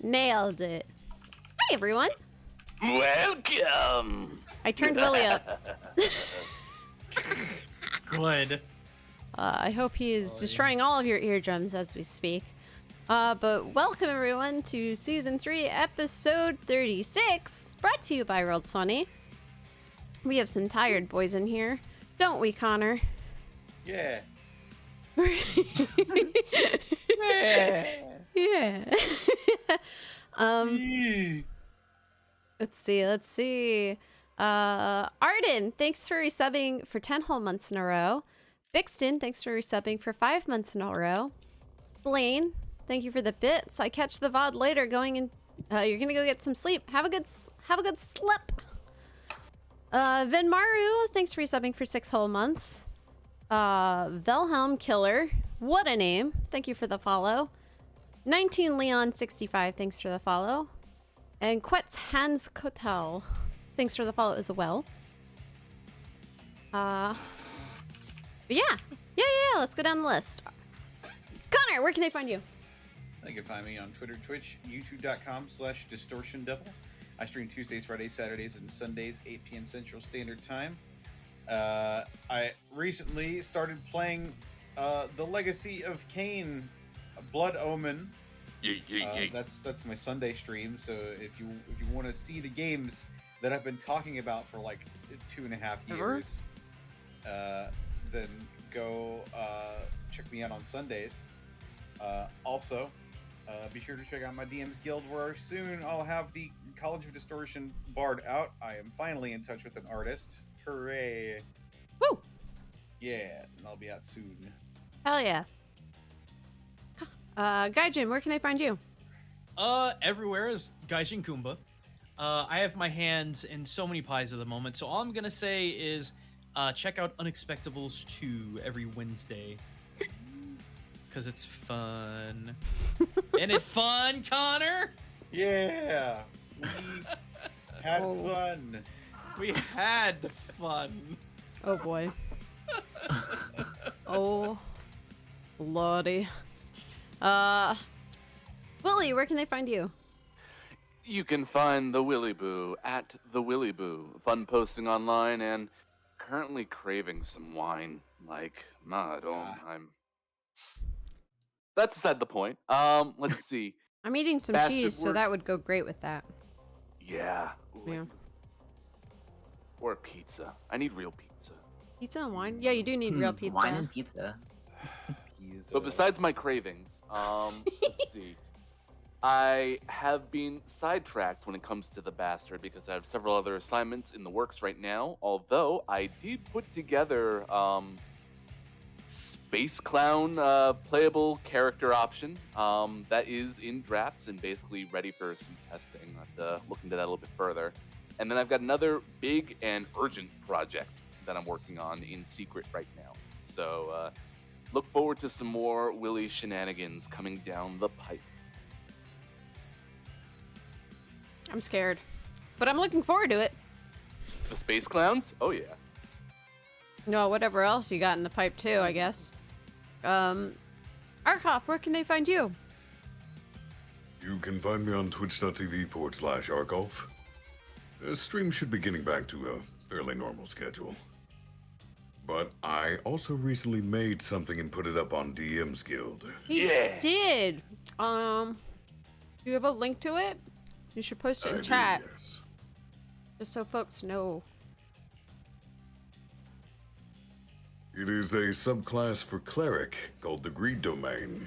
Nailed it. Hi, everyone. Welcome. I turned Willie up. Good. I hope he is destroying all of your eardrums as we speak. But welcome, everyone, to Season 3, Episode 36, brought to you by Roll20. We have some tired boys in here, don't we, Connor? Yeah. Yeah. Let's see. Arden, thanks for resubbing for 10 whole months in a row. Bixton, thanks for resubbing for 5 months in a row. Blaine, thank you for the bits. I catch the VOD later going in. You're gonna go get some sleep. Have a good slip. Venmaru, thanks for resubbing for 6 whole months. Velhelm Killer, what a name. Thank you for the follow. 19 Leon 65, thanks for the follow. And Quetz Hans Kotel, thanks for the follow as well. But yeah, let's go down the list. Connor, where can they find you? They can find me on Twitter, Twitch, youtube.com/distortiondevil. I stream Tuesdays, Fridays, Saturdays, and Sundays, 8 p.m. Central Standard Time. I recently started playing The Legacy of Kain, Blood Omen. That's my Sunday stream. So if you want to see the games that I've been talking about for like 2.5 years, then go check me out on Sundays. Also, be sure to check out my DM's Guild, where soon I'll have the College of Distortion Bard out. I am finally in touch with an artist. Hooray! Woo! Yeah, and I'll be out soon. Hell yeah. Gaijin, where can they find you? Everywhere is Gaijin Kumba. I have my hands in so many pies at the moment, so all I'm gonna say is check out Unexpectables 2 every Wednesday. Because it's fun. Ain't it fun, Connor? Yeah! We had fun. We had fun. Oh boy. Oh lordy. Willie, where can they find you? You can find the Willy Boo at the Willy Boo. Fun posting online and currently craving some wine. Like, That's beside the point. Let's see. I'm eating some cheese, so that would go great with that. Yeah. Ooh, Yeah. Or pizza. I need real pizza. Pizza and wine? Yeah, you do need real pizza. Wine and pizza. But besides my cravings, let's see. I have been sidetracked when it comes to the Bastard because I have several other assignments in the works right now. Although I did put together Space Clown playable character option that is in drafts and basically ready for some testing. I have to look into that a little bit further. And then I've got another big and urgent project that I'm working on in secret right now. So look forward to some more Willy shenanigans coming down the pipe. I'm scared, but I'm looking forward to it. The Space Clowns? Oh yeah. No, whatever else you got in the pipe too, I guess. Arkoff, where can they find you? You can find me on twitch.tv/Arkoff. Stream should be getting back to a fairly normal schedule. But I also recently made something and put it up on DM's Guild. He did. Do you have a link to it? You should post it in chat. Yes. Just so folks know. It is a subclass for Cleric called the Greed Domain.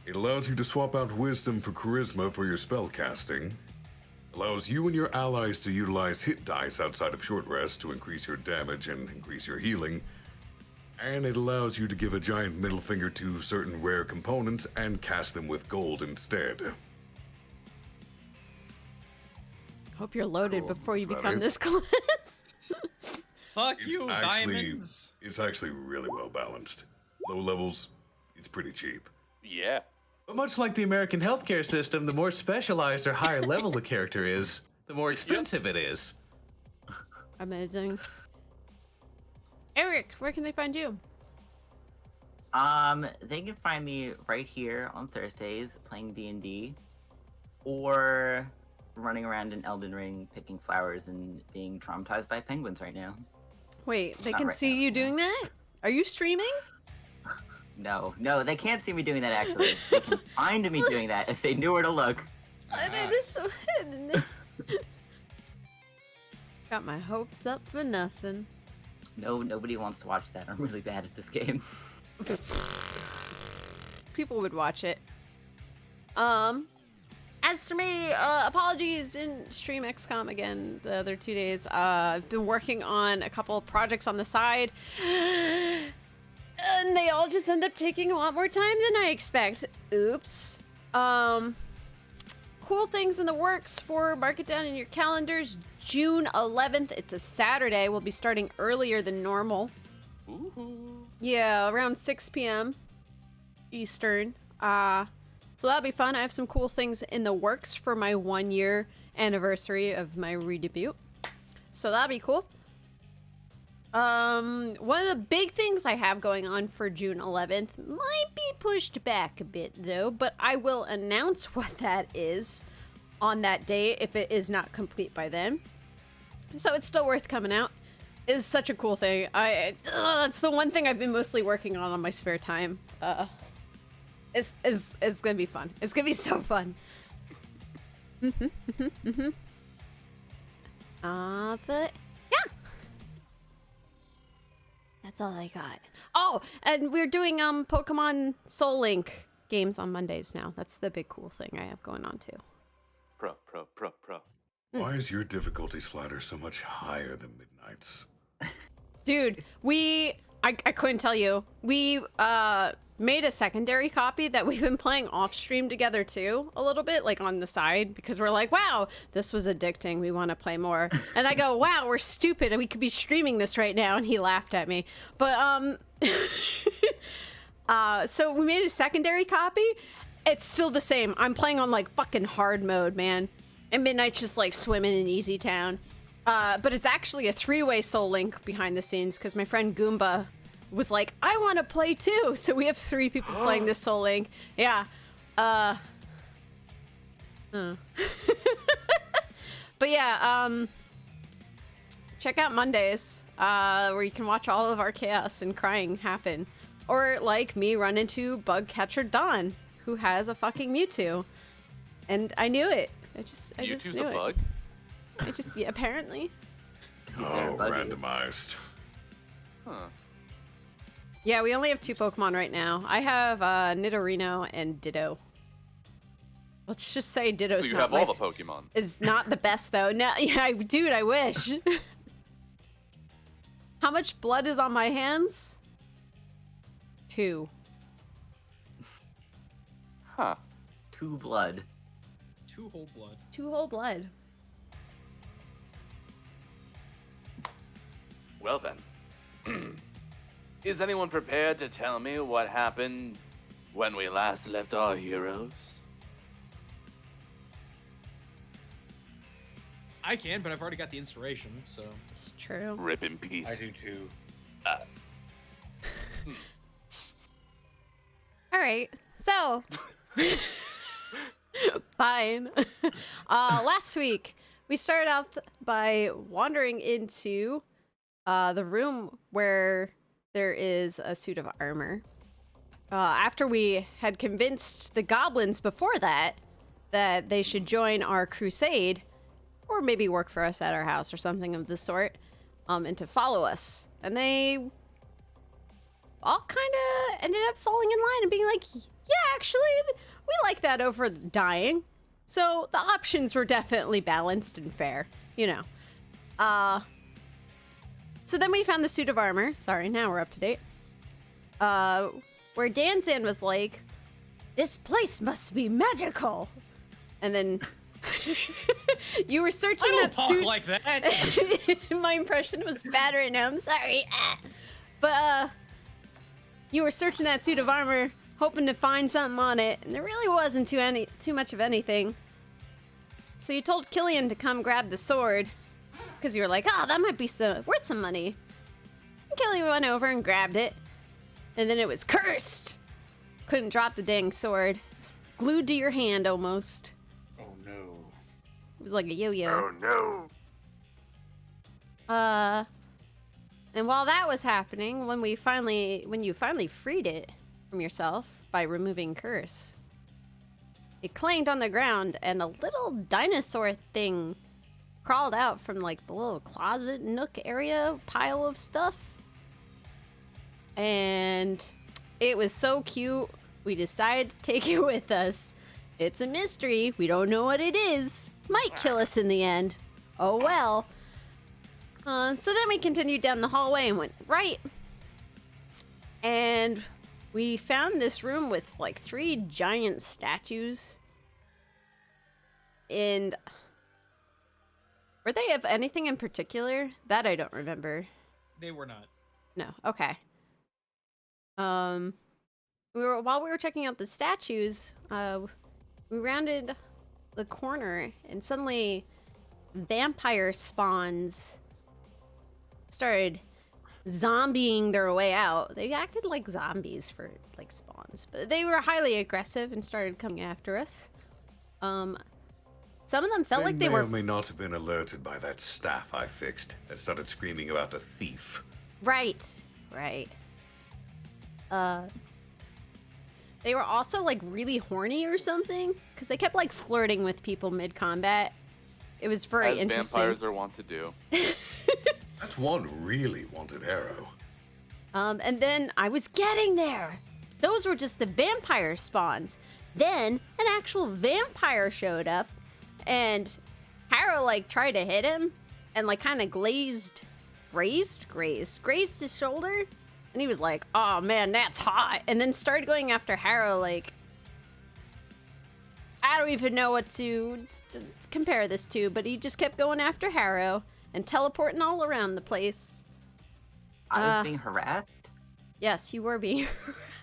It allows you to swap out Wisdom for Charisma for your spell casting. Allows you and your allies to utilize hit dice outside of short rest to increase your damage and increase your healing. And it allows you to give a giant middle finger to certain rare components and cast them with gold instead. Hope you're loaded Cool. before you Is that become it? this class. Fuck you, diamonds. It's actually really well balanced. Low levels, it's pretty cheap. Yeah. But much like the American healthcare system, the more specialized or higher level the character is, the more expensive it is. Amazing. Eric, where can they find you? They can find me right here on Thursdays playing D&D, or running around in Elden Ring picking flowers and being traumatized by penguins right now. Wait, they Not can right see now, you no. doing that? Are you streaming? No, they can't see me doing that actually. They can find me doing that if they knew where to look. I did this so hidden. Got my hopes up for nothing. No, nobody wants to watch that. I'm really bad at this game. People would watch it. As for me, apologies, didn't stream XCOM again the other 2 days. I've been working on a couple of projects on the side, and they all just end up taking a lot more time than I expect. Oops. Cool things in the works for mark it down in your calendars. June 11th, it's a Saturday. We'll be starting earlier than normal. Ooh. Yeah, around 6 p.m. Eastern. So that'll be fun. I have some cool things in the works for my 1-year anniversary of my redebut. So that'll be cool. One of the big things I have going on for June 11th might be pushed back a bit though, but I will announce what that is on that day if it is not complete by then. So it's still worth coming out. It's such a cool thing. It's the one thing I've been mostly working on my spare time. It's gonna be fun. It's gonna be so fun. But yeah, that's all I got. Oh, and we're doing Pokemon Soul Link games on Mondays now. That's the big cool thing I have going on too. Pro. Why is your difficulty slider so much higher than Midnight's? Dude, I couldn't tell you. We made a secondary copy that we've been playing off stream together too, a little bit, like on the side, because we're like, wow, this was addicting. We want to play more. And I go, wow, we're stupid. We could be streaming this right now. And he laughed at me. But so we made a secondary copy. It's still the same. I'm playing on like fucking hard mode, man. And Midnight's just like swimming in Easy Town. But it's actually a 3-way Soul Link behind the scenes because my friend Goomba was like, I want to play too. So we have 3 people playing this Soul Link. Yeah. But yeah, check out Mondays, where you can watch all of our chaos and crying happen. Or like me run into Bug Catcher Don, who has a fucking Mewtwo. And I knew it. I just Mewtwo's knew a it. bug? Yeah, apparently. Oh, buddy. randomized. Huh. Yeah, we only have 2 Pokemon right now. I have Nidorino and Ditto. Let's just say Ditto's So you not have all the Pokemon. is not the best though. No, yeah, dude, I wish. How much blood is on my hands? 2. Huh. 2 blood. 2 whole blood. 2 whole blood. Well then. Is anyone prepared to tell me what happened when we last left our heroes? I can, but I've already got the inspiration, so. It's true. Rip in peace. I do too. All right, so fine. Last week we started out by wandering into the room where there is a suit of armor. After we had convinced the goblins before that they should join our crusade, or maybe work for us at our house or something of the sort, and to follow us, and they all kind of ended up falling in line and being like, yeah, actually, we like that over dying. So the options were definitely balanced and fair, you know. So then we found the suit of armor. Sorry, now we're up to date. Where Danzan was like, this place must be magical. And then you were searching I that don't talk suit. like that. My impression was bad right now. I'm sorry. But you were searching that suit of armor, hoping to find something on it, and there really wasn't too much of anything. So you told Killian to come grab the sword, because you were like, oh, that might be worth some money. And Killian went over and grabbed it, and then it was cursed. Couldn't drop the dang sword. It's glued to your hand almost. Oh It was like a yo-yo. Oh no! And while that was happening, when you finally freed it from yourself by removing curse, it clanged on the ground, and a little dinosaur thing crawled out from like the little closet nook area pile of stuff. And it was so cute, we decided to take it with us. It's a mystery. We don't know what it is. Might kill us in the end. Oh well. So then we continued down the hallway and went right. And we found this room with like 3 giant statues. And were they of anything in particular? That I don't remember. They were not. No, okay. While we were checking out the statues, we rounded the corner and suddenly vampire spawns started zombieing their way out. They acted like zombies for like spawns, but they were highly aggressive and started coming after us. Some of them felt like they were may or may not have been alerted by that staff I fixed that started screaming about a thief. right. They were also like really horny or something because they kept like flirting with people mid-combat. It was very As interesting. vampires are wont to do. That's one really wanted arrow. And then I was getting there. Those were just the vampire spawns. Then an actual vampire showed up, and Harrow like tried to hit him, and like kind of grazed his shoulder, and he was like, "Oh man, that's hot," and then started going after Harrow. Like, I don't even know what to compare this to, but he just kept going after Harrow and teleporting all around the place. I was being harassed. Yes, you were being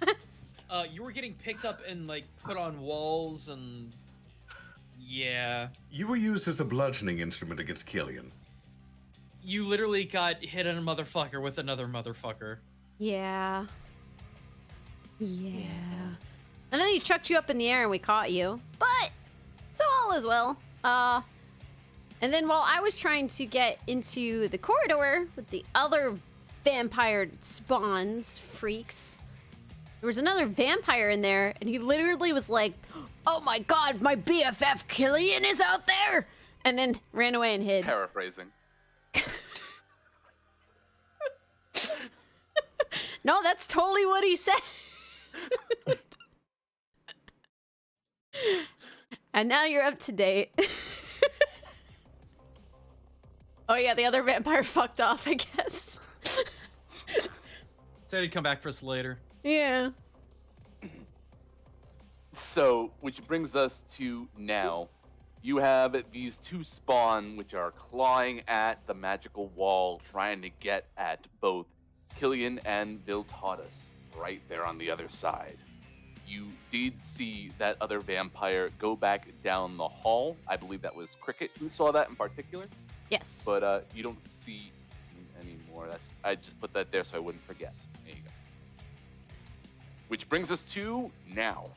harassed. You were getting picked up and like put on walls and yeah. You were used as a bludgeoning instrument against Killian. You literally got hit on a motherfucker with another motherfucker. Yeah. And then he chucked you up in the air and we caught you. But, so all is well. And then while I was trying to get into the corridor with the other vampire spawns, freaks, there was another vampire in there, and he literally was like, "Oh my god, my BFF Killian is out there!" And then ran away and hid. Paraphrasing. No, that's totally what he said. And now you're up to date. Oh yeah, the other vampire fucked off, I guess. Said he'd come back for us later. Yeah. So, which brings us to now. You have these 2 spawn which are clawing at the magical wall, trying to get at both Killian and Bill Taudus right there on the other side. You did see that other vampire go back down the hall. I believe that was Cricket who saw that in particular. Yes. But you don't see anymore. I just put that there so I wouldn't forget. There you go. Which brings us to now.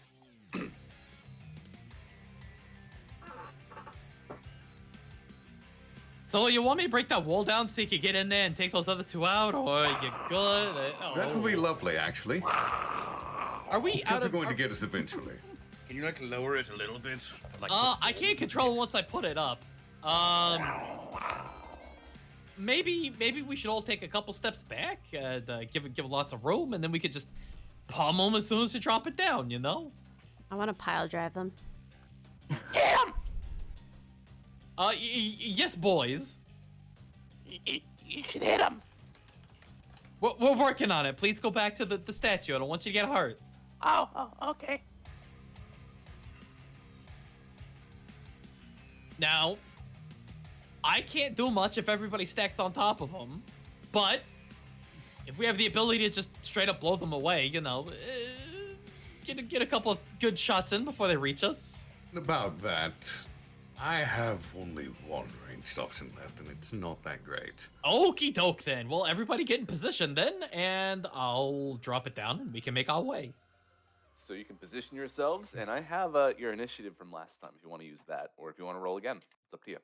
So you want me to break that wall down so you can get in there and take those other 2 out, or you good? That would be lovely, actually. Are we out Because they're of? going to get us eventually. Can you like lower it a little bit? Like, I can't control it once I put it up. Maybe we should all take a couple steps back, give lots of room, and then we could just pummel them as soon as you drop it down. You know? I want to pile drive them. Yes, boys. You should hit him. We're working on it. Please go back to the statue. I don't want you to get hurt. Oh, okay. Now, I can't do much if everybody stacks on top of them, but if we have the ability to just straight up blow them away, you know, get a couple of good shots in before they reach us. About that, I have only one ranged option left, and it's not that great. Okie doke then. Well, everybody get in position then, and I'll drop it down and we can make our way. So you can position yourselves, and I have your initiative from last time if you want to use that, or if you want to roll again. It's up to you.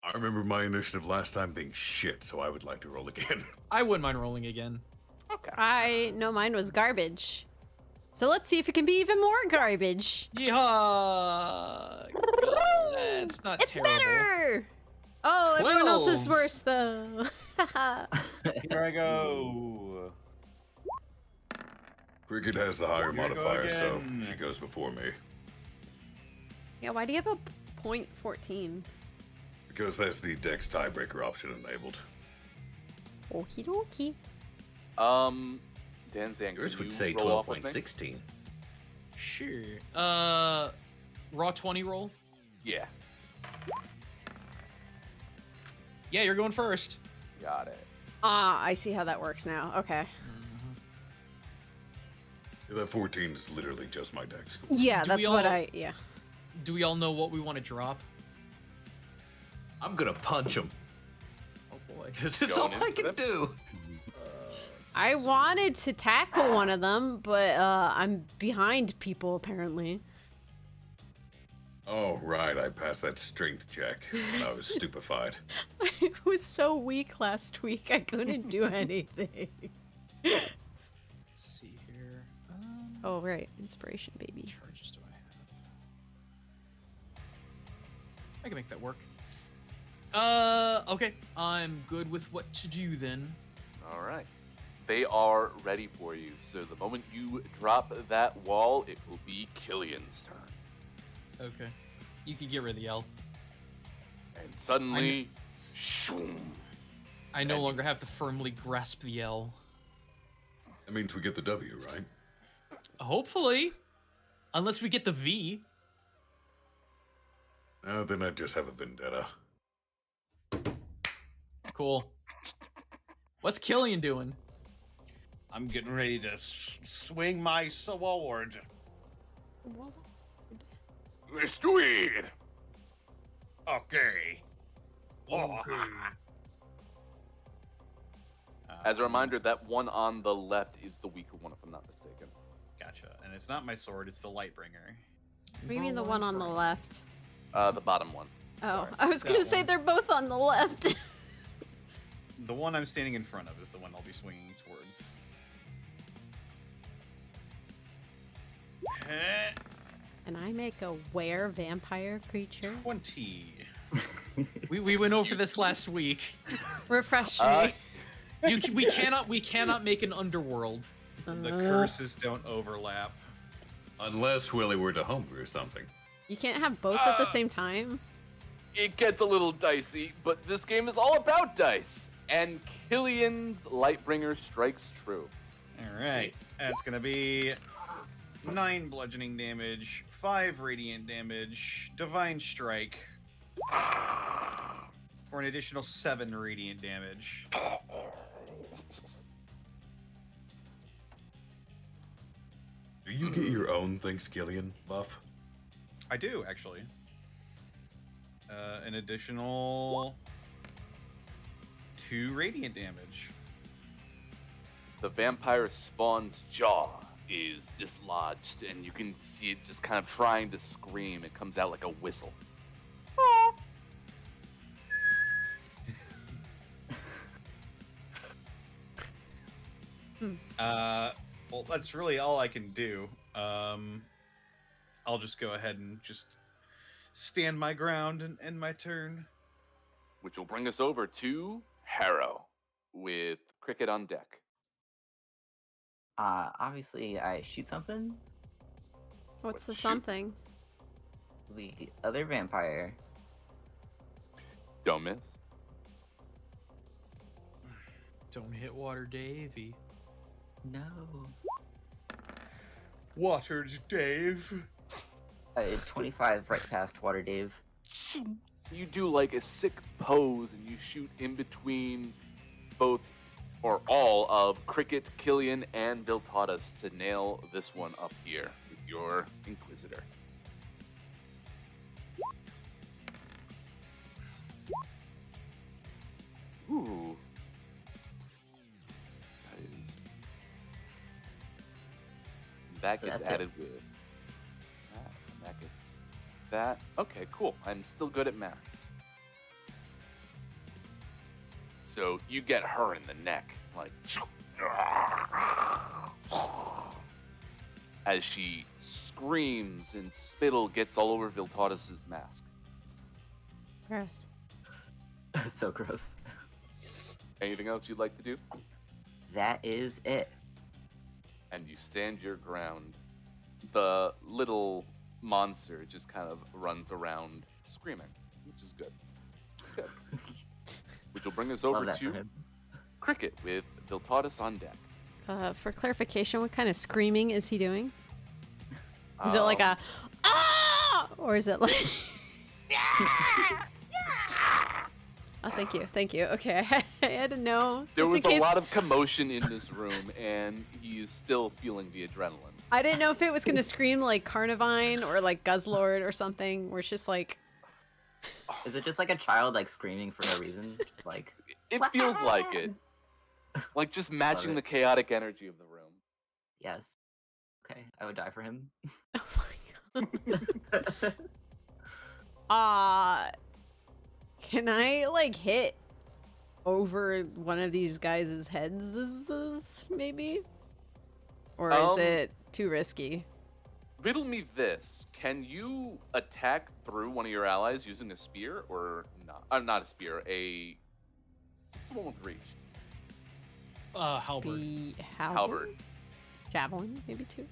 I remember my initiative last time being shit, so I would like to roll again. I wouldn't mind rolling again. Okay. I know mine was garbage. So let's see if it can be even more garbage. Yeehaw! It's not It's terrible. better! Oh, everyone else is 12. worse though. Here I go. Cricket has the higher Here I go modifier, so again. she goes before me. Yeah, why do you have a .14? Because that's the Dex tiebreaker option enabled. Okie dokie. Danzang, Yours can would you say roll off with me? 12.16. Sure. Raw 20 roll. Yeah, Yeah, you're going first. got it. Ah, I see how that works now. Okay. That 14 is literally just my Dex. Yeah, Do that's we what all- yeah. Do we all know what we want to drop? I'm gonna punch him. Oh boy. Because it's Going all I in for can them? do. I wanted to tackle one of them, but I'm behind people apparently. Oh, right, I passed that strength check when I was stupefied. I was so weak last week, I couldn't do anything. Let's see here. Oh, right. Inspiration, baby. Charges do I have? I can make that work. Okay. I'm good with what to do then. All right. They are ready for you. So the moment you drop that wall, it will be Killian's turn. Okay. You can get rid of the L. And suddenly, shoom, I no And- longer have to firmly grasp the L. That means we get the W, right? Hopefully. Unless we get the V. Then I just have a vendetta. Cool. What's Killian doing? I'm getting ready to swing my sword. let's do it. Okay. As a reminder, that one on the left is the weaker one, if I'm not mistaken. Gotcha. And it's not my sword, it's the Lightbringer. Maybe the one on the left. The bottom one. Oh, Sorry. I was gonna That say one. they're both on the left. The one I'm standing in front of is the one I'll be swinging towards. And I make a were vampire creature. 20. We went over this last week. Refresh Uh, me. We cannot make an underworld. The curses don't overlap. Unless Willie were to homebrew something. You can't have both at the same time. It gets a little dicey, but this game is all about dice. And Killian's Lightbringer strikes true. Alright. That's gonna be 9 bludgeoning damage, 5 radiant damage, divine strike. For an additional 7 radiant damage. Do you get your own Thanksgillian buff? I do, actually. An additional 2 radiant damage. The vampire spawn's jaw is dislodged, and you can see it just kind of trying to scream. It comes out like a whistle. Well, that's really all I can do. I'll just go ahead and just stand my ground and end my turn. Which will bring us over to Harrow with Cricket on deck. Obviously, I shoot something. What's the Shoot. something? The other vampire. Don't miss. Don't hit water, Davey. No. Waters, Dave. 25 right past Water Dave. You do like a sick pose, and you shoot in between both or all of Cricket, Killian, and Viltatus to nail this one up here with your Inquisitor. Ooh. that gets That's it. added with that, and that gets that. Okay, cool. I'm still good at math. So you get her in the neck, like, as she screams and spittle gets all over Viltatus's mask. Gross. So gross. Anything else you'd like to do? That is it. And you stand your ground. The little monster just kind of runs around screaming, which is good. Good. Which will bring us Love over that for to him. Cricket with Viltatus on deck. For clarification, what kind of screaming is he doing? Is it like a ah, or is it like? Oh, thank you. Okay, I had to know. There just was in a case. lot of commotion in this room, and he is still feeling the adrenaline. I didn't know if it was gonna scream like Carnivine or like Guzzlord or something, where it's just like. Is it just like a child like screaming for no reason? Just like It feels like it. Like just matching it. the chaotic energy of the room. yes. Okay, I would die for him. Oh my god. Can I like hit over one of these guys' heads, maybe? Or is it too risky? Riddle me this. Can you attack through one of your allies using a spear or not? Not a spear, what's the one with reach? Halberd. Halberd. Javelin, maybe too.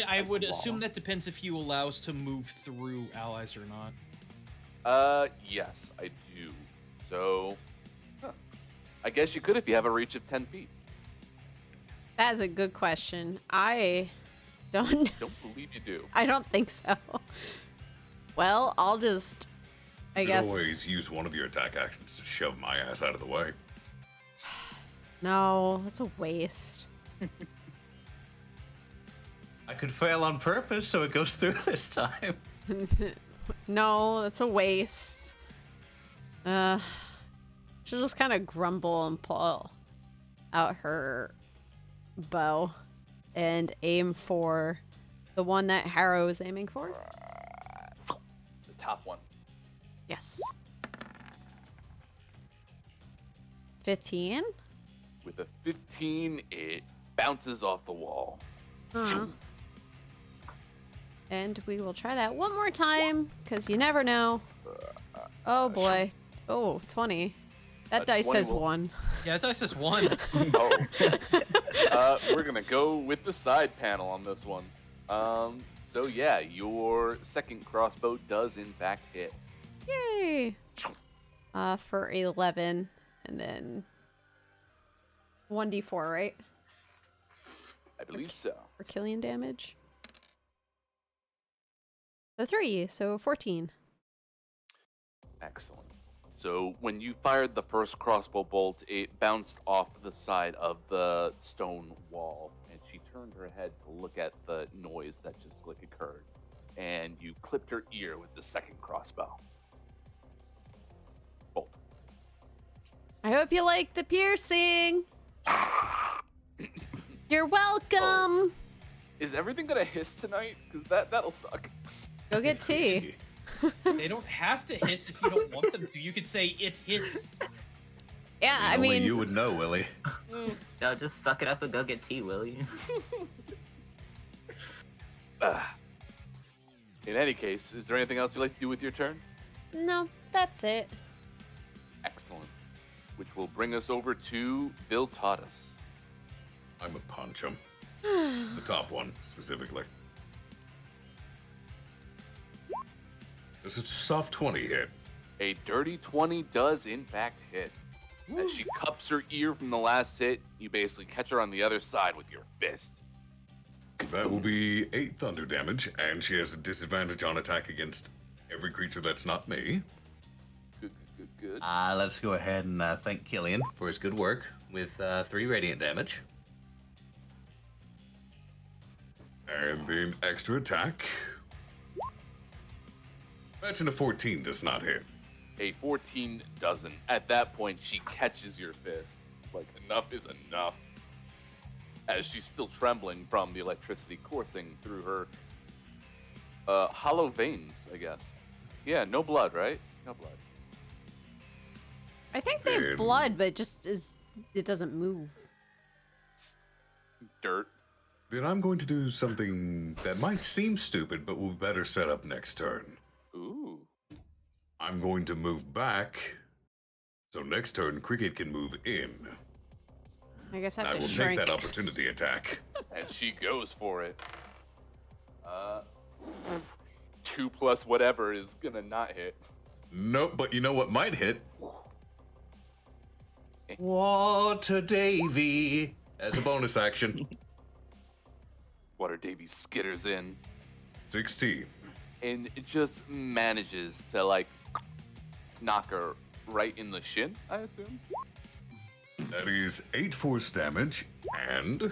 I would assume that depends if you allow us to move through allies or not. Yes, I do. So, I guess you could if you have a reach of 10 feet. That is a good question. I don't. Don't believe you do. I don't think so. Well, I'll just. I You guess. could always use one of your attack actions to shove my ass out of the way. No, that's a waste. I could fail on purpose so it goes through this time. No, that's a waste. She'll just kind of grumble and pull out her bow and aim for the one that Harrow is aiming for. The top one. Yes. 15. With a 15, it bounces off the wall. Uh-huh. And we will try that one more time, because you never know. Oh boy. Oh, 20. That dice 20 says will- 1. Yeah, that dice says 1. Oh. We're gonna go with the side panel on this one. So yeah, your second crossbow does in fact hit. Yay! For 11, and then 1d4, right? I believe so. For killing damage. So 3, so 14. Excellent. So when you fired the first crossbow bolt, it bounced off the side of the stone wall, and she turned her head to look at the noise that just like occurred, and you clipped her ear with the second crossbow bolt. I hope you like the piercing. You're welcome. Is everything gonna hiss tonight? Because that'll suck. Go get tea. They don't have to hiss if you don't want them to. You could say it hiss. Yeah, I Only mean, you would know, Willie. No, just suck it up and go get tea, will you? In any case, is there anything else you'd like to do with your turn? no, that's it. Excellent. Which will bring us over to Viltatus. I'm a punch him. The top one, specifically. Does a soft 20 hit? A dirty 20 does in fact hit. As she cups her ear from the last hit, you basically catch her on the other side with your fist. That will be 8 thunder damage, and she has a disadvantage on attack against every creature that's not me. Good. Let's go ahead and thank Killian for his good work with 3 radiant damage. And then extra attack. Imagine a 14 does not hit. A 14 doesn't. At that point, she catches your fist. Like, enough is enough. as she's still trembling from the electricity coursing through her hollow veins, I guess. Yeah, no blood, right? No blood. I think they have blood, but it doesn't move. Dirt. Then I'm going to do something that might seem stupid, but will better set up next turn. Ooh. I'm going to move back, so next turn Cricket can move in. I guess I I have to will shrink. take that opportunity attack. And she goes for it. 2 plus whatever is gonna not hit. Nope, but you know what might hit? Water Davy as a bonus action. Water Davy skitters in 16. and it just manages to like knock her right in the shin, I assume. That is 8 force damage and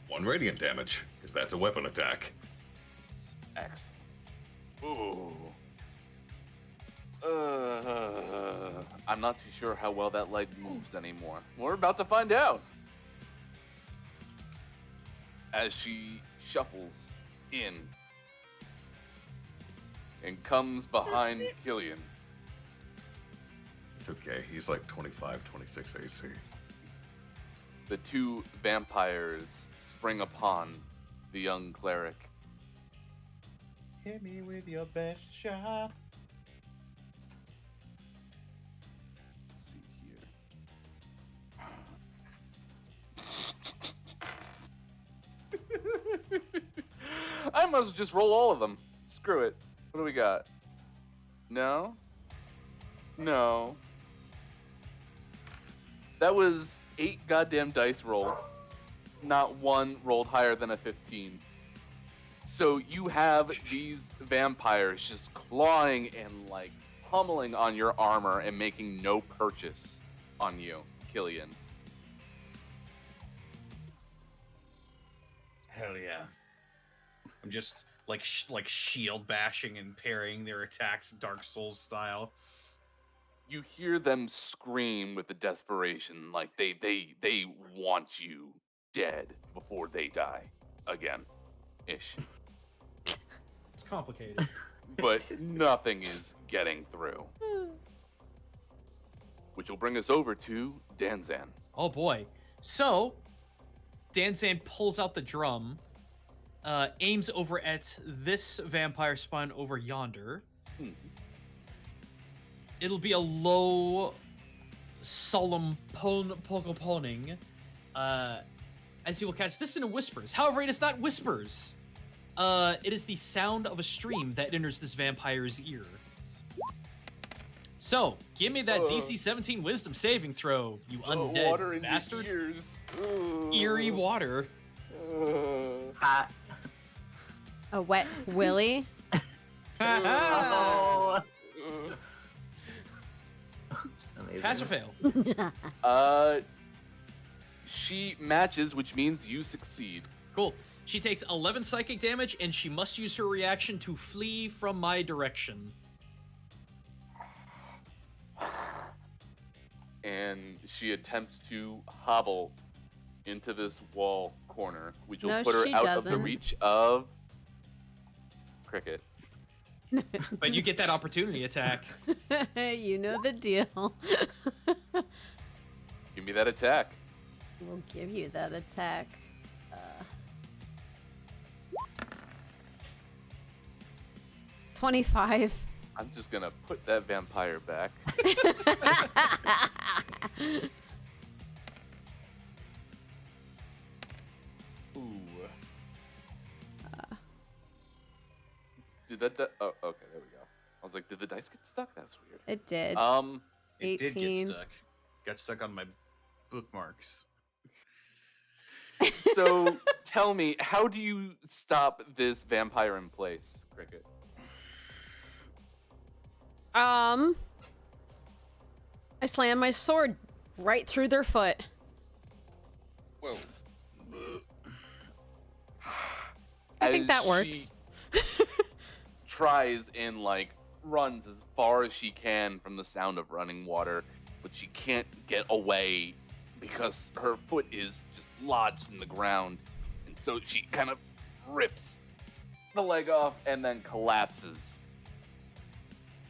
1 radiant damage, because that's a weapon attack. Excellent. Ooh. I'm not too sure how well that leg moves anymore. We're about to find out. As she shuffles in and comes behind Killian. It's okay, he's like 25, 26 AC. The 2 vampires spring upon the young cleric. Hit me with your best shot. Let's see here. I must just roll all of them. Screw it. What do we got? No? No. That was 8 goddamn dice roll. Not one rolled higher than a 15. So you have these vampires just clawing and like pummeling on your armor and making no purchase on you, Killian. Hell yeah. I'm just like shield bashing and parrying their attacks Dark Souls style. You hear them scream with the desperation, like they want you dead before they die again, ish. It's complicated. But nothing is getting through. Which will bring us over to Danzan. Oh boy. So, Danzan pulls out the drum, aims over at this vampire spawn over yonder. It'll be a low, solemn poning, as he will cast Dissonant Whispers. However, it is not whispers. It is the sound of a stream that enters this vampire's ear. So, give me that DC 17 Wisdom saving throw, you undead Water in bastard. the ears. Eerie water. Hot. A wet willy. Oh. Amazing. Pass or fail? She matches, which means you succeed. Cool. She takes 11 psychic damage, and she must use her reaction to flee from my direction. And she attempts to hobble into this wall corner, which will No, put her she out of doesn't. the reach of Cricket. But you get that opportunity attack. You know the deal. Give me that attack. We'll give you that attack. 25. I'm just gonna put that vampire back. Ooh. Did that? Oh, okay, there we go. I was like, did the dice get stuck? That was weird. It did. It did 18. get stuck. Got stuck on my bookmarks. So tell me, how do you stop this vampire in place, Cricket? I slam my sword right through their foot. Whoa. I think As that she works. Tries and like runs as far as she can from the sound of running water, but she can't get away because her foot is just lodged in the ground. And so she kind of rips the leg off and then collapses.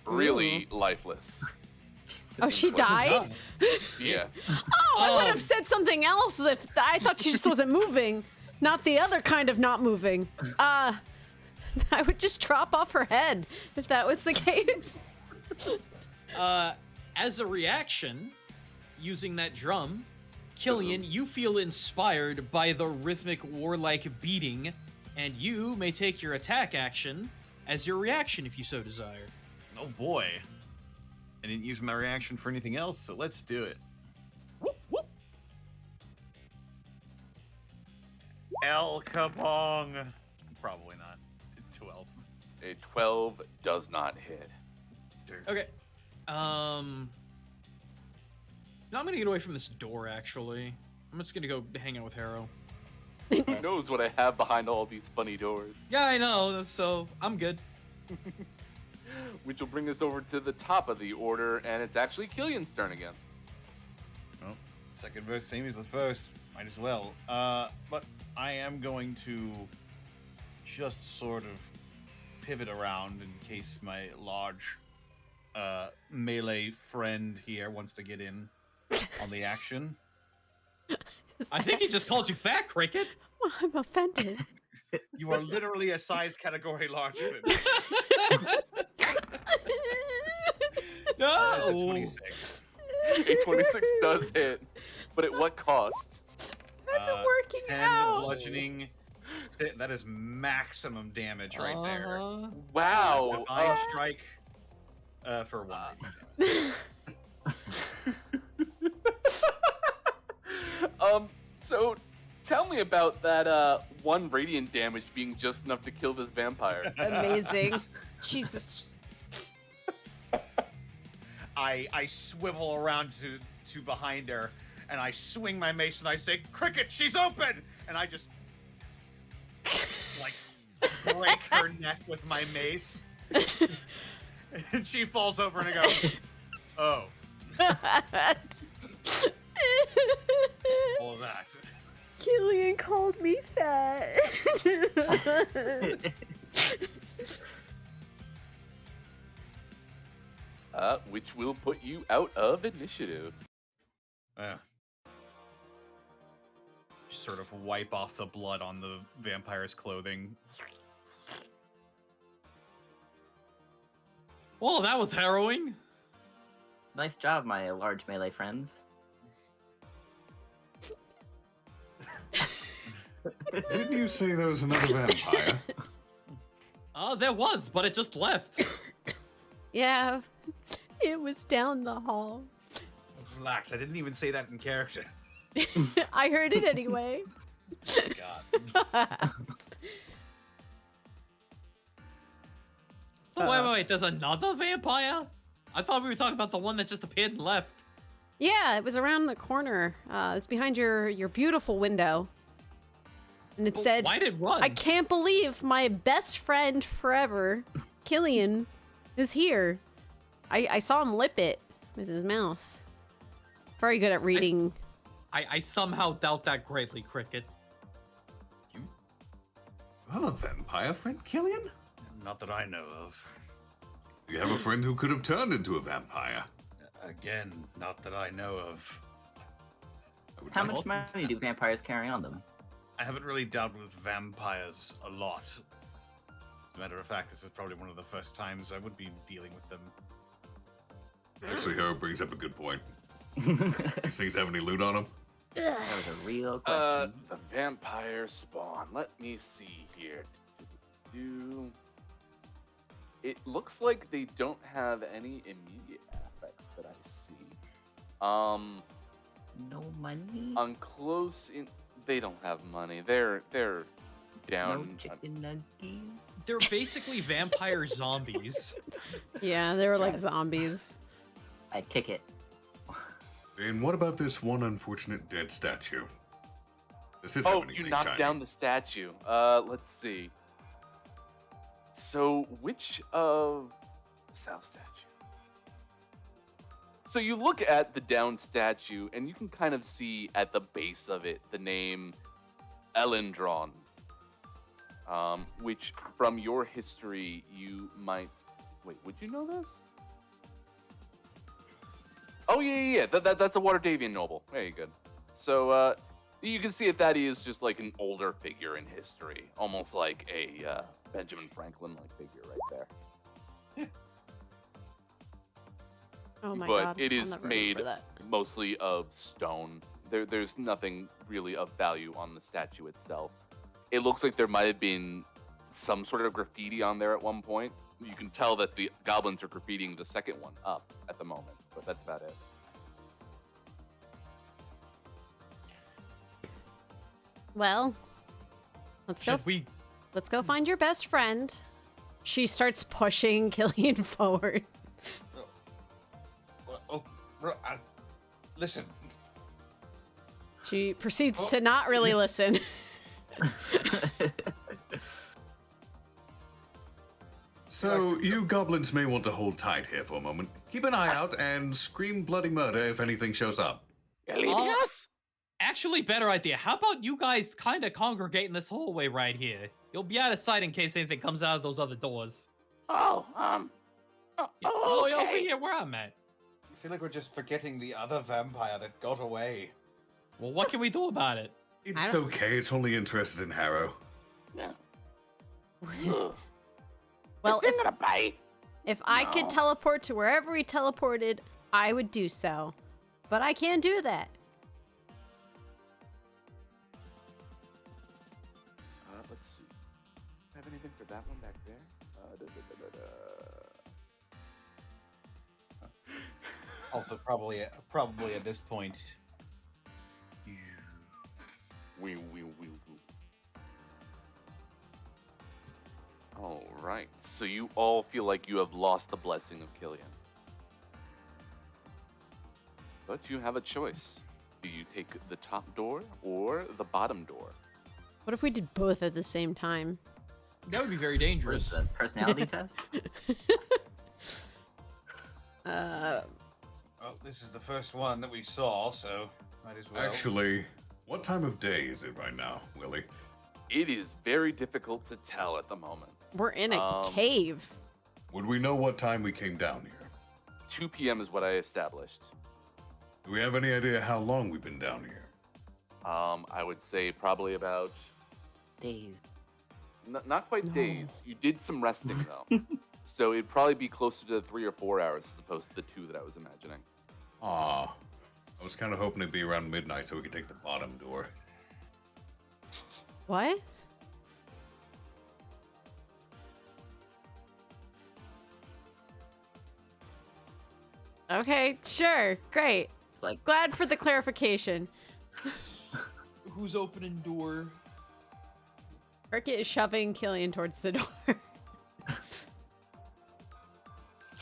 Really lifeless. Oh, she died? Yeah. Oh, I would have said something else if I thought she just wasn't moving. Not the other kind of not moving. I would just chop off her head if that was the case. As a reaction, using that drum, Killian, you feel inspired by the rhythmic warlike beating, and you may take your attack action as your reaction if you so desire. Oh boy. I didn't use my reaction for anything else, so let's do it. El Capong. Probably not. It's 12. A 12 does not hit. Okay. No, I'm gonna get away from this door, actually. I'm just gonna go hang out with Harrow. Who knows what I have behind all these funny doors? Yeah, I know, so I'm good. Which will bring us over to the top of the order, and it's actually Killian's turn again. Well, second verse, same as the first. Might as well. But I am going to just sort of pivot around in case my large melee friend here wants to get in on the action. I think he just called you fat, Cricket. Well, I'm offended. You are literally a size category larger than me. That is a 26. A 26 does hit, but at what cost? That's working 10 out. bludgeoning. That is maximum damage right there. Wow. Divine strike for 1. So tell me about that 1 radiant damage being just enough to kill this vampire. Amazing. Jesus. I swivel around to behind her, and I swing my mace, and I say, "Cricket, she's open!" And I just like break her neck with my mace, and she falls over, and I go, "Oh, all of that." Killian called me fat. Which will put you out of initiative. Yeah. Just sort of wipe off the blood on the vampire's clothing. Well, that was harrowing. Nice job, my large melee friends. Didn't you say there was another vampire? There was, but it just left. Yeah, it was down the hall. Relax, I didn't even say that in character. I heard it anyway. God. So wait, there's another vampire? I thought we were talking about the one that just appeared and left. Yeah, it was around the corner. It was behind your beautiful window. And it But said, why did it run? I can't believe my best friend forever, Killian, is here. I saw him lip it with his mouth. Very good at reading. I somehow doubt that greatly, Cricket. You have a vampire friend, Killian? Not that I know of. You have a friend who could have turned into a vampire. Again, not that I know of. I would How like- much money do vampires carry on them? I haven't really dealt with vampires a lot. As a matter of fact, this is probably one of the first times I would be dealing with them. Actually, Harold brings up a good point. These things have any loot on them? That was a real question. The vampire spawn. Let me see here. It looks like they don't have any immediate affects that I see. No money? On close in, they don't have money. They're No down. chicken nuggets? They're basically vampire zombies. Yeah, they were like zombies. I kick it. And what about this one unfortunate dead statue? Does it have Oh, anything you knocked shiny? down the statue. Let's see. So, which of South statue? So you look at the down statue, and you can kind of see at the base of it the name Elendron, which from your history you might. Wait, would you know this? Oh yeah. That's a Waterdavian noble. Very good. So you can see that he is just like an older figure in history, almost like a Benjamin Franklin-like figure right there. Oh my But god. it I'll is never made remember that. mostly of stone. There's nothing really of value on the statue itself. It looks like there might have been some sort of graffiti on there at one point. You can tell that the goblins are graffitiing the second one up at the moment, but that's about it. Well, let's go. Should we? Let's go find your best friend. She starts pushing Killian forward. Oh, listen. She proceeds to not really listen. So, you goblins may want to hold tight here for a moment. Keep an eye out and scream bloody murder if anything shows up. You're leaving us? Actually, better idea. How about you guys kind of congregate in this hallway right here? You'll be out of sight in case anything comes out of those other doors. Oh, Yeah, okay. over here where I'm at. I feel like we're just forgetting the other vampire that got away. Well, what can we do about it? It's okay, it's only interested in Harrow. Yeah. Well, Is it gonna bite? if I could teleport to wherever he teleported, I would do so. But I can't do that. Let's see. Have anything for that one back there? Also, probably at this point. Wee. All right. So you all feel like you have lost the blessing of Killian. But you have a choice. Do you take the top door or the bottom door? What if we did both at the same time? That would be very What is dangerous. the personality test? Well, this is the first one that we saw, so might as well. Actually, what time of day is it right now, Willie? It is very difficult to tell at the moment. We're in a cave. Would we know what time we came down here? 2 p.m. is what I established. Do we have any idea how long we've been down here? I would say probably about Days. not quite days. You did some resting though, so it'd probably be closer to 3 or 4 hours as opposed to the 2 that I was imagining. Aw, I was kind of hoping it'd be around midnight so we could take the bottom door. What? Okay, sure. Great. It's like Glad for the clarification. Who's opening door? Cricket is shoving Killian towards the door.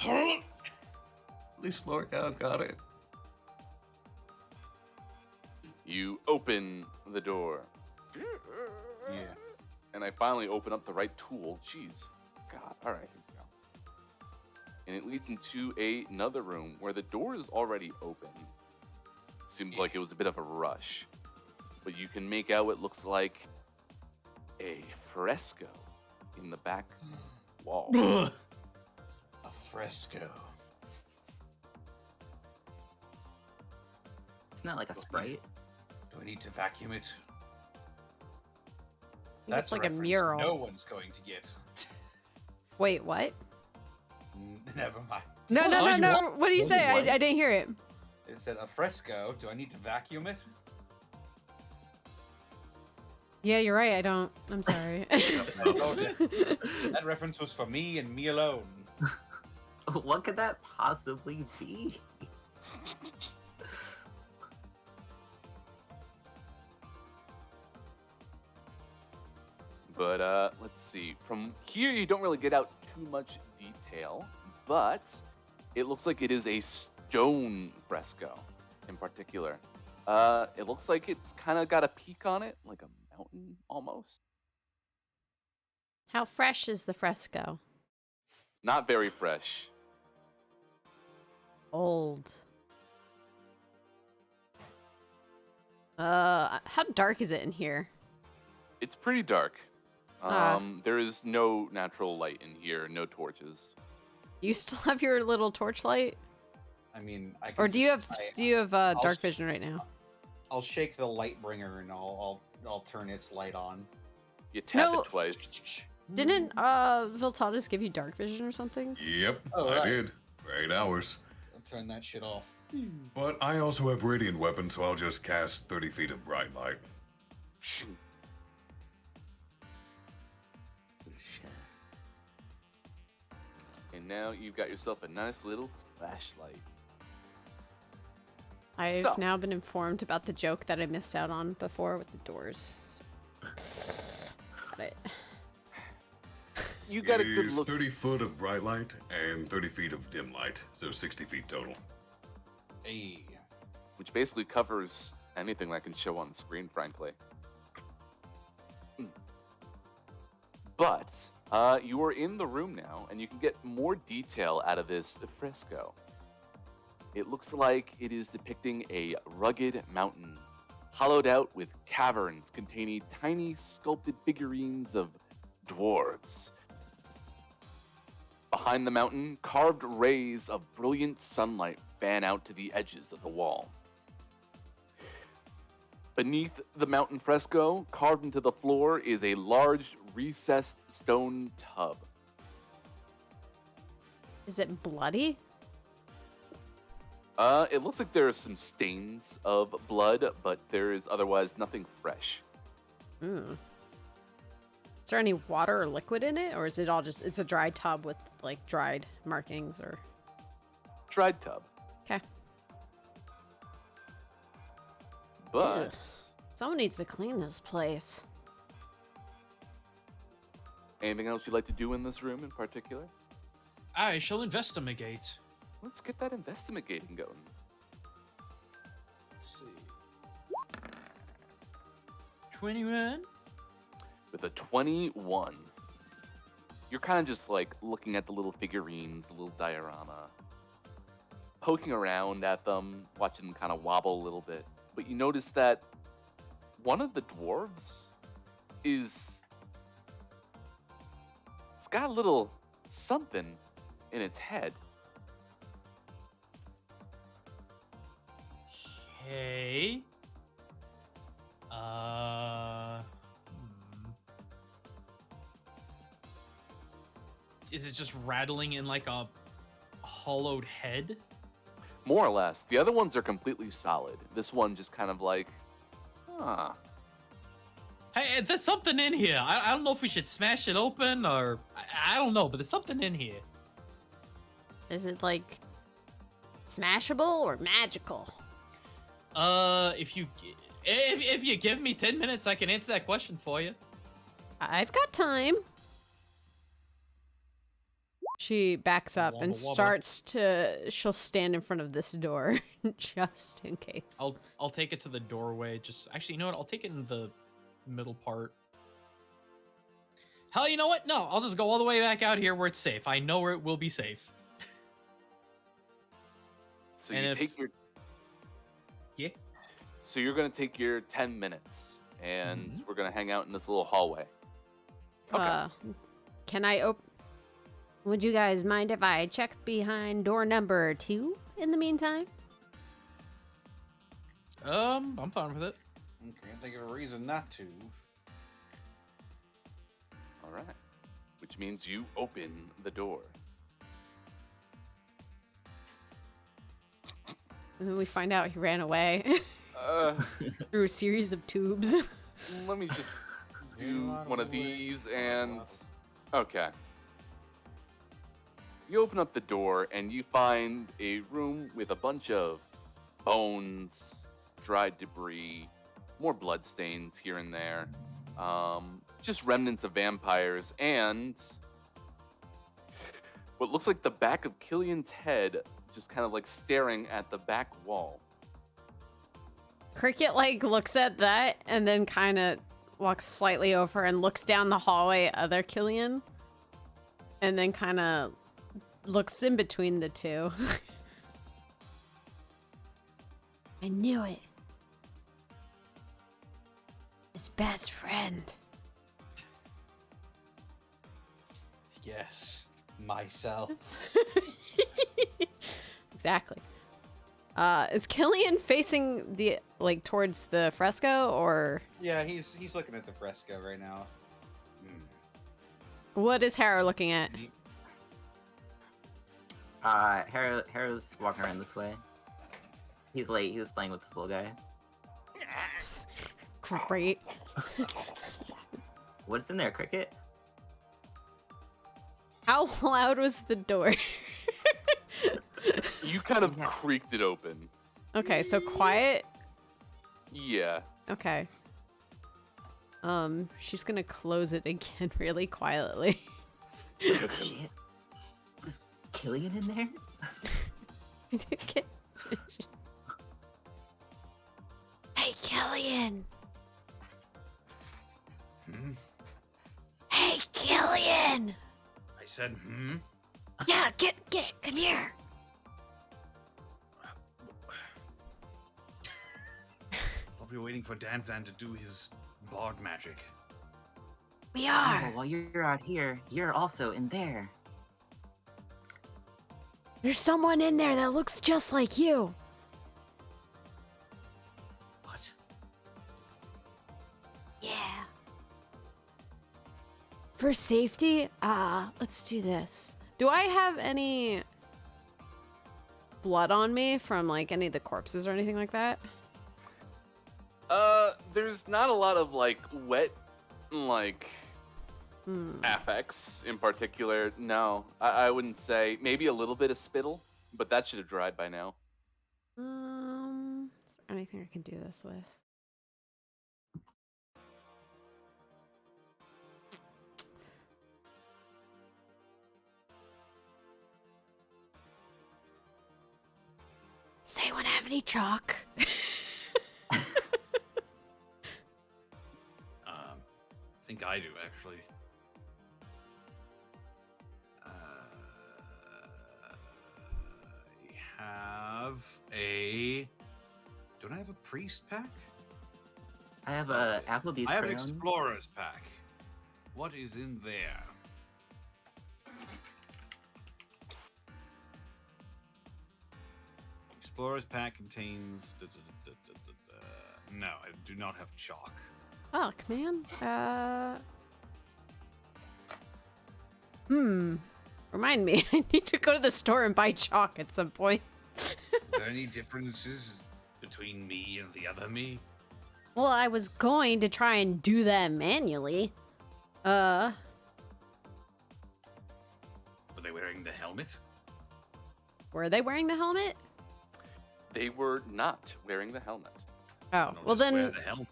At least Lorca got it. You open the door, Yeah. and I finally open up the right tool. Jeez, God. All right, here we go. And it leads into another room where the door is already open. Seems like it was a bit of a rush, but you can make out what looks like a fresco in the back wall. Ugh. A fresco. it's not like a sprite. Do I need to vacuum it? That's like a reference mural. No one's going to get. Wait, what? Never mind. No, What no, are no, you no. on? What do you say? What? I didn't hear it. It said a fresco. Do I need to vacuum it? Yeah, you're right. I don't. I'm sorry. Oh, that reference was for me and me alone. What could that possibly be? But let's see. From here, you don't really get out too much detail, but it looks like it is a stone fresco in particular. It looks like it's kind of got a peak on it, like a mountain almost. How fresh is the fresco? Not very fresh. Old. How dark is it in here? It's pretty dark. Ah. There is no natural light in here, no torches. You still have your little torchlight, I mean, I can or do you just- have I'll dark sh- vision right now? I'll shake the light bringer and I'll turn its light on. You tap No. it twice. Didn't Viltatis give you dark vision or something? Yep, Oh, I right. did. For 8 hours. I'll turn that shit off. But I also have radiant weapons, so I'll just cast 30 feet of bright light. And now you've got yourself a nice little flashlight. I've So. now been informed about the joke that I missed out on before with the doors. Got it. You got a It good is look. 30 foot of bright light and 30 feet of dim light, so 60 feet total. Hey. Which basically covers anything that can show on the screen, frankly. But you are in the room now, and you can get more detail out of this fresco. It looks like it is depicting a rugged mountain, hollowed out with caverns containing tiny sculpted figurines of dwarves. Behind the mountain, carved rays of brilliant sunlight fan out to the edges of the wall. Beneath the mountain fresco, carved into the floor, is a large recessed stone tub. Is it bloody? It looks like there are some stains of blood, but there is otherwise nothing fresh. Mm. Is there any water or liquid in it, or is it all it's a dry tub with like dried markings or? Dried tub. Okay. But Ugh. Someone needs to clean this place. anything else you'd like to do in this room in particular? I shall investigate. Let's get that investigating going. Let's see. 21. With a 21, you're kind of just like looking at the little figurines, the little diorama, poking around at them, watching them kind of wobble a little bit. But you notice that one of the dwarves it's got a little something in its head. Okay. Is it just rattling in like a hollowed head? More or less. The other ones are completely solid. This one just kind of like, huh. Hey, there's something in here. I don't know if we should smash it open or I don't know, but there's something in here. Is it like smashable or magical? If you give me 10 minutes, I can answer that question for you. I've got time. She backs up and Wobble, wobble. starts to. She'll stand in front of this door just in case. I'll take it to the doorway. Just actually, you know what? I'll take it in the middle part. Hell, you know what? No, I'll just go all the way back out here where it's safe. I know where it will be safe. So And you if- take your Yeah. So you're gonna take your 10 minutes, and Mm-hmm. we're gonna hang out in this little hallway. Okay. Can I open? Would you guys mind if I check behind door number 2 in the meantime? I'm fine with it. Can't think of a reason not to. All right. Which means you open the door. And then we find out he ran away Uh, through a series of tubes. let me just do Doing a lot of one of work. these and okay. You open up the door and you find a room with a bunch of bones, dried debris, more bloodstains here and there, just remnants of vampires, and what looks like the back of Killian's head just kind of like staring at the back wall. Cricket like looks at that and then kind of walks slightly over and looks down the hallway at other Killian, and then kind of looks in between the two. I knew it. His best friend. Yes, myself. Exactly. Is Killian facing the towards the fresco, or Yeah, he's looking at the fresco right now. what is Hera looking at? Hera's walking around this way. He's late. He was playing with this little guy. Great. What's in there, Cricket? How loud was the door? You kind of creaked it open. Okay, so quiet. Yeah. Okay. She's gonna close it again really quietly. Oh, shit. Was Killian in there? Hey, Killian. Hmm? Hey, Killian. I said, Yeah, come here. I'll be waiting for Danzan to do his bard magic. We Oh, are. while you're out here, you're also in there. There's someone in there that looks just like you. What? Yeah. For safety, let's do this. Do I have any blood on me from any of the corpses or anything like that? There's not a lot of wet, affects in particular. No, I wouldn't say. Maybe a little bit of spittle, but that should have dried by now. Is there anything I can do this with? Does anyone have any chalk? I think I do, actually. I have a... Don't I have a priest pack? I have a Applebee's I have an crayon. explorer's pack. What is in there? Explorer's pack contains... No, I do not have chalk. Fuck, man. Remind me, I need to go to the store and buy chalk at some point. Are there any differences between me and the other me? Well, I was going to try and do that manually. Were they wearing the helmet? Were they wearing the helmet? They were not wearing the helmet. Oh, No, well just wear then... the helmet.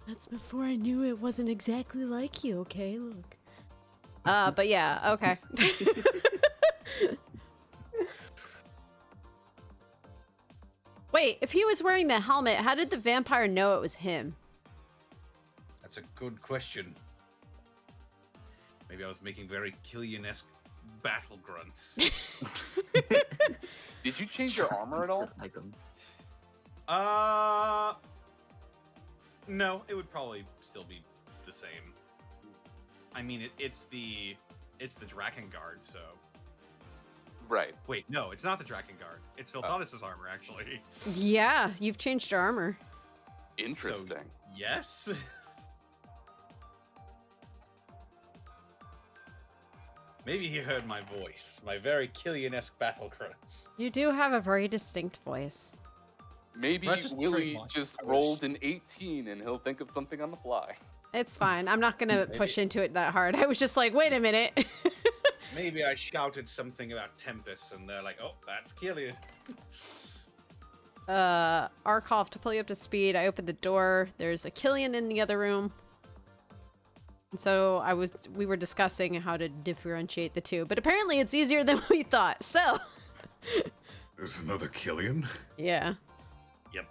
That's before I knew it wasn't exactly like you, okay? Look. But yeah, okay. Wait, if he was wearing the helmet, how did the vampire know it was him? That's a good question. Maybe I was making very Killian-esque battle grunts. Did you change your armor at all? Like him. No, it would probably still be the same. I mean, it's the Drakengard, so... Right. Wait, no, it's not the Drakengard. It's Philtanis' armor, actually. Yeah, you've changed your armor. Interesting. So, yes? Maybe he heard my voice. My very Killian-esque battle grunts. You do have a very distinct voice. Maybe Not just Willie trademark. just I wish. rolled an 18 and he'll think of something on the fly. It's fine. I'm not gonna push into it that hard. I was just like, wait a minute. Maybe I shouted something about Tempest, and they're like, oh, that's Killian. Arkoff, to pull you up to speed, I opened the door. There's a Killian in the other room. And so we were discussing how to differentiate the two, but apparently it's easier than we thought. So, There's another Killian? yeah. Yep.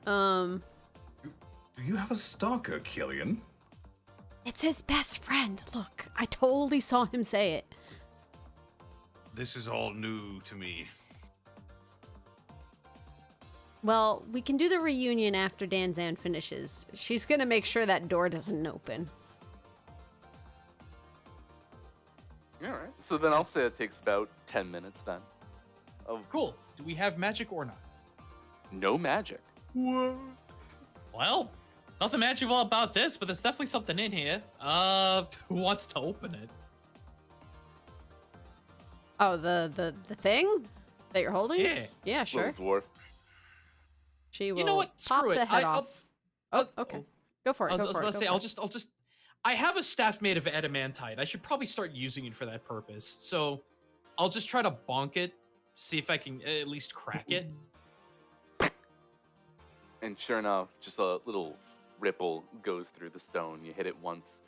Do you have a stalker, Killian? It's his best friend. Look, I totally saw him say it. This is all new to me. Well, we can do the reunion after Danzan finishes. She's gonna make sure that door doesn't open. All right. So then I'll say it takes about 10 minutes then. Of Cool. Do we have magic or not? no magic. Well, nothing magical about this, but there's definitely something in here. Who wants to open it? Oh, the thing that you're holding? Yeah. Yeah, sure. Little dwarf. She will You know what? pop Screw the it. head I'll- off. Oh, okay. Go for it. I was Go for about it. to Go say, for I'll just. I have a staff made of adamantite. I should probably start using it for that purpose. So, I'll just try to bonk it, see if I can at least crack it. And sure enough, just a little ripple goes through the stone. You hit it once,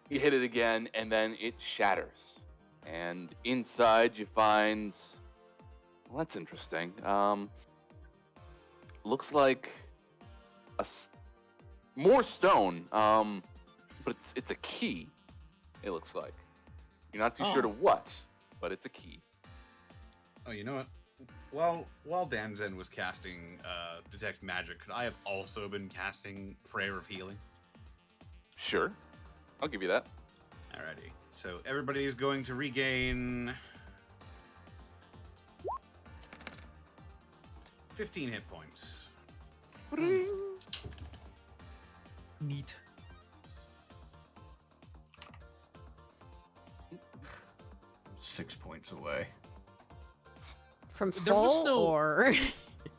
you hit it again, and then it shatters. And inside you find, well, that's interesting. Looks like more stone, but it's a key. It looks like you're not too sure to what, but it's a key. Oh, you know what? While Danzen was casting Detect Magic, could I have also been casting Prayer of Healing? Sure, I'll give you that. Alrighty. So everybody is going to regain 15 hit points. Neat. Six points away From There was full no- or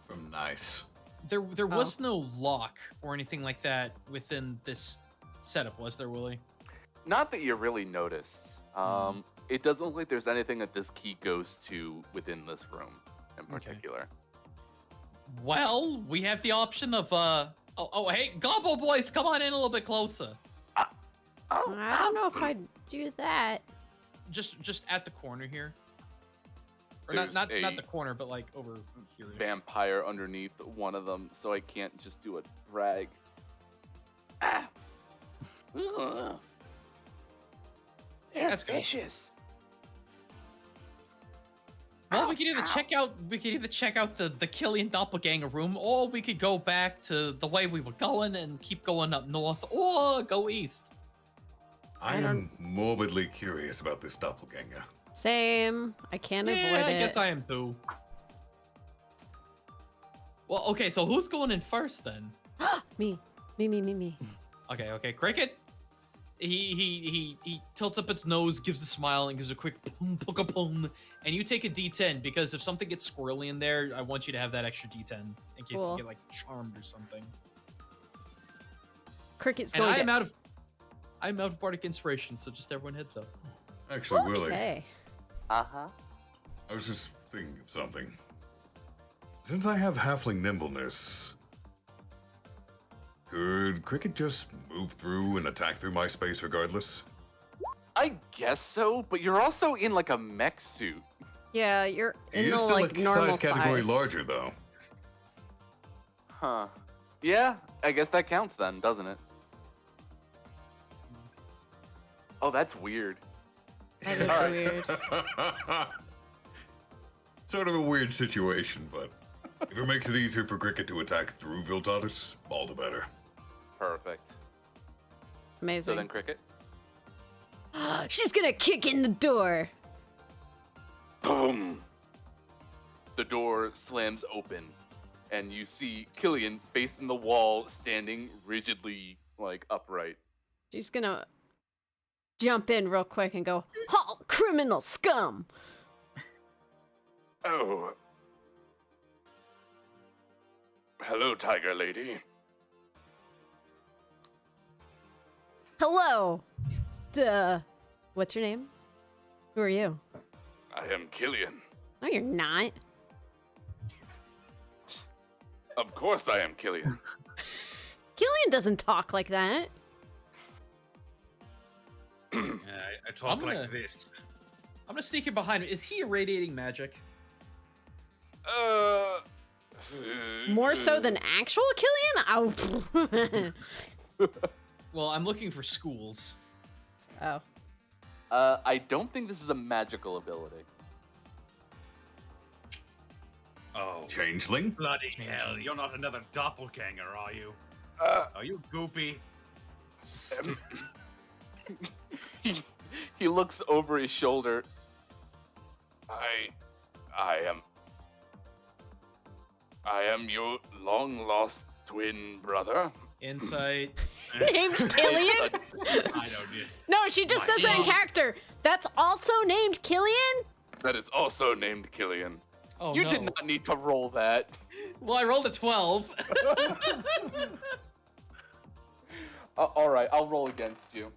from nice. There was no lock or anything like that within this setup, was there, Willie? Not that you really noticed. It doesn't look like there's anything that this key goes to within this room in particular. Well, we have the option of hey, Gobble Boys, come on in a little bit closer. I don't know if I'd do that. Just at the corner here. Or There's not a the corner, but like over here. vampire underneath one of them, so I can't just do a drag. Ah. Ugh. They're That's good. vicious. Well, we could either check out the Killian doppelganger room, or we could go back to the way we were going and keep going up north, or go east. I am morbidly curious about this doppelganger. Same. I can't avoid I it. guess I am too. Well, okay, so who's going in first then? Me. Okay, Cricket. He tilts up its nose, gives a smile, and gives a quick pum puka pum. And you take a D10 because if something gets squirrely in there, I want you to have that extra D10 in case Cool. you get like charmed or something. Cricket's And going I'm out of bardic inspiration, so just everyone heads up. Actually, Willie, Okay. Uh-huh. I was just thinking of something. Since I have halfling nimbleness, could Cricket just move through and attack through my space regardless? I guess so, but you're also in like a mech suit. Yeah, you're He in is the still like a normal size category size. larger, though. Huh. Yeah, I guess that counts then, doesn't it? Oh, that's weird. That is Alright. weird. Sort of a weird situation, but if it makes it easier for Cricket to attack through Viltatus, all the better. Perfect. Amazing. So then, Cricket. She's gonna kick in the door. Boom! The door slams open, and you see Killian facing the wall, standing rigidly, like, upright. She's gonna jump in real quick and go, "Halt, criminal scum!" Oh. Hello, Tiger Lady. Hello. Duh. What's your name? Who are you? I am Killian. No, you're not. Of course I am Killian. Killian doesn't talk like that. I talk I'm gonna- like this. I'm gonna sneak in behind him. Is he irradiating magic? More so than actual Killian? Oh. Well, I'm looking for schools. Oh. I don't think this is a magical ability. Oh, Changeling? bloody hell! You're not another doppelganger, are you? Are you goopy? He looks over his shoulder. I am your long lost twin brother. Insight. Named Killian? I don't get. No, she just says that in character. That's also named Killian? That is also named Killian. Oh, You no. did not need to roll that. Well, I rolled a 12. All right, I'll roll against you.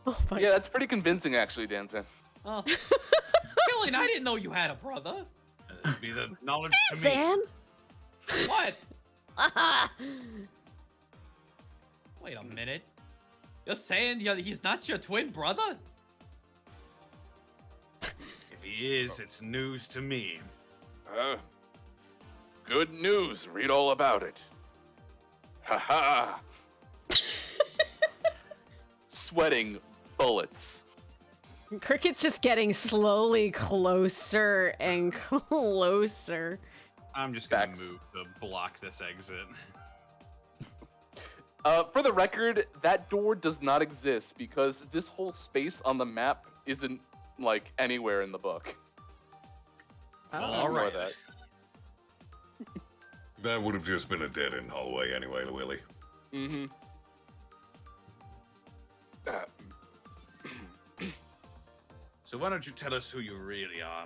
Oh my Yeah, that's pretty convincing, actually, Danzan. Oh. Killian, I didn't know you had a brother. It'd be the knowledge to me. Zan? What? Wait a minute. You're saying he's not your twin brother? If he is, it's news to me. Good news. Read all about it. Ha ha. Sweating bullets. Cricket's just getting slowly closer and closer. I'm just gonna Facts. move to block this exit. For the record, that door does not exist because this whole space on the map isn't like anywhere in the book. So Oh. ignore Alright. that. That would have just been a dead-end hallway anyway, Willie. Mm-hmm. So why don't you tell us who you really are?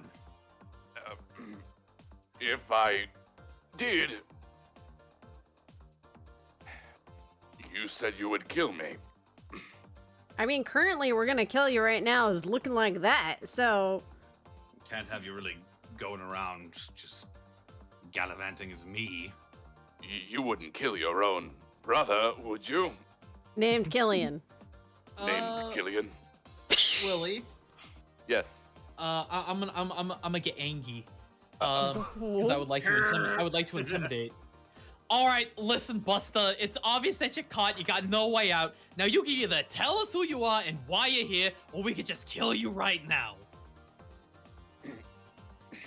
If I did, you said you would kill me. I mean, currently we're gonna kill you right now is looking like that, so... Can't have you really going around just gallivanting as me. You wouldn't kill your own brother, would you? Named Killian. Named Killian. Willie. Yes. I'm gonna get angry. Because I would like to intimidate. All right, listen, Buster. It's obvious that you're caught. You got no way out. Now you can either tell us who you are and why you're here, or we could just kill you right now.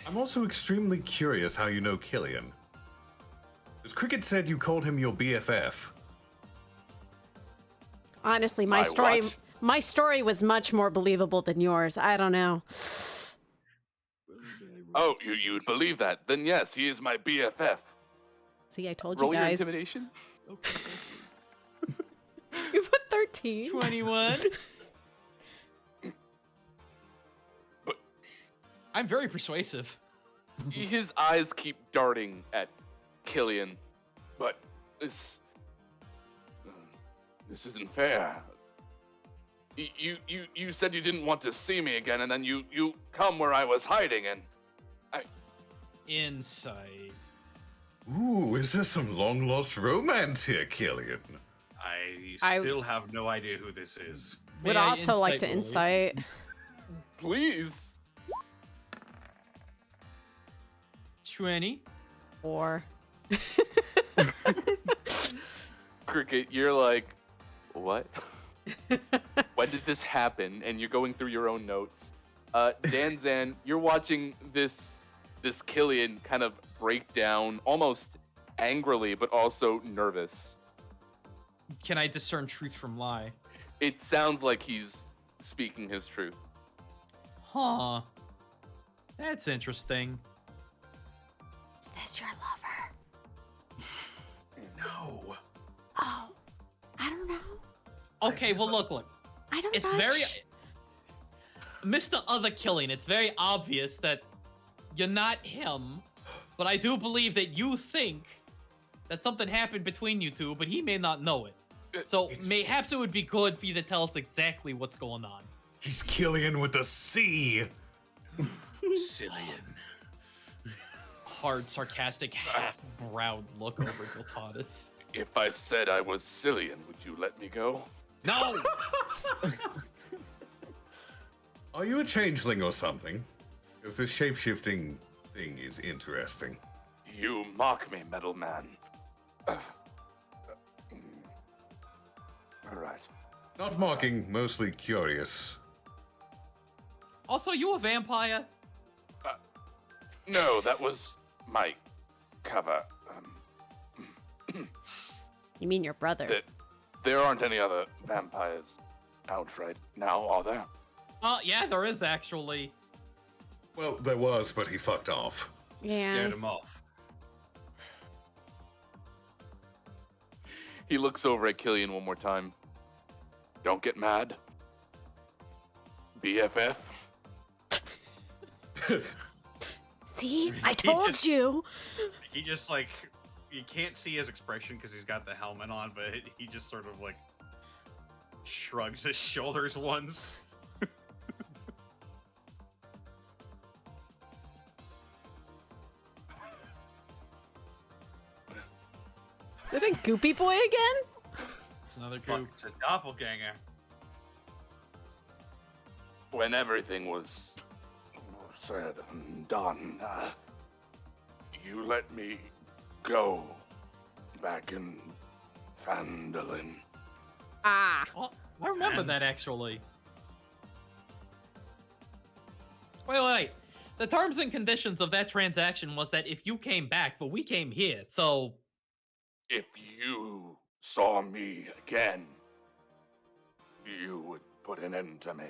I'm also extremely curious how you know Killian. As Cricket said, you called him your BFF. Honestly, My my what? story was much more believable than yours. I don't know. Oh, you'd believe that? Then yes, he is my BFF. See, I told Roll you your guys. intimidation. Okay. You put 13. 21. I'm very persuasive. His eyes keep darting at Killian, but this isn't fair. You said you didn't want to see me again, and then you come where I was hiding, and Insight. Ooh, is there some long-lost romance here, Killian? I still have no idea who this is. Would May I also like to Willie? insight. please. 20. Or... Cricket, you're like, what? When did this happen? And you're going through your own notes. Danzan, you're watching this Killian kind of break down, almost angrily, but also nervous. Can I discern truth from lie? It sounds like he's speaking his truth. Huh. That's interesting. Is this your lover? No. Oh, I don't know. Okay, well, look. I don't It's know. very... Mr. Other Killing, it's very obvious that you're not him, but I do believe that you think that something happened between you two, but he may not know it. So mayhaps it would be good for you to tell us exactly what's going on. He's Killian with a C. Cillian. Hard, sarcastic, half-browed look over Giltanis. If I said I was Cillian, would you let me go? No! Are you a changeling or something? Because this shape-shifting thing is interesting. You mock me, Metal Man. All right. Not mocking, mostly curious. Also, you a vampire? No, that was my cover. You mean your brother? There aren't any other vampires out right now, are there? Yeah, there is actually. Well, there was, but he fucked off. Yeah. Scared him off. He looks over at Killian one more time. Don't get mad. BFF. See, I He told just- you. He just like, you can't see his expression because he's got the helmet on, but he just sort of like shrugs his shoulders once. Is it a goopy boy again? It's another Fuck, goop. it's a doppelganger. When everything was said and done, you let me go back in Phandalin. Ah. Oh, I remember And- that actually. Wait. The terms and conditions of that transaction was that if you came back, but we came here, so If you saw me again, you would put an end to me.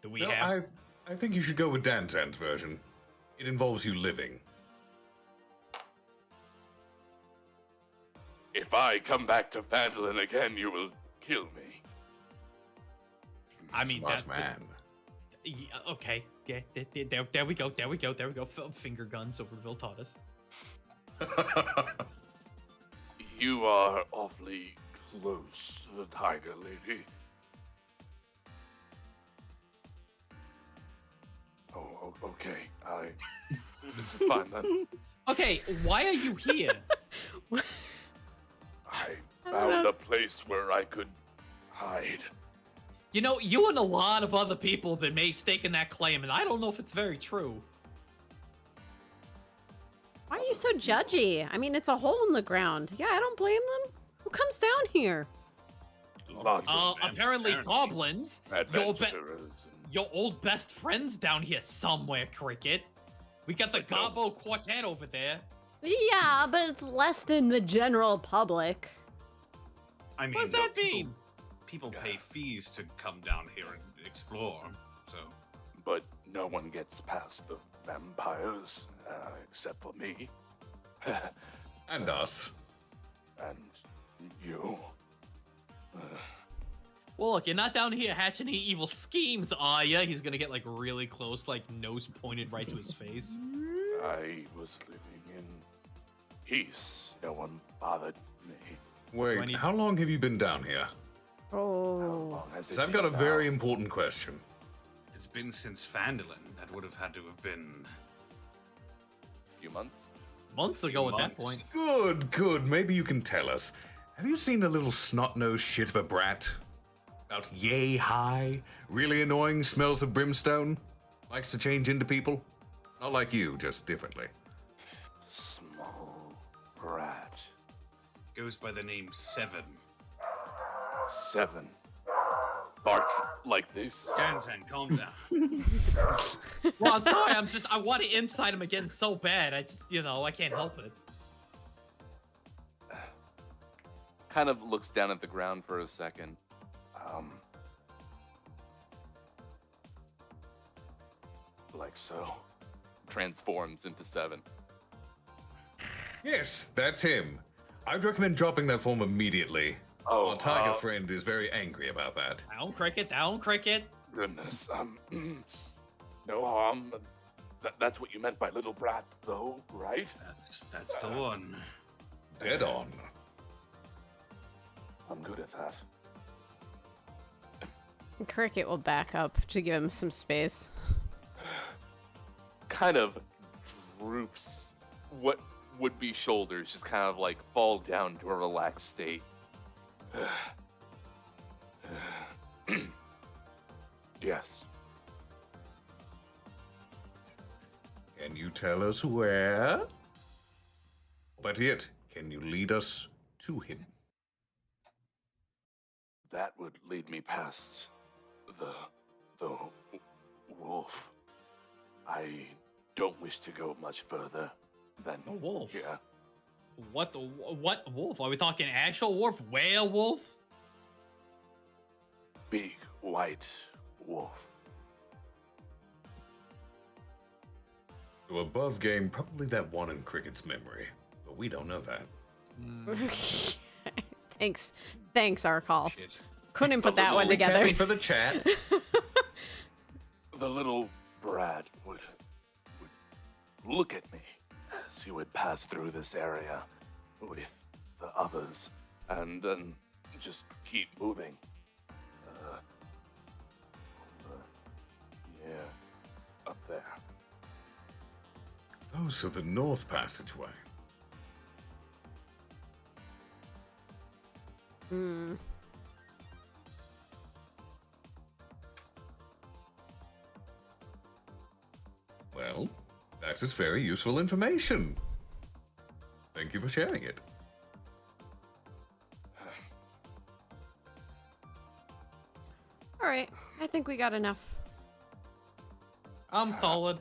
do we No, have? I think you should go with Dantan's version. It involves you living. If I come back to Phandalin again, you will kill me. I mean, Smart that man. Yeah, okay. Yeah, there we go. There we go. Finger guns over Viltatus. You are awfully close to the Tiger Lady. Oh, okay. This is fine then. Okay, why are you here? I don't found know. a place where I could hide. You know, you and a lot of other people have been staking that claim, and I don't know if it's very true. Why are you so judgy? I mean, it's a hole in the ground. Yeah, I don't blame them. Who comes down here? Lots of Apparently goblins. Your, adventurers. your old best friends down here somewhere, Cricket. We got the Gobbo Quartet over there. Yeah, but it's less than the general public. I mean, What does that people- mean? People pay fees to come down here and explore, so. But no one gets past the vampires, except for me. And us. And you. Well, look, you're not down here hatching any evil schemes, are ya? He's gonna get, like, really close, like, nose pointed right to his face. I was living in peace. No one bothered me. Wait, I need- how long have you been down here? How Oh. long has it Because I've got a been very now? important question. It's been since Phandalin. That would have had to have been. Few months. Months ago at that Months. point. Good, good. Maybe you can tell us. Have you seen a little snot-nosed shit of a brat? About yay high, really annoying, smells of brimstone? Likes to change into people? Not like you, just differently. Small brat. Goes by the name Seven. 7. Barks like this. Dantan, calm down. Well, I'm sorry, I want to inside him again so bad. I just, I can't help it. Kind of looks down at the ground for a second. Like so. Transforms into 7. Yes, that's him. I'd recommend dropping that form immediately. Oh, Our tiger friend is very angry about that. Down, Cricket, down, Cricket. Goodness. No harm. That's what you meant by little brat, though, right? That's the one. Dead on. I'm good at that. Cricket will back up to give him some space. Kind of droops what would be shoulders, just kind of like fall down to a relaxed state. Yes. Can you tell us where? But yet, can you lead us to him? That would lead me past the wolf. I don't wish to go much further than A wolf. here. What wolf? Are we talking actual wolf? Werewolf? Big white wolf. So above game, probably that one in Cricket's memory. But we don't know that. Thanks, Arkol. Shit. Couldn't put that one together. Recapping for the chat. The little Brad would look at me as he would pass through this area with the others, and then just keep moving. Yeah, up there. Oh, so the North Passageway. Hmm. Well, that is very useful information. Thank you for sharing it. All right, I think we got enough. I'm solid.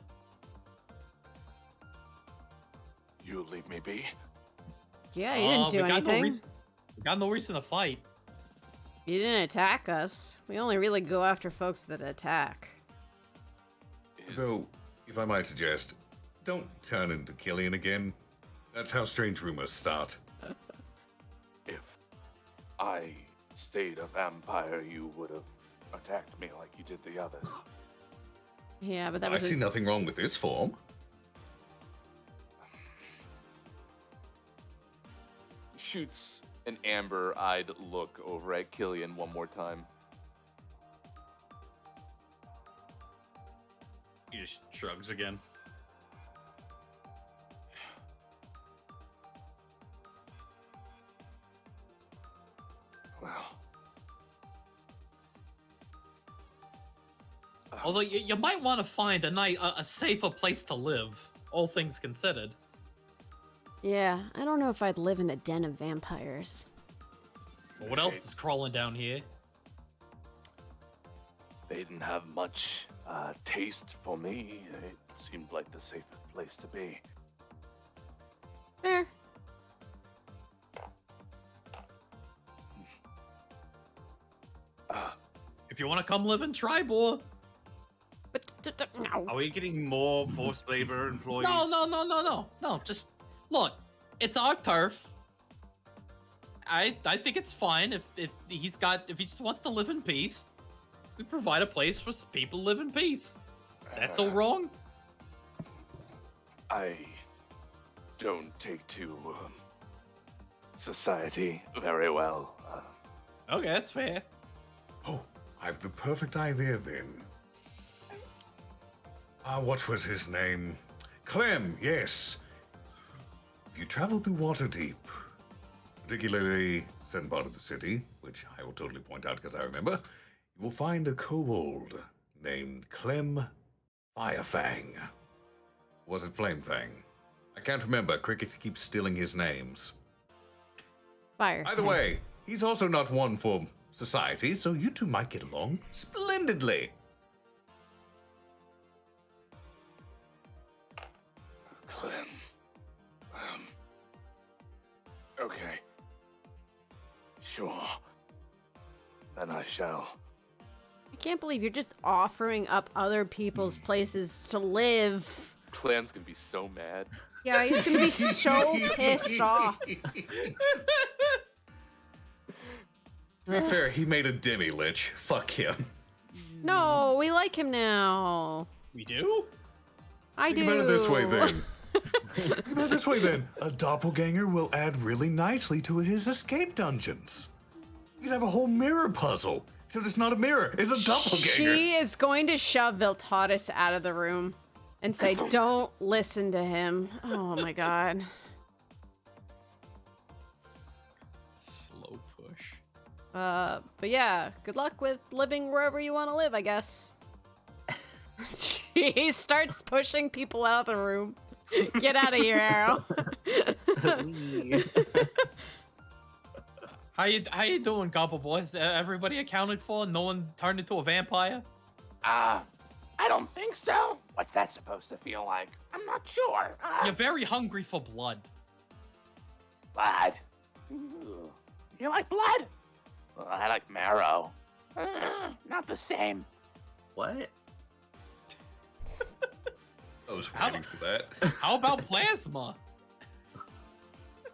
You leave me be. Yeah, you didn't do we got anything. We got no reason to fight. You didn't attack us. We only really go after folks that attack. Though, if I might suggest, don't turn into Killian again. That's how strange rumors start. If I stayed a vampire, you would have attacked me like you did the others. Yeah, but that I was see nothing wrong with this form. Shoots an amber-eyed look over at Killian one more time. He just shrugs again. Well, Although you might want to find a safer place to live, all things considered. Yeah, I don't know if I'd live in a den of vampires. But what else is crawling down here? they didn't have much taste for me. It seemed like the safest place to be. Fair. If you want to come live in Tribor. But no. Are we getting more forced labor employees? No. Just look, it's our turf. I think it's fine if he just wants to live in peace. We provide a place for people to live in peace. Is that so wrong? I don't take to society very well. Okay, that's fair. Oh, I've the perfect idea then. What was his name? Clem, yes. If you travel through Waterdeep, particularly certain part of the city, which I will totally point out because I remember, you will find a kobold named Clem Firefang. Was it Flamefang? I can't remember. Cricket keeps stealing his names. Fire. Either way, he's also not one for society, so you two might get along splendidly. Clem. Okay. Sure. Then I shall. I can't believe you're just offering up other people's places to live. Clem's gonna be so mad. Yeah, he's gonna be so pissed off. To be fair, he made a demi-lich. Fuck him. No, we like him now. We do? I Think do. about it this way then. Think about it this way then. A doppelganger will add really nicely to his escape dungeons. You could have a whole mirror puzzle. Except it's not a mirror, it's a doppelganger. She is going to shove Viltatus out of the room and say, "Don't listen to him." Oh my god. Slow push. But yeah, good luck with living wherever you want to live, I guess. He starts pushing people out of the room. Get out of here, Arrow. How you doing, Gobble Boys? Everybody accounted for? No one turned into a vampire? I don't think so. What's that supposed to feel like? I'm not sure. You're very hungry for blood. Blood. Ooh. You like blood? Well, I like marrow. Not the same. What? I was waiting for that. How about plasma?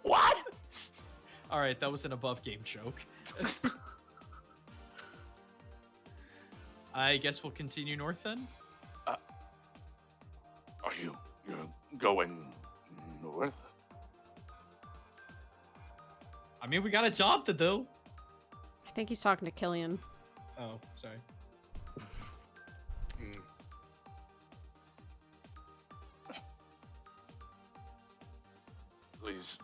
What? All right, that was an above game joke. I guess we'll continue north then. Are you're going north? I mean, we got a job to do. I think he's talking to Killian. Oh, sorry. Please,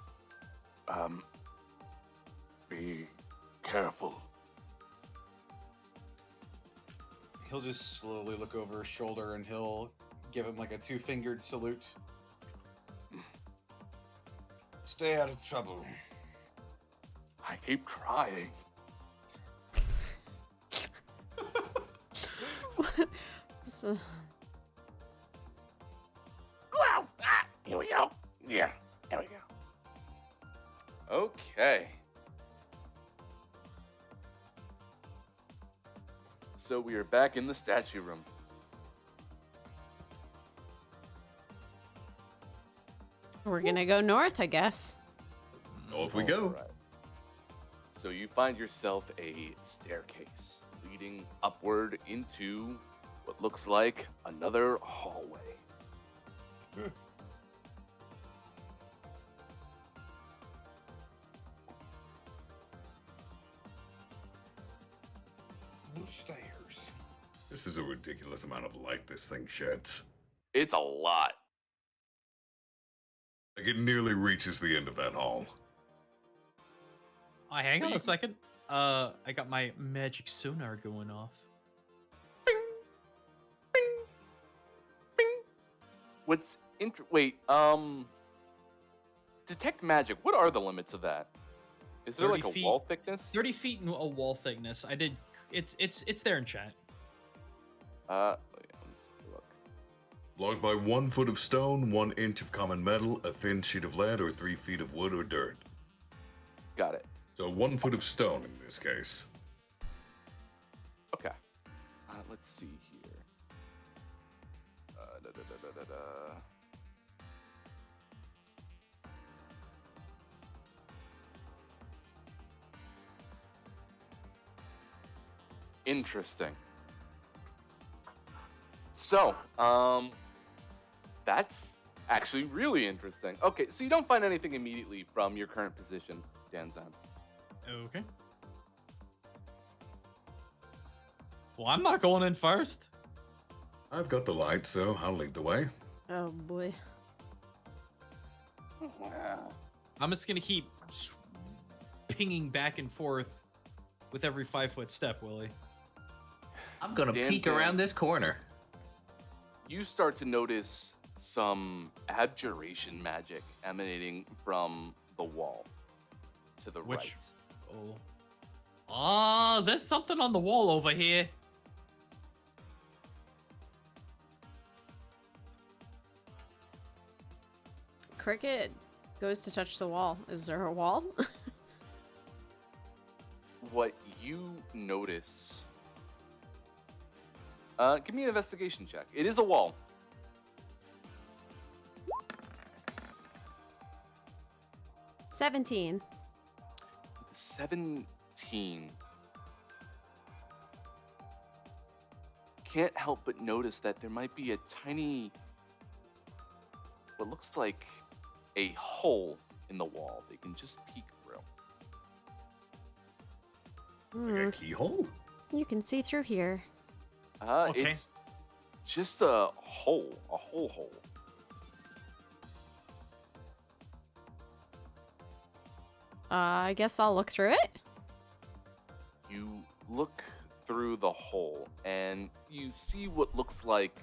be careful. He'll just slowly look over his shoulder and he'll give him like a two-fingered salute. Stay out of trouble. I keep trying. So, Wow! Here we go. Yeah, there we go. Okay. So we are back in the statue room. we're gonna go north, I guess. Off we go. Alright. So you find yourself a staircase leading upward into what looks like another hallway. Stairs. This is a ridiculous amount of light this thing sheds. It's a lot. Like it nearly reaches the end of that hall. Hang on a second. I got my magic sonar going off. What's detect magic. What are the limits of that? Is there 30 like a feet. wall thickness? 30 feet in a wall thickness. I did. It's there in chat. Let's look. Blocked by 1 foot of stone, 1 inch of common metal, a thin sheet of lead, or 3 feet of wood or dirt. Got it. So 1 foot of stone in this case. Okay. Let's see here. Da, da, da, da, da, da. Interesting. So, that's actually really interesting. Okay, so you don't find anything immediately from your current position, Danzan. Okay. Well, I'm not going in first. I've got the light, so I'll lead the way. Oh boy. I'm just gonna keep pinging back and forth with every 5-foot step, Willie. I'm gonna peek Danzan. around this corner. You start to notice some abjuration magic emanating from the wall to the Which- right. Oh. Oh, there's something on the wall over here. Cricket goes to touch the wall. Is there a wall? What you notice. Give me an investigation check. It is a wall. 17. 17. Can't help but notice that there might be a tiny, what looks like a hole in the wall they can just peek through. Like a keyhole? You can see through here. Okay. It's just a hole, a whole hole. I guess I'll look through it. You look through the hole and you see what looks like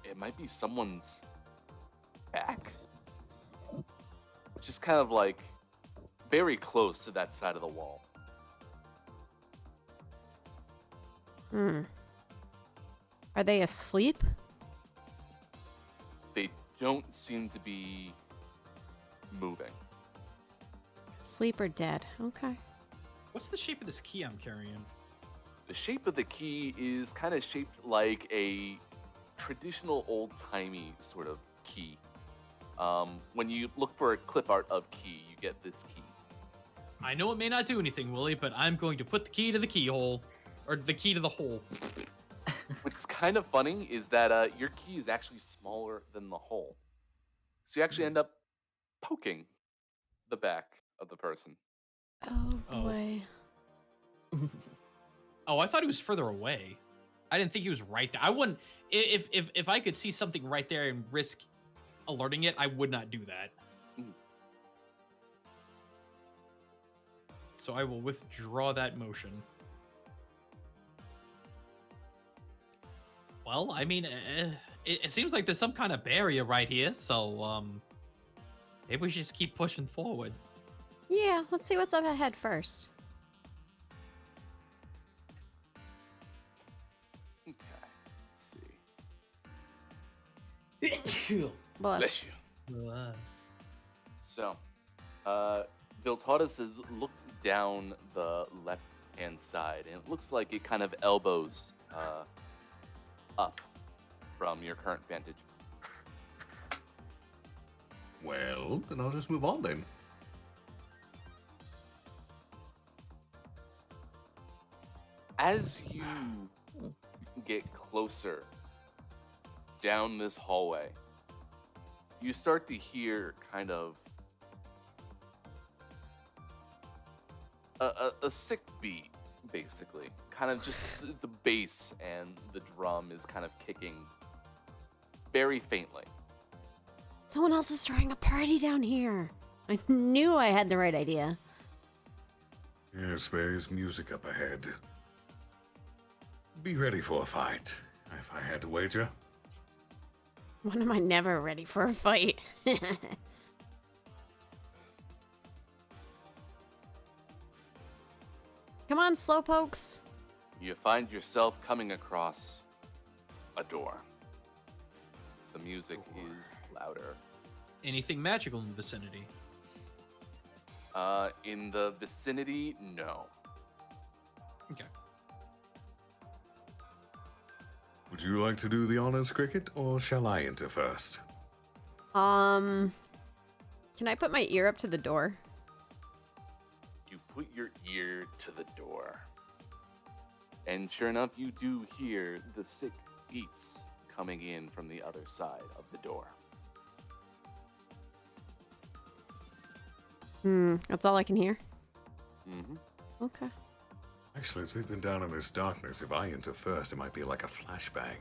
it might be someone's back. Just kind of like very close to that side of the wall. Hmm. Are they asleep? They don't seem to be moving. Sleep or dead? Okay. What's the shape of this key I'm carrying? The shape of the key is kind of shaped like a traditional old-timey sort of key. When you look for a clip art of key, you get this key. I know it may not do anything, Willie, but I'm going to put the key to the keyhole. Or the key to the hole. What's kind of funny is that your key is actually smaller than the hole. So you actually end up poking the back of the person. Oh Oh. boy. Oh, I thought he was further away. I didn't think he was right there. I wouldn't if I could see something right there and risk alerting it, I would not do that. Mm. So I will withdraw that motion. Well, I mean, it seems like there's some kind of barrier right here, so maybe we should just keep pushing forward. Yeah, let's see what's up ahead first. Okay, let's see. Bless. you. So, Viltaudis has looked down the left-hand side, and it looks like it kind of elbows up from your current vantage. Well, then I'll just move on then. As you get closer down this hallway, you start to hear kind of a sick beat, basically. Kind of just the bass and the drum is kind of kicking very faintly. Someone else is throwing a party down here. I knew I had the right idea. Yes, there is music up ahead. Be ready for a fight, if I had to wager. When am I never ready for a fight? Come on, slowpokes. You find yourself coming across a door. The music is louder. Anything magical in the vicinity? In the vicinity, no. Okay. Would you like to do the honors, Cricket, or shall I enter first? Can I put my ear up to the door? You put your ear to the door. And sure enough, you do hear the sick beats coming in from the other side of the door. That's all I can hear. Mm-hmm. Okay. Actually, if they've been down in this darkness, if I enter first, it might be like a flashbang.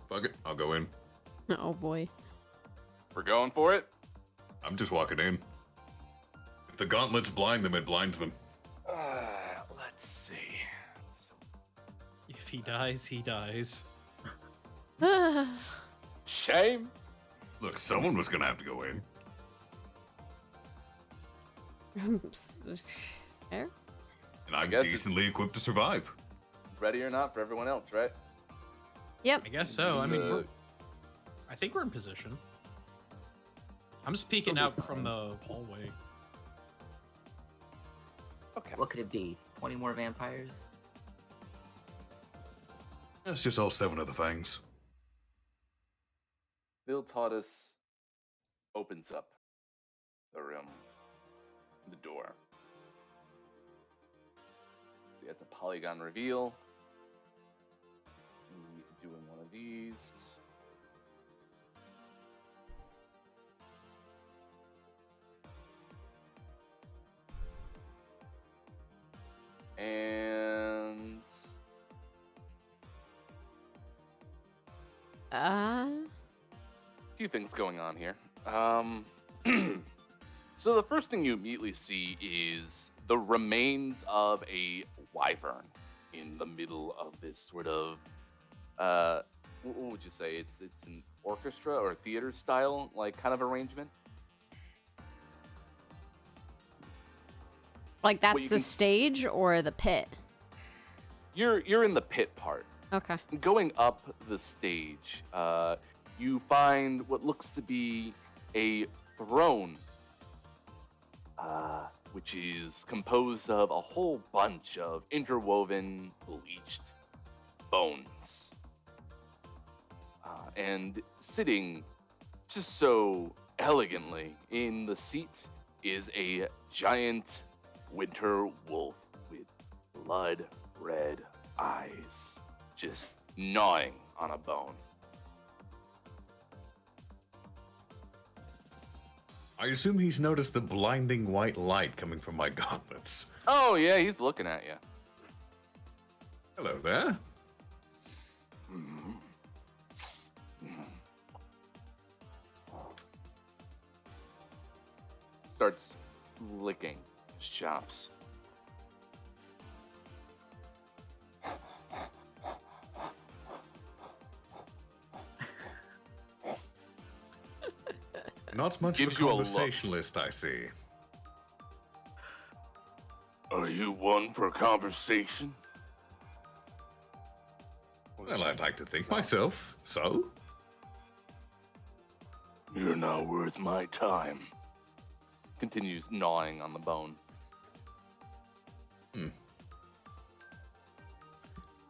Fuck it, I'll go in. Oh boy. We're going for it? I'm just walking in. If the gauntlets blind them, it blinds them. Let's see. If he dies, he dies. Shame. Look, someone was gonna have to go in. Fair? And I'm guess decently equipped to survive. Ready or not for everyone else, right? Yep. I guess so. I mean, The- I think we're in position. I'm just peeking out from the hallway. Okay. What could it be? 20 more vampires? That's just all 7 of the fangs. Viltaudis opens up the room, the door. See, it's a polygon reveal. Doing one of these. And a few things going on here. So the first thing you immediately see is the remains of a wyvern in the middle of this sort of what would you say? It's an orchestra or theater style like kind of arrangement. Like What that's you the can- stage or the pit? You're in the pit part. Okay. Going up the stage, you find what looks to be a throne, which is composed of a whole bunch of interwoven, bleached bones. And sitting just so elegantly in the seat is a giant winter wolf with blood red eyes, just gnawing on a bone. I assume he's noticed the blinding white light coming from my gauntlets. Oh yeah, he's looking at you. Hello there. Starts licking his chops. Not much of a Gives you a look. conversationalist, I see. Are you one for conversation? Well, I'd like to think myself. So? You're not worth my time. Continues gnawing on the bone.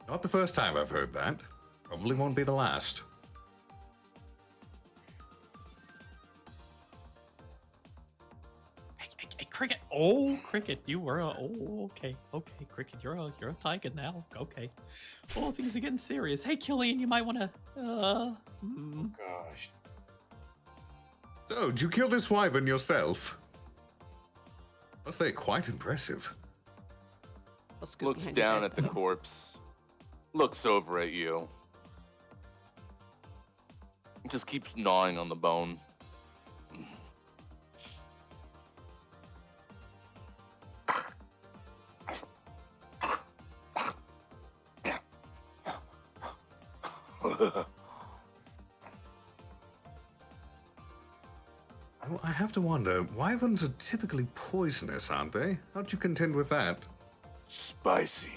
Not the first time I've heard that. Probably won't be the last. Hey, Cricket. Oh, Cricket, you were a. Oh, okay, Cricket, you're a tiger now. Okay. Oh, things are getting serious. Hey, Killian, you might want to. Gosh. So, did you kill this wyvern yourself? Must say, quite impressive. I'll scoot Looks behind you down guys. at the corpse. Looks over at you. Just keeps gnawing on the bone. Oh, I have to wonder, wyverns are typically poisonous, aren't they? How'd you contend with that? Spicy.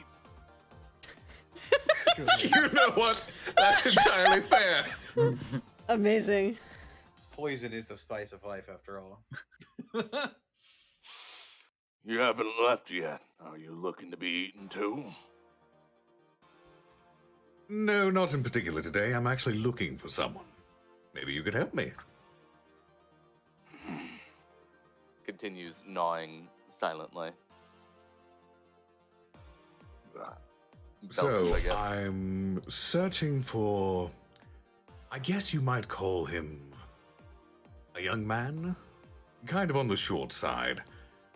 You know what? That's entirely fair. Amazing. Poison is the spice of life, after all. You haven't left yet. Are you looking to be eaten too? No, not in particular today. I'm actually looking for someone. Maybe you could help me. Continues gnawing silently. So, Belches, I guess. I'm searching for. I guess you might call him. A young man? Kind of on the short side.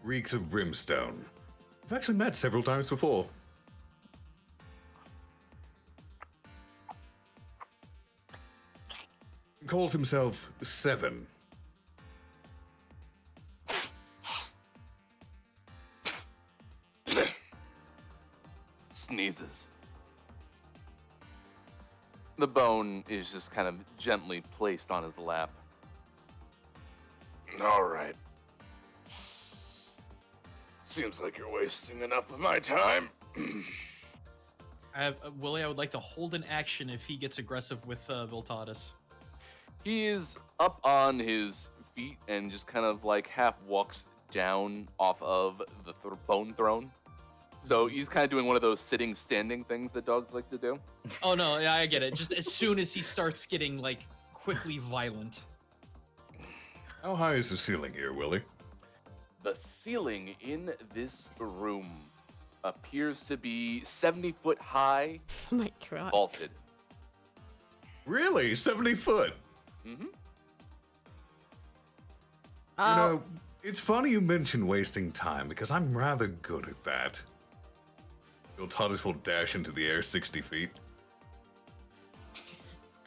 Reeks of brimstone. I've actually met several times before. Calls himself Seven. Sneezes. The bone is just kind of gently placed on his lap. All right. Seems like you're wasting enough of my time. Willie, I would like to hold an action if he gets aggressive with Viltatus. He is up on his feet and just kind of like half walks down off of the bone throne. So he's kind of doing one of those sitting, standing things that dogs like to do. Oh no, yeah, I get it. Just as soon as he starts getting like quickly violent. How high is the ceiling here, Willie? The ceiling in this room appears to be 70 foot high, Oh my god. vaulted. Really? 70 foot? Mm-hmm. You know, it's funny you mention wasting time because I'm rather good at that. Viltatus will dash into the air 60 feet.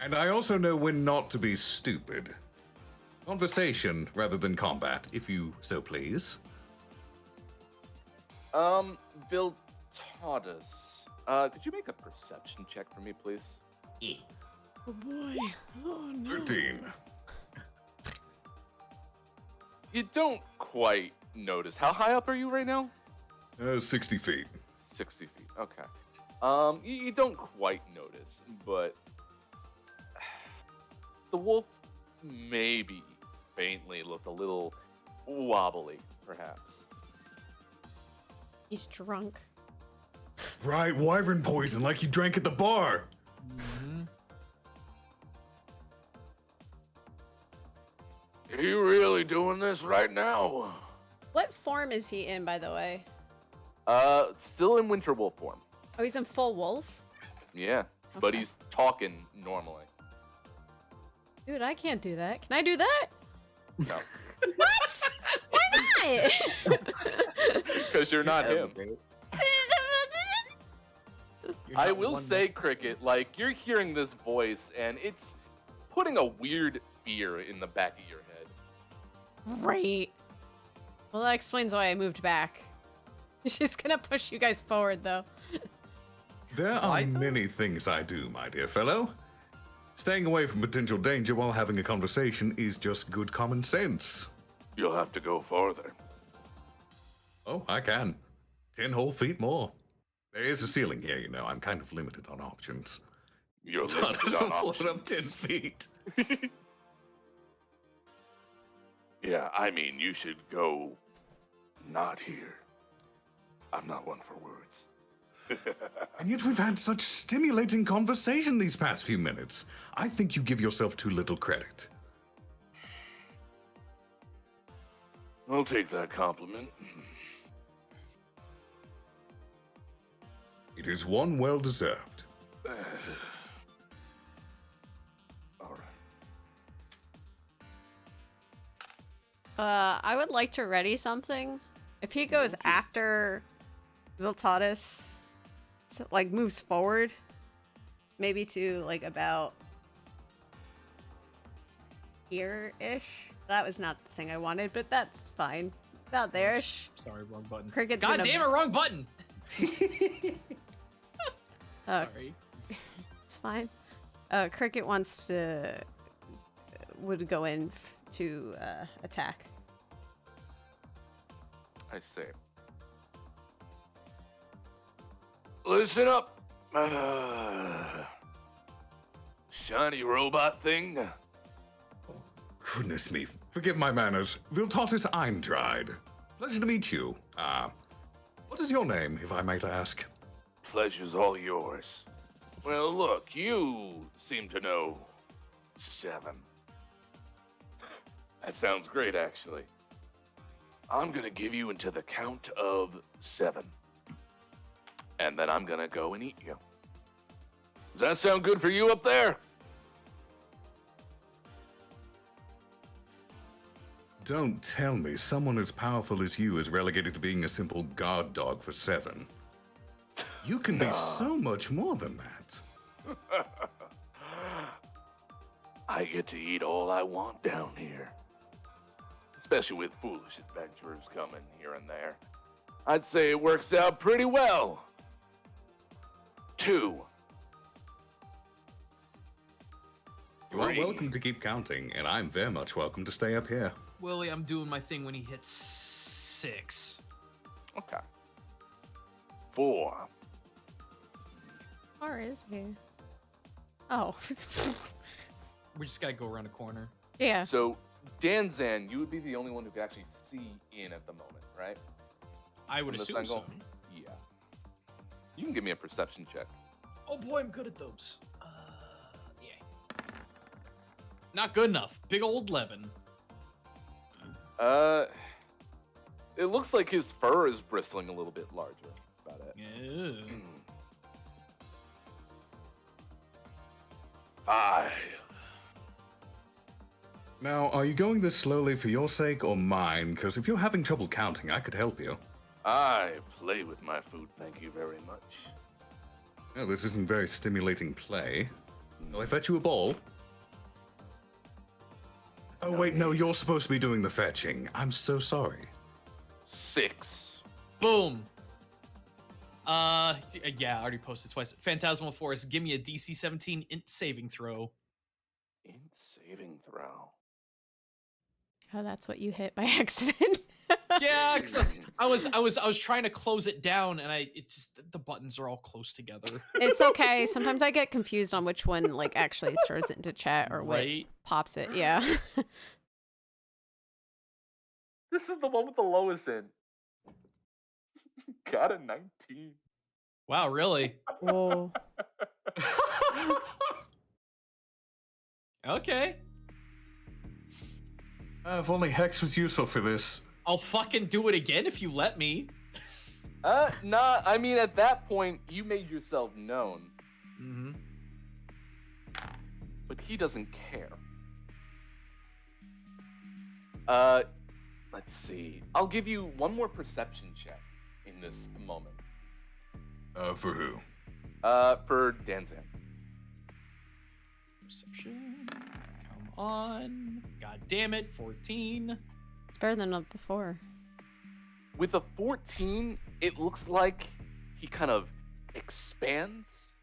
And I also know when not to be stupid. Conversation rather than combat, if you so please. Viltatus, could you make a perception check for me, please? Oh boy. Oh no. 13. You don't quite notice. How high up are you right now? 60 feet. 60 feet. Okay. You don't quite notice, but the wolf maybe faintly looked a little wobbly, perhaps. He's drunk. Right, wyvern poison like you drank at the bar. Are you really doing this right now? What form is he in, by the way? Still in winter wolf form. Oh, he's in full wolf? Yeah, but Okay. he's talking normally. Dude, I can't do that. Can I do that? No, What? Why not? because you're not him. You're I not will one- say, Cricket, like, you're hearing this voice, and it's putting a weird fear in the back of your head. Right. Well, that explains why I moved back. She's gonna push you guys forward, though. There are many things I do, my dear fellow. Staying away from potential danger while having a conversation is just good common sense. You'll have to go farther. Oh, I can. 10 whole feet more. There is a ceiling here, you know. I'm kind of limited on options. You're Not limited on float up 10 options. feet. Yeah, I mean, you should go not here. I'm not one for words. And yet we've had such stimulating conversation these past few minutes. I think you give yourself too little credit. I'll take that compliment. It is one well deserved. All right. I would like to ready something. If he goes after Viltatus, so, like, moves forward, maybe to, like, about here-ish. That was not the thing I wanted, but that's fine. About there-ish. Sorry, wrong button. Cricket's God in a- damn it, wrong button. Sorry. It's fine. Cricket wants to... would go in to attack. I see. Listen up. Shiny robot thing. Goodness me. Forgive my manners. Viltatus Eindride. Pleasure to meet you. What is your name, if I might ask? Pleasure's all yours. Well, look, you seem to know 7. That sounds great, actually. I'm gonna give you into the count of 7. And then I'm gonna go and eat you. Does that sound good for you up there? Don't tell me someone as powerful as you is relegated to being a simple guard dog for 7. You can be so much more than that. I get to eat all I want down here. Especially with foolish adventurers coming here and there. I'd say it works out pretty well. 2. You are 3. welcome to keep counting, and I'm very much welcome to stay up here. Willie, I'm doing my thing when he hits 6. Okay. 4. Or is he? Oh. We just gotta go around a corner. Yeah. So, Danzan, you would be the only one who could actually see in at the moment, right? I would From this assume so. angle? Yeah. You can give me a perception check. Oh boy, I'm good at those. Yeah. Not good enough. Big old 11. It looks like his fur is bristling a little bit larger. About it. Yeah. 5. Now, are you going this slowly for your sake or mine? Because if you're having trouble counting, I could help you. I play with my food, thank you very much. Oh, this isn't very stimulating play. Will I fetch you a ball? Oh, wait, no, you're supposed to be doing the fetching. I'm so sorry. 6. Boom. Yeah, I already posted twice. Phantasmal Forest, give me a DC 17 int saving throw. In saving throw. Oh, that's what you hit by accident. Yeah, 'cause I was trying to close it down, and it just the buttons are all close together. It's okay. Sometimes I get confused on which one like actually throws it into chat or Right? what pops it. Yeah. This is the one with the lowest end. Got a 19. Wow, really? Whoa. Okay. If only Hex was useful for this. I'll fucking do it again if you let me. Nah, I mean, at that point, you made yourself known, Mm-hmm. but he doesn't care. Let's see. I'll give you one more perception check in this moment. For who? For Danzan. Perception. Come on. God damn it. 14. It's better than before. With a 14, it looks like he kind of expands,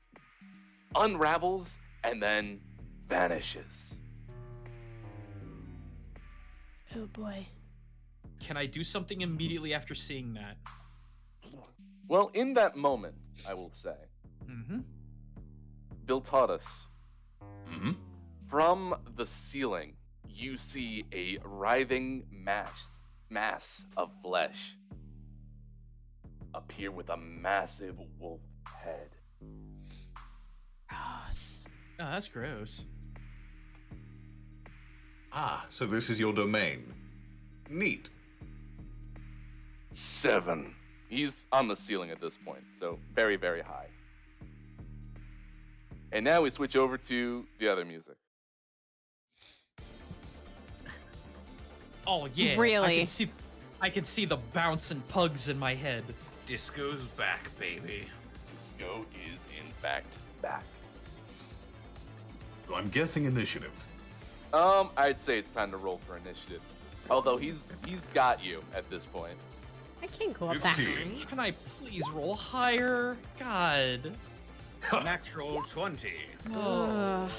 unravels, and then vanishes. Oh boy. Can I do something immediately after seeing that? Well, in that moment, I will say, Mm-hmm. Viltatus, Mm-hmm. from the ceiling, you see a writhing mass of flesh appear with a massive wolf head. Gross. Oh, that's gross. Ah, so this is your domain. Neat. 7. He's on the ceiling at this point, so very, very high. And now we switch over to the other music. Oh yeah. Really? I can see the bouncing pugs in my head. Disco's back, baby. Disco is in fact back. So I'm guessing initiative. I'd say it's time to roll for initiative. Although he's got you at this point. I can't go up that 15. high. Can I please roll higher? God. Natural 20. Ugh.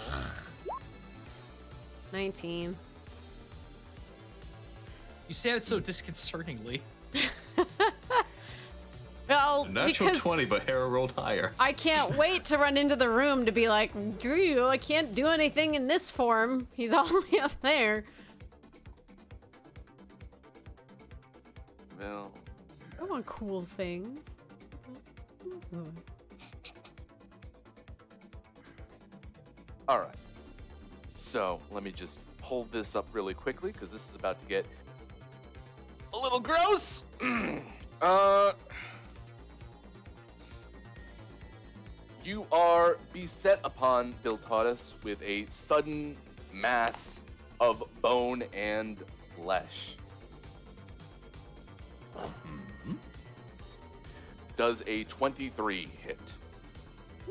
19. You say that so disconcertingly. Well, A natural because 20, but Hera rolled higher. I can't wait to run into the room to be like, Drew, I can't do anything in this form. He's all the way up there. Well, I want cool things. all right. So let me just pull this up really quickly because this is about to get a little gross. You are beset upon, Viltatus, with a sudden mass of bone and flesh. Does a 23 hit?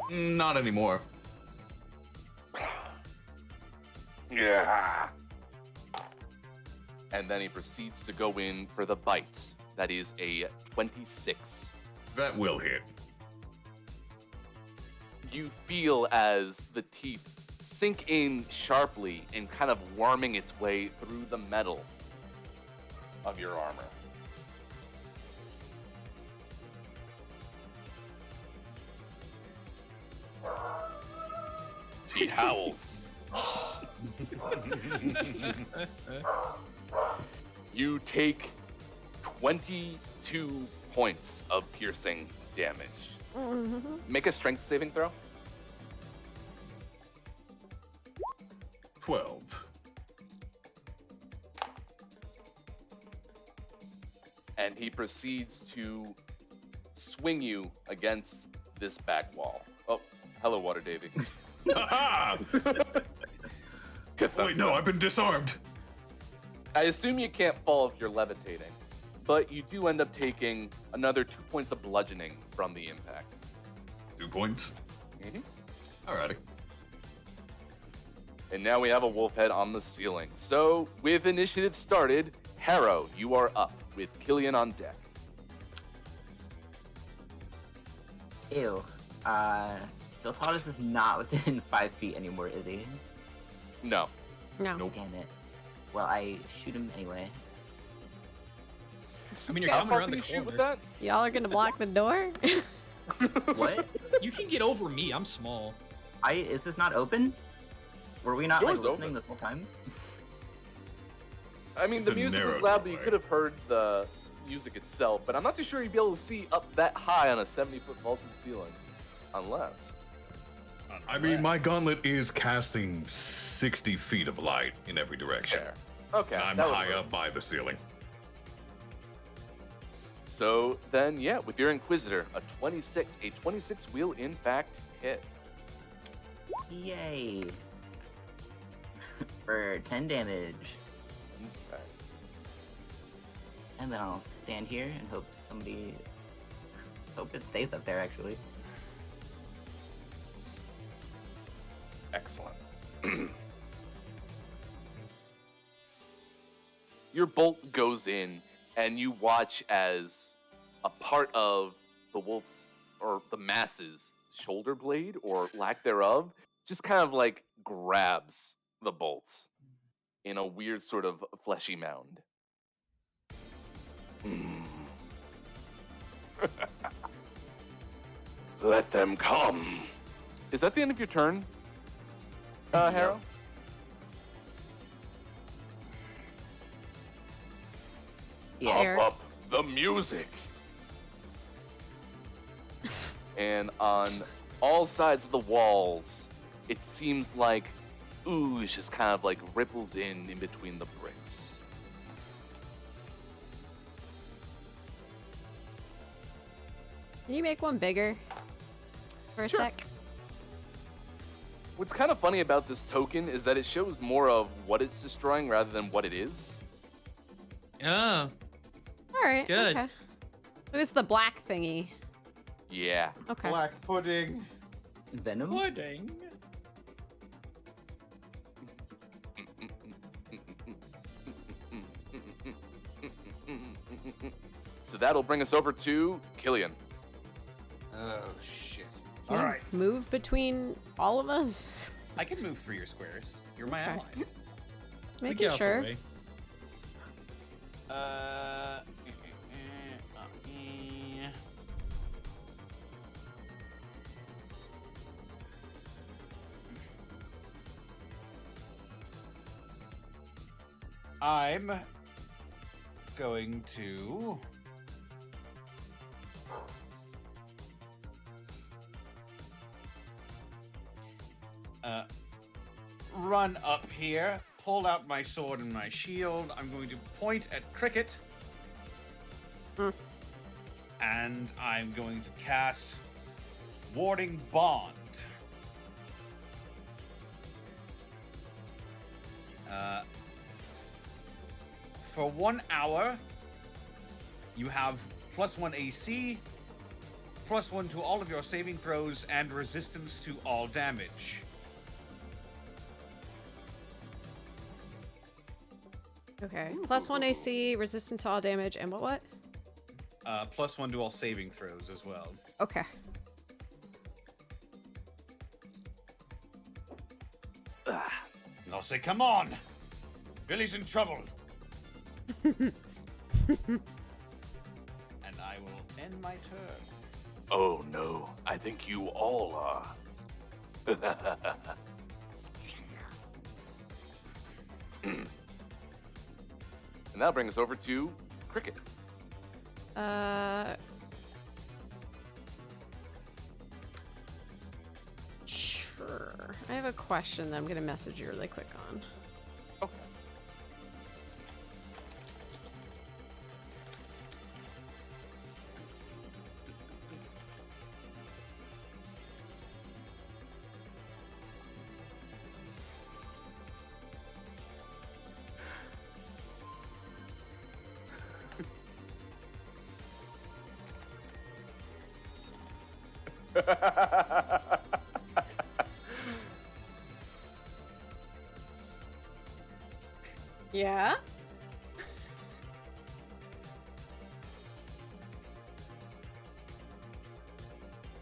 Not anymore. Yeah. And then he proceeds to go in for the bite. That is a 26. That will hit. You feel as the teeth sink in sharply and kind of worming its way through the metal of your armor. He howls. You take 22 points of piercing damage. Make a strength saving throw. 12. And he proceeds to swing you against this back wall. Oh, hello, Water Davy. Ah! Wait, no, I've been disarmed. I assume you can't fall if you're levitating, but you do end up taking another 2 points of bludgeoning from the impact. 2 points. Mhm. Alrighty. And now we have a wolf head on the ceiling. So, with initiative started, Harrow, you are up with Killian on deck. Ew. Viltatus is not within 5 feet anymore, is he? No. No. Nope. Damn it. Well, I shoot him anyway. I mean, you're How coming far around can the you shoot with corner. that? Y'all are gonna block the door? What? You can get over me. I'm small. Is this not open? Were we not Door's like listening open. this whole time? I mean, It's the a music was narrow loud, but you doorway. could have heard the music itself. But I'm not too sure you'd be able to see up that high on a 70-foot vaulted ceiling, unless. I mean, my gauntlet is casting 60 feet of light in every direction. Fair. Okay. And I'm that would high work. up by the ceiling. So then, yeah, with your Inquisitor, a 26 will in fact hit. Yay! For 10 damage. Okay. And then I'll stand here and hope it stays up there, actually. Excellent. Your bolt goes in, and you watch as a part of the wolf's or the mass's shoulder blade, or lack thereof, just kind of like grabs the bolt in a weird sort of fleshy mound. Let them come. Is that the end of your turn, Harrow? Yeah. Eric. Up the music. And on all sides of the walls, it seems like ooze just kind of like ripples in between the bricks. Can you make one bigger? For a Sure. sec? What's kind of funny about this token is that it shows more of what it's destroying rather than what it is. Yeah. Alright, Good. okay. It was the black thingy. Yeah. Okay. Black pudding. Venom? Pudding. So that'll bring us over to Killian. Oh shit. Can All you right. move between all of us? I can move through your squares. You're my Okay. allies. We Making get out the sure. way. I'm going to run up here, pull out my sword and my shield. I'm going to point at Cricket. Hmm. And I'm going to cast Warding Bond. For 1 hour, you have +1 AC, +1 to all of your saving throws, and resistance to all damage. Okay. +1 AC, resistance to all damage, and what? +1 to all saving throws as well. Okay. And I'll say, come on! Billy's in trouble! And I will end my turn. Oh no, I think you all are. And that'll bring us over to Cricket. Sure. I have a question that I'm gonna message you really quick on. Okay. Yeah?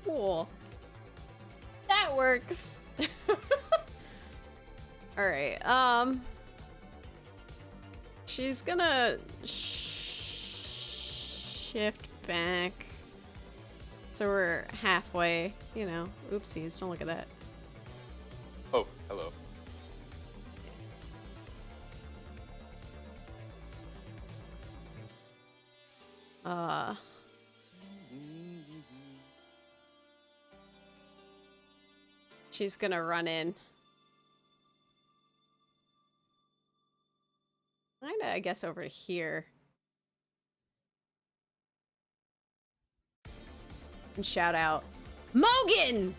Cool. That works. All right. She's gonna Shift back. So we're halfway, you know. Oopsies, don't look at that. Oh, hello. She's gonna run in. Kinda, I guess, over here. And shout out, Mogan!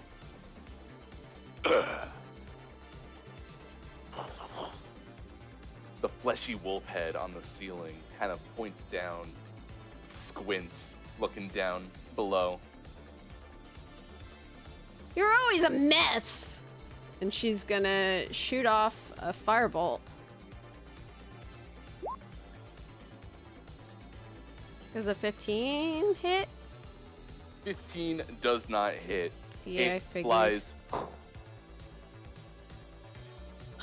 The fleshy wolf head on the ceiling kind of points down, squints, looking down below. You're always a mess! And she's gonna shoot off a firebolt. Does a 15 hit? 15 does not hit. Yeah, I it figured. flies.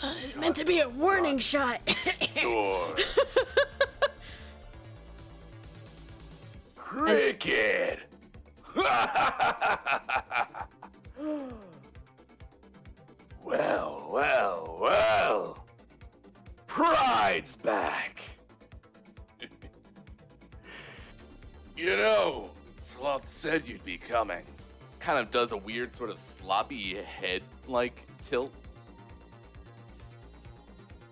It's meant to be a warning shot. Door. Cricket. Well, well, well. Pride's back. You know, Sloth said you'd be coming. Kind of does a weird sort of sloppy head-like tilt.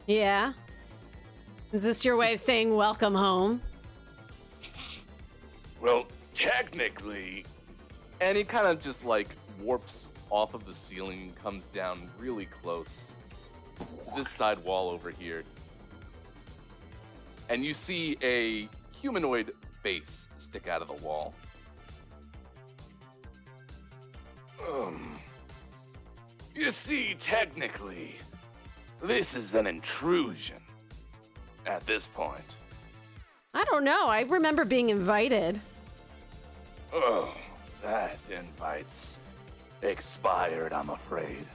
Yeah? Is this your way of saying welcome home? Well, technically, And he kind of just like warps off of the ceiling and comes down really close to this side wall over here. And you see a humanoid face stick out of the wall. You see, technically, this is an intrusion at this point. I don't know. I remember being invited. Oh, that invite's expired, I'm afraid.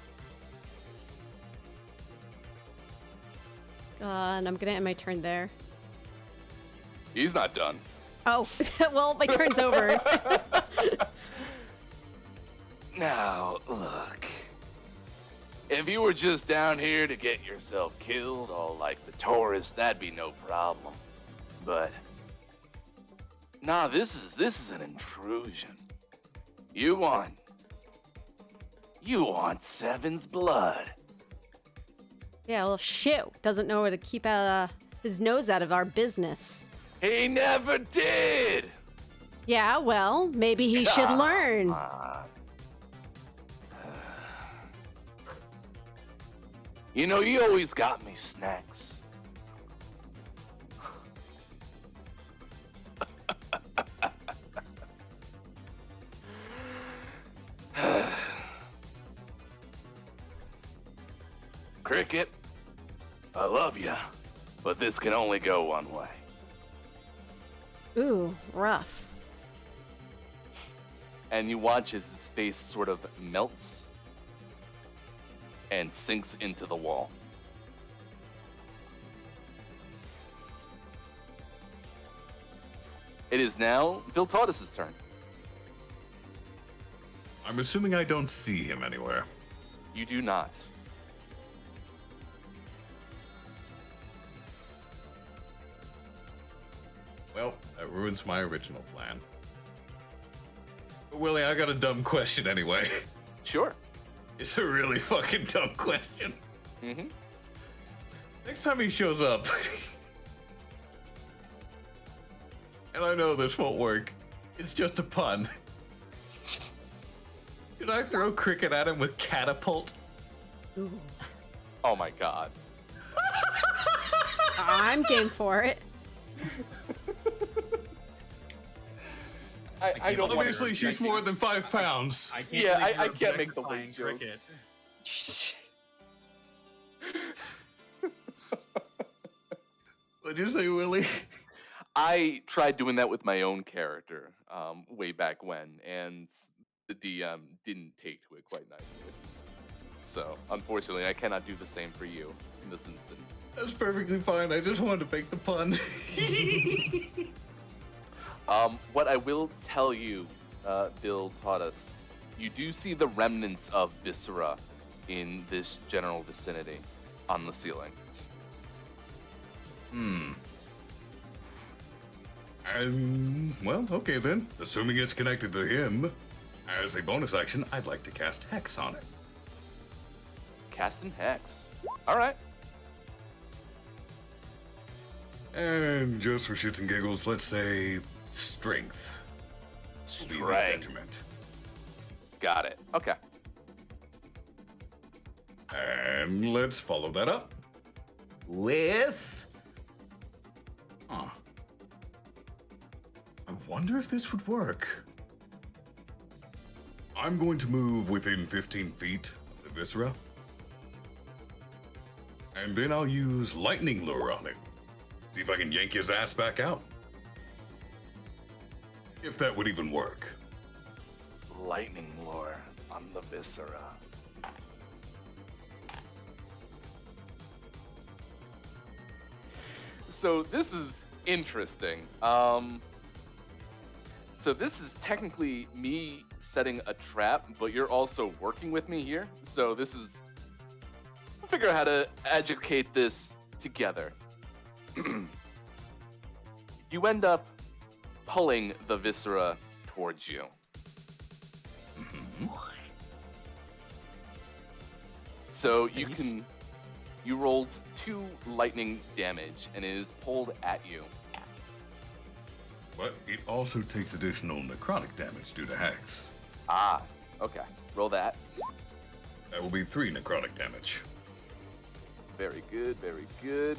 And I'm gonna end my turn there. He's not done. Oh, well, my turn's over. Now, look. If you were just down here to get yourself killed, all like the tourist, that'd be no problem. But nah, this is an intrusion. You want Seven's blood. Yeah, well, shit. Doesn't know where to keep his nose out of our business. He never did. Yeah, well, maybe he should learn. You know, you always got me snacks. Cricket, I love you, but this can only go one way. Ooh, rough. And you watch as his face sort of melts and sinks into the wall. It is now Bill Taudis' turn. I'm assuming I don't see him anywhere. You do not. Well, that ruins my original plan. But Willie, I got a dumb question anyway. Sure. It's a really fucking dumb question. Mm-hmm. Next time he shows up, and I know this won't work, it's just a pun. Could I throw Cricket at him with catapult? Ooh. Oh my god. I'm game for it. I don't want Obviously, she's more than 5 pounds. I can't Yeah, believe I you're can't make the objectifying weight joke. Cricket. What'd you say, Willie? I tried doing that with my own character way back when, and the DM didn't take to it quite nicely. So, unfortunately, I cannot do the same for you in this instance. That's perfectly fine. I just wanted to make the pun. What I will tell you, Bill taught us, you do see the remnants of viscera in this general vicinity on the ceiling. Well, okay then. Assuming it's connected to him, as a bonus action, I'd like to cast Hex on it. Casting Hex. All right. And just for shits and giggles, let's say Strength. Will be the Strength. detriment. Got it. Okay. And let's follow that up. With Huh. I wonder if this would work. I'm going to move within 15 feet of the viscera. And then I'll use lightning lure on it. See if I can yank his ass back out. If that would even work. Lightning lore on the viscera. So this is interesting. So this is technically me setting a trap, but you're also working with me here. So this is, we'll figure out how to educate this together. You end up pulling the viscera towards you. So you rolled 2 lightning damage and it is pulled at you. But it also takes additional necrotic damage due to Hex. Ah, okay. Roll that. That will be 3 necrotic damage. Very good, very good.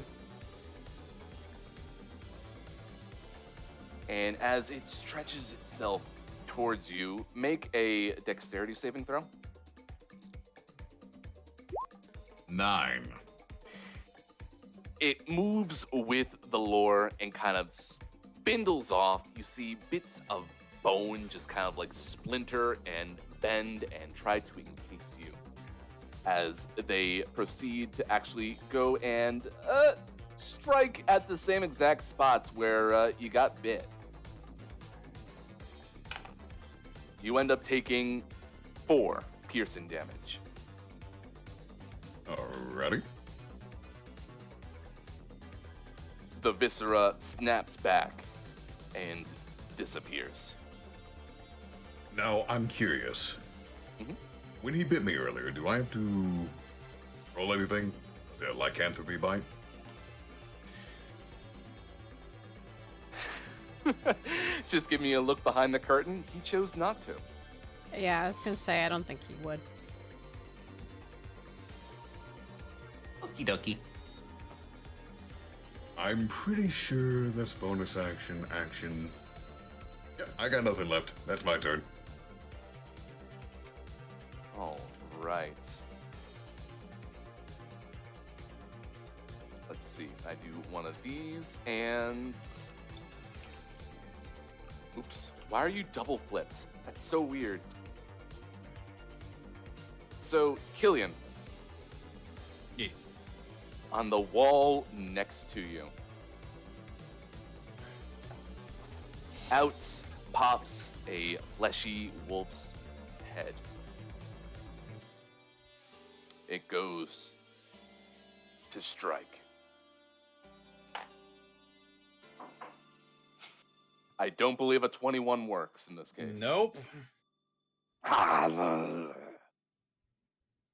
And as it stretches itself towards you, make a dexterity saving throw. 9. It moves with the lore and kind of spindles off. You see bits of bone just kind of like splinter and bend and try to encase you as they proceed to actually go and strike at the same exact spots where you got bit. You end up taking 4 piercing damage. Alrighty. The viscera snaps back and disappears. Now, I'm curious. Mhm. When he bit me earlier, do I have to roll anything? Is it a lycanthropy bite? Just give me a look behind the curtain. He chose not to. Yeah, I was gonna say I don't think he would. okie dokie. I'm pretty sure that's bonus action. Yep, I got nothing left. That's my turn. All right. Let's see. I do one of these and... Oops. Why are you double flipped? That's so weird. So, Killian, Yes. on the wall next to you, out pops a fleshy wolf's head. It goes to strike. I don't believe a 21 works in this case. Nope.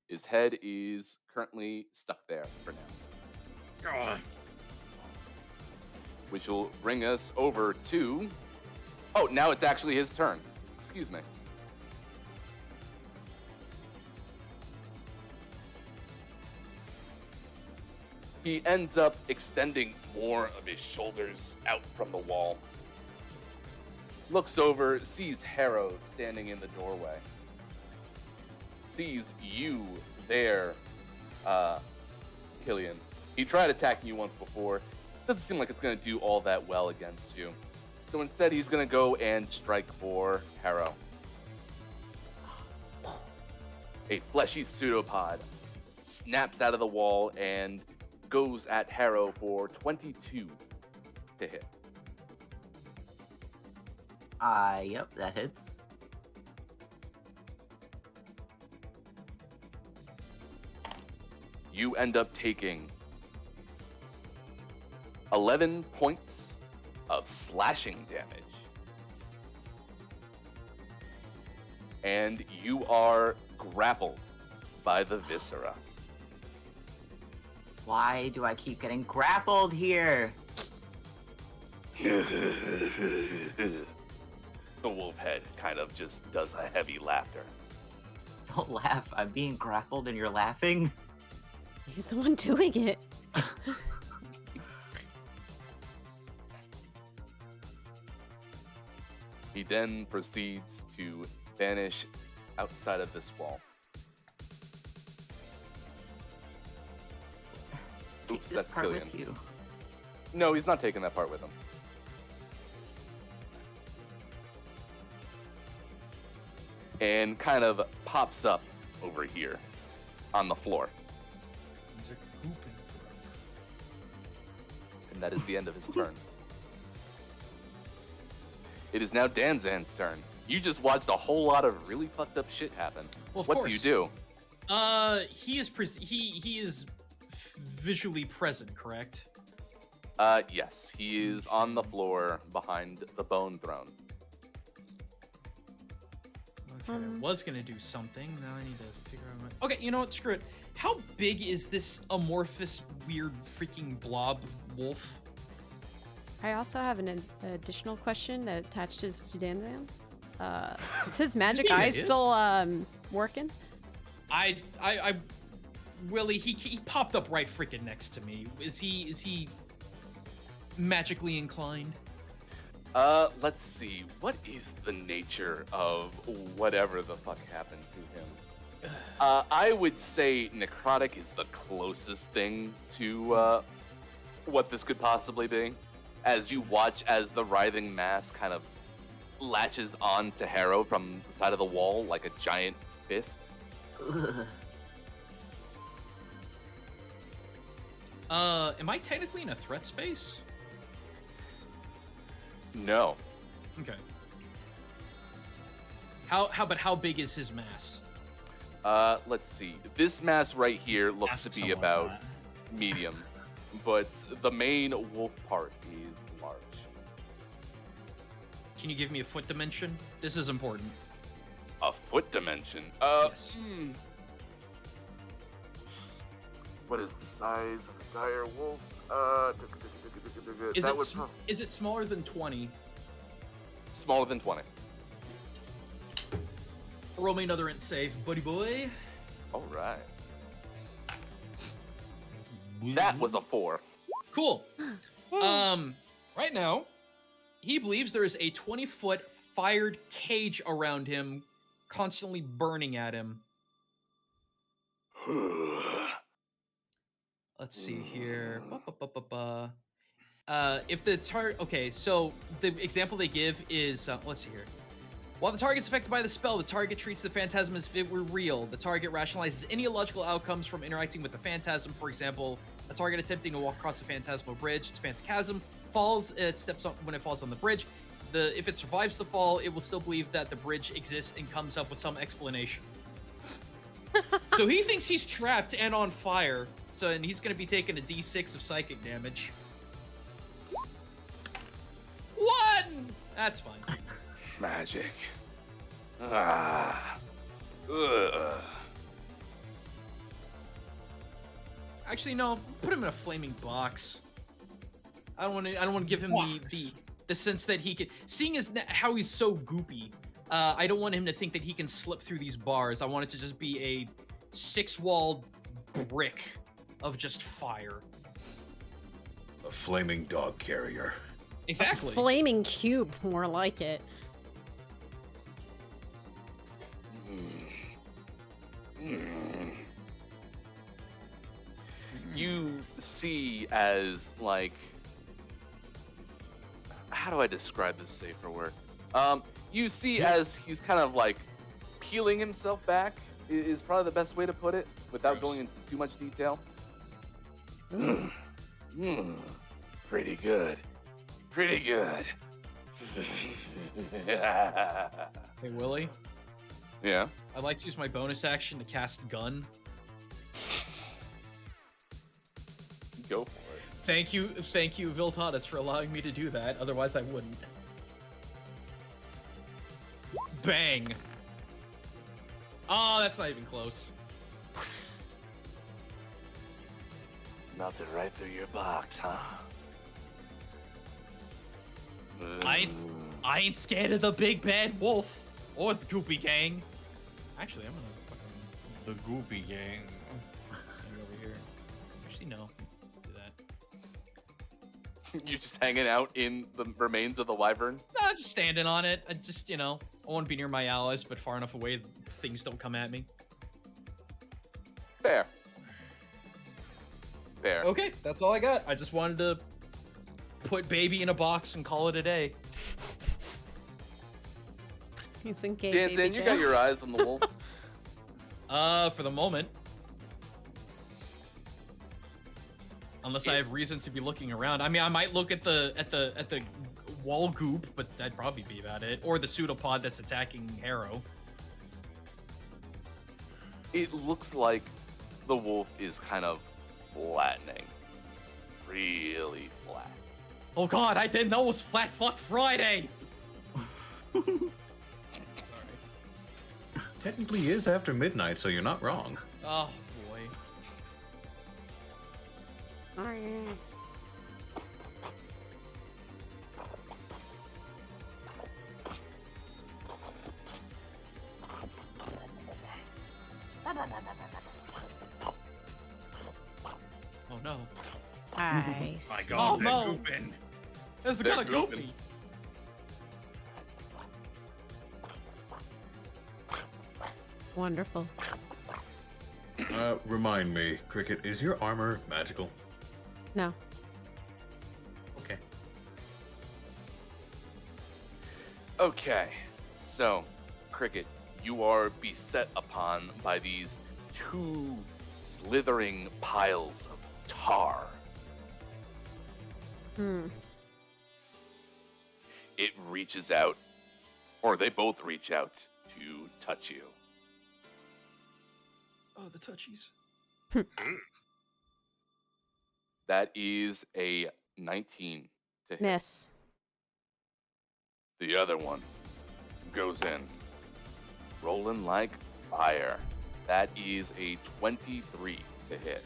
His head is currently stuck there for now. Ugh. Which will bring us over to... Oh, now it's actually his turn. Excuse me. He ends up extending more of his shoulders out from the wall. Looks over, sees Harrow standing in the doorway. Sees you there, Killian. He tried attacking you once before. Doesn't seem like it's going to do all that well against you. So instead, he's going to go and strike for Harrow. A fleshy pseudopod snaps out of the wall and goes at Harrow for 22 to hit. Yep, that hits. You end up taking 11 points of slashing damage. And you are grappled by the viscera. Why do I keep getting grappled here? The wolf head kind of just does a heavy laughter. Don't laugh. I'm being grappled and you're laughing. He's the one doing it. He then proceeds to vanish outside of this wall. Take Oops, this that's part Killian. with you. No, he's not taking that part with him. And kind of pops up over here on the floor. He's a gooping And that is the end of his turn. It is now Danzan's turn. You just watched a whole lot of really fucked up shit happen. Well, of What course. do you do? He is he is visually present, correct? Yes, he is on the floor behind the bone throne. Okay, I was gonna do something. Now I need to figure out my... Okay, you know what? Screw it. How big is this amorphous, weird, freaking blob wolf? I also have an additional question that attaches to Danzan. Is his magic Yeah, eye it is. still working? Willie, he popped up right freaking next to me. Is he magically inclined? Let's see. What is the nature of whatever the fuck happened to him? I would say necrotic is the closest thing to what this could possibly be. As you watch as the writhing mass kind of latches on to Harrow from the side of the wall like a giant fist. Ugh. Am I technically in a threat space? No. Okay. But how big is his mass? Let's see. This mass right here looks Ask to be someone about that. medium, but the main wolf part is large. Can you give me a foot dimension? This is important. A foot dimension? Yes. What is the size of a dire wolf? Is that it would is it smaller than 20? Smaller than 20. Roll me another int save, buddy boy. All right. That was a 4. Cool. Right now, he believes there is a 20-foot fired cage around him, constantly burning at him. Let's see here. If the target, okay, so the example they give is, let's see here. While the target's affected by the spell, the target treats the phantasm as if it were real. The target rationalizes any illogical outcomes from interacting with the phantasm. For example, a target attempting to walk across the phantasmal bridge, it spans a chasm, falls, it steps on when it falls on the bridge. If it survives the fall, it will still believe that the bridge exists and comes up with some explanation. So he thinks he's trapped and on fire, and he's going to be taking a d6 of psychic damage. 1! That's fine. magic. Ah. Ugh. Actually, no. Put him in a flaming box. I don't want to give him the sense that he could. Seeing as how he's so goopy, I don't want him to think that he can slip through these bars. I want it to just be a 6-walled brick of just fire. A flaming dog carrier. Exactly. A flaming cube, more like it. You see as, like, how do I describe this safer word? You see as he's kind of like peeling himself back is probably the best way to put it without Gross. going into too much detail. Pretty good. Pretty good. Hey, Willie. Yeah. I'd like to use my bonus action to cast Gun. Go for it. Thank you, Viltatus, for allowing me to do that. Otherwise, I wouldn't. Bang. Oh, that's not even close. Melted right through your box, huh? I ain't scared of the big bad wolf or the Goopy Gang. Actually, I'm gonna fucking The Goopy Gang. stand over here. Actually, no. Do that. You just hanging out in the remains of the wyvern? No, just standing on it. I just, I want to be near my allies, but far enough away things don't come at me. Fair. Fair. Okay, that's all I got. I just wanted to put baby in a box and call it a day. He's in gay Dan, baby you jail. got your eyes on the wolf. For the moment. Unless I have reason to be looking around. I mean, I might look at the wall goop, but that'd probably be about it. Or the pseudopod that's attacking Harrow. It looks like the wolf is kind of flattening. Really flat. Oh god, I didn't know it was Flat Fuck Friday! Sorry. Technically is after midnight, so you're not wrong. Oh boy. Oh, yeah. Oh no. Nice. My God, Oh, they're no. gooping. This is They're kind of gooping. goopy. Wonderful. Remind me, Cricket, is your armor magical? No. Okay. Okay, so, Cricket, you are beset upon by these two slithering piles of tar. It reaches out, or they both reach out to touch you. Oh, the touchies. That is a 19 to hit. Miss. The other one goes in, rolling like fire. That is a 23 to hit.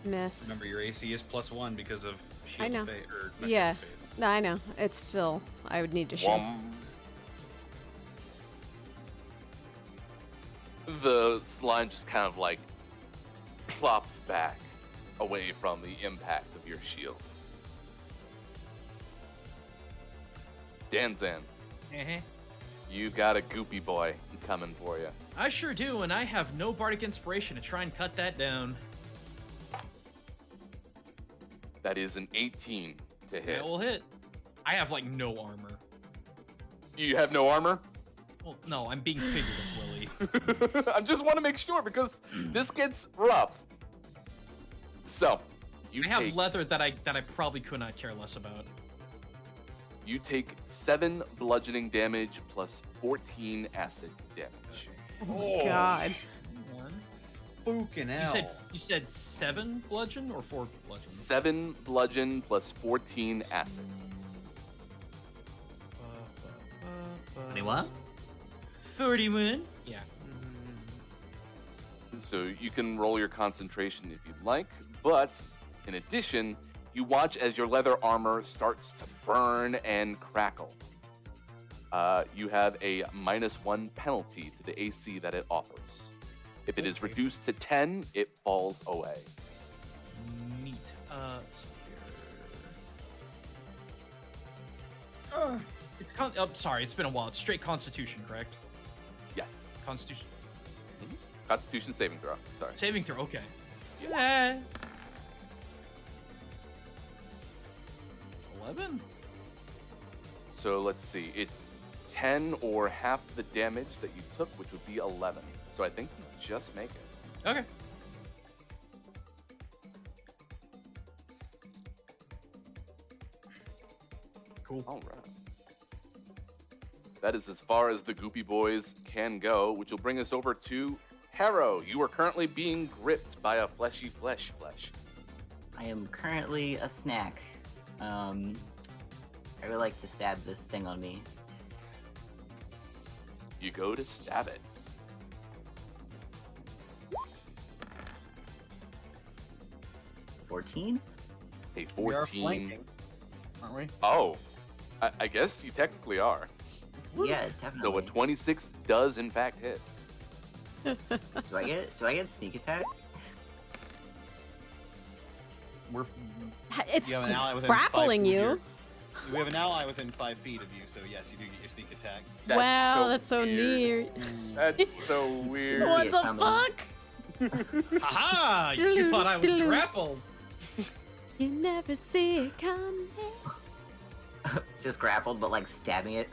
Miss. Remember, your AC is +1 because of Shield I know. of Fate. Or not Yeah. Shield of Fate. No, I know. It's still, I would need to shield. The line just kind of like plops back away from the impact of your shield. Danzan, you got a goopy boy coming for you. I sure do, and I have no bardic inspiration to try and cut that down. That is an 18 to hit. That will hit. I have like no armor. You have no armor? Well, no, I'm being figurative, Willie. I just want to make sure because this gets rough. So, you I have take, leather that I probably could not care less about. you take 7 bludgeoning damage plus 14 acid damage. Oh, God. Fucking hell. You said 7 bludgeon or 4 bludgeon? 7 bludgeon plus 14 acid. 21? 31? Yeah. So you can roll your concentration if you'd like, but in addition, you watch as your leather armor starts to burn and crackle. You have a -1 penalty to the AC that it offers. If it is reduced to 10, it falls away. Neat. So here. It's sorry, it's been a while. It's straight Constitution, correct? Yes. Constitution. Constitution saving throw. Sorry. Saving throw, okay. Yeah. 11? So let's see. It's 10 or half the damage that you took, which would be 11. So I think you just make it. Okay. Cool. All right. That is as far as the Goopy Boys can go, which will bring us over to Harrow. You are currently being gripped by a fleshy flesh. I am currently a snack. I would like to stab this thing on me. You go to stab it. $14? A We are 14. flanking, aren't we? Oh, I guess you technically are. Yeah, So definitely. a 26 does in fact hit. Do I get sneak attack? We're It's you have an ally within grappling 5 feet of you. your- We have an ally within 5 feet of you, so yes, you do get your sneak attack. Wow, that's so weird. neat. That's so weird. What it the coming. fuck? Haha! You thought I was Doo-doo. grappled. You never see it coming. Just grappled, but like stabbing it.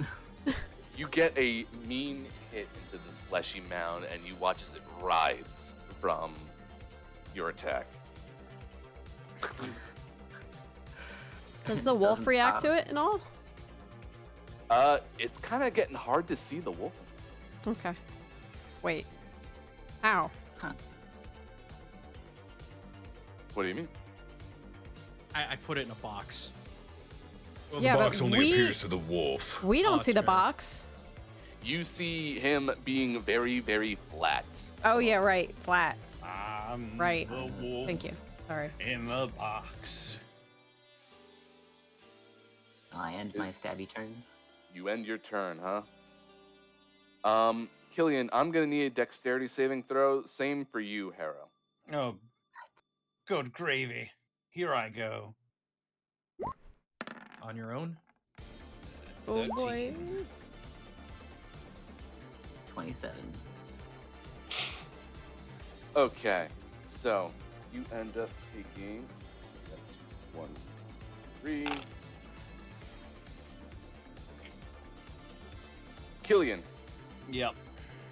You get a mean hit into this fleshy mound, and you watch as it writhes from your attack. Does the wolf Doesn't react stop. to it and all? It's kind of getting hard to see the wolf. Okay. Wait. Ow. What do you mean? I put it in a box. Well, Yeah, the but box only we- appears to the wolf. We don't Oh, see the that's fair. box. You see him being very, very flat. Oh yeah, right. Flat. I'm Right. the wolf Thank you. Sorry. in the box. I end my stabby turn. You end your turn, huh? Killian, I'm gonna need a dexterity saving throw. Same for you, Harrow. Oh, good gravy. Here I go. On your own? Oh boy. 27. Okay, so you end up taking. So that's 1, 3. Killian, Yep.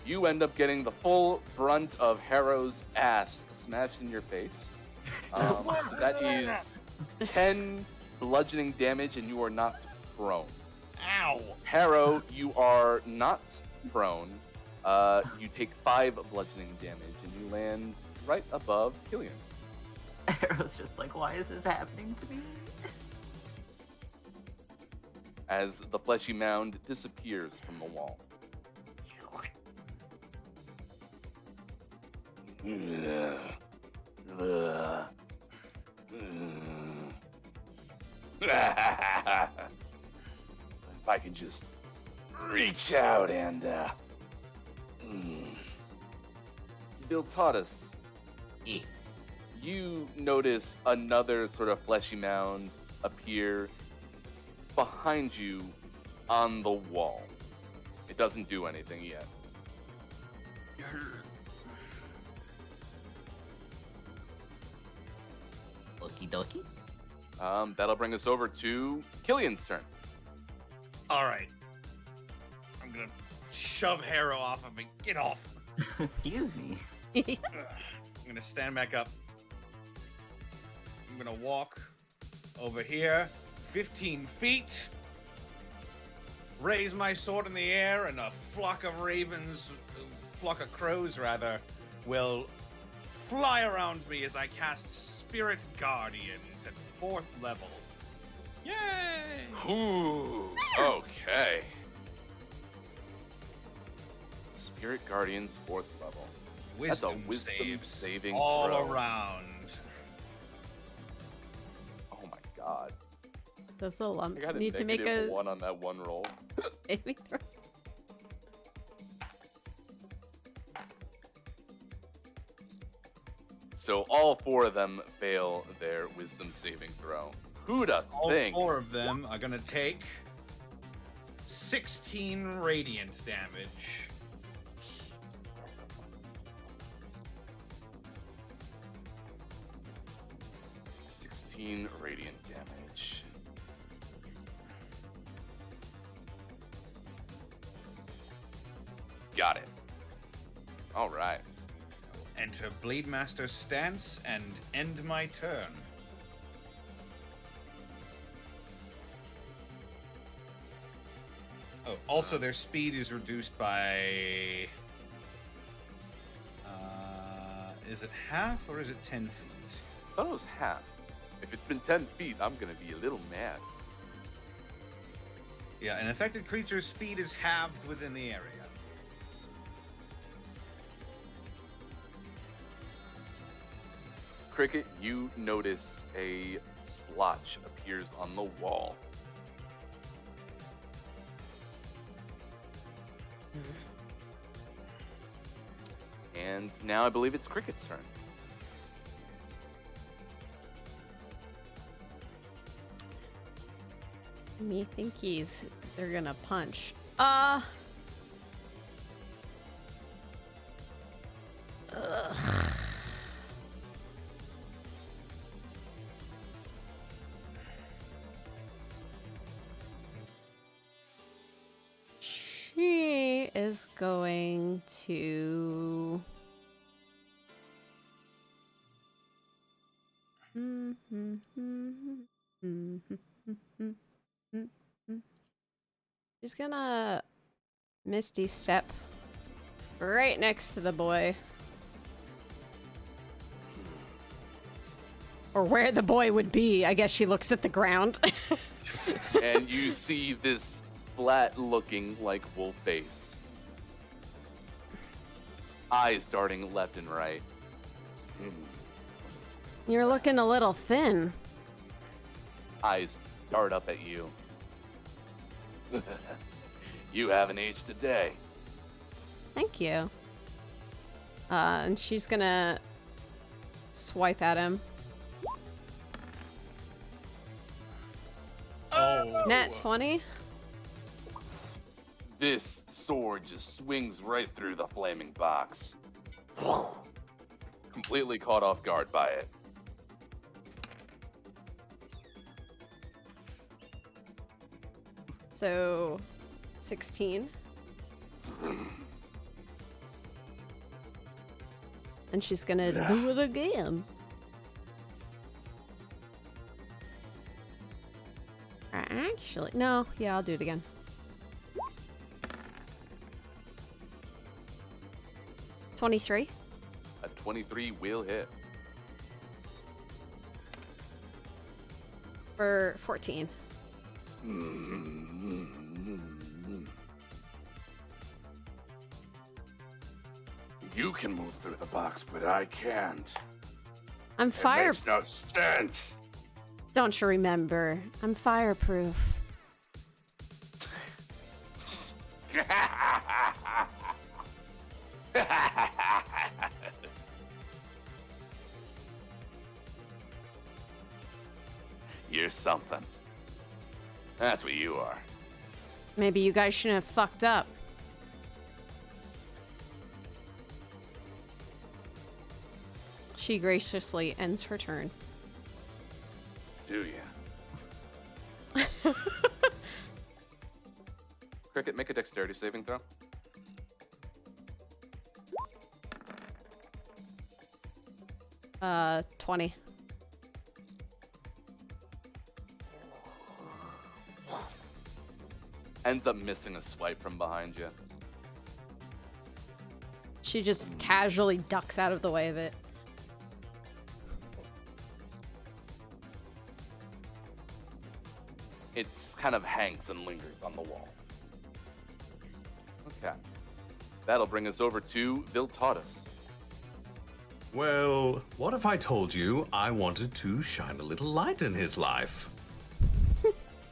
you end up getting the full brunt of Harrow's ass smashed in your face. That is 10 bludgeoning damage, and you are knocked prone. Ow. Harrow, you are not prone. You take 5 bludgeoning damage, and you land right above Killian. Arrow's just like, why is this happening to me? As the fleshy mound disappears from the wall. If I could just reach out and Bill Taurus, Yeah. you notice another sort of fleshy mound appear behind you on the wall. It doesn't do anything yet. Okie dokie. That'll bring us over to Killian's turn. All right. I'm gonna shove Harrow off of me. Get off. Excuse me. Ugh. I'm gonna stand back up. I'm gonna walk over here 15 feet. Raise my sword in the air, and a flock of crows rather, will fly around me as I cast Spirit Guardians at 4th level. Yay! Ooh, okay. Spirit Guardians 4th level. That's a wisdom saves saving all throw. around. Oh my god. Does the lump I got a need to make a -1 on that one roll. saving throw? So all 4 of them fail their wisdom saving throw. Who'd have All think? 4 of them are gonna take 16 radiant damage. Radiant damage. Got it. All right. Enter Blademaster's stance and end my turn. Oh, also their speed is reduced by. Is it half or is it 10 feet? I thought it was half. If it's been 10 feet, I'm gonna be a little mad. Yeah, an affected creature's speed is halved within the area. Cricket, you notice a splotch appears on the wall. And now I believe it's Cricket's turn. Me thinkies, they're gonna punch. Ugh. She is going to. She's gonna Misty Step right next to the boy. Or where the boy would be. I guess she looks at the ground. And you see this flat-looking, like, wolf face. Eyes darting left and right. You're looking a little thin. Eyes dart up at you. You haven't aged a day. Thank you. And she's gonna swipe at him. Oh. Nat 20. This sword just swings right through the flaming box. Completely caught off guard by it. So 16. And she's gonna do it again. Actually, no. Yeah, I'll do it again. $23. A 23 will hit. For 14. You can move through the box, but I can't. I'm It fire. makes no sense. Don't you remember? I'm fireproof. You're something. That's what you are. Maybe you guys shouldn't have fucked up. She graciously ends her turn. Do you? Cricket, make a dexterity saving throw. Uh, 20. Ends up missing a swipe from behind you. She just casually ducks out of the way of it. It's kind of hangs and lingers on the wall. Okay. That'll bring us over to Viltatus. Well, what if I told you I wanted to shine a little light in his life?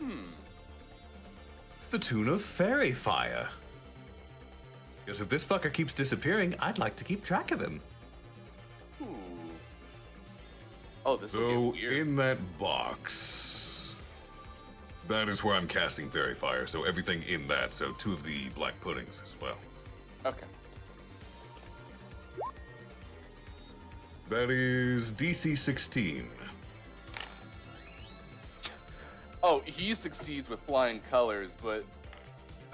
To the tune of fairy fire. Because if this fucker keeps disappearing, I'd like to keep track of him. Ooh. Oh, this will So, get weird. in that box, that is where I'm casting Fairy Fire, so everything in that, so 2 of the black puddings as well. Okay. That is DC 16. Oh, he succeeds with flying colors, but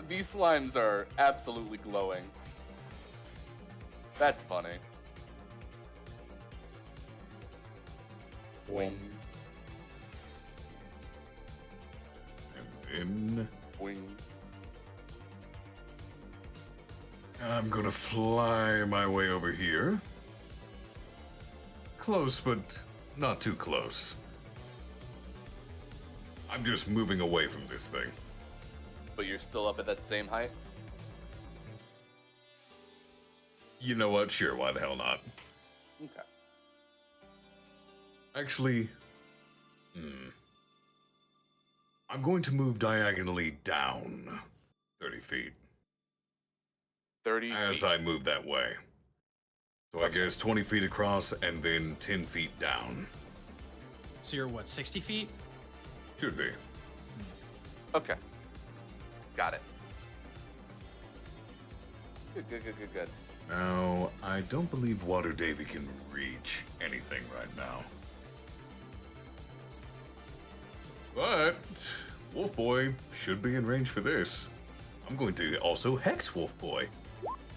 these slimes are absolutely glowing. That's funny. Boing, And then boing. I'm gonna fly my way over here. Close, but not too close. I'm just moving away from this thing. But you're still up at that same height? You know what? Sure, why the hell not? Okay. Actually, I'm going to move diagonally down 30 feet 30 as feet. I move that way. So I guess 20 feet across and then 10 feet down. So you're what, 60 feet? Should be. Okay. Got it. Good. Now, I don't believe Water Davy can reach anything right now. But Wolf Boy should be in range for this. I'm going to also Hex Wolf Boy.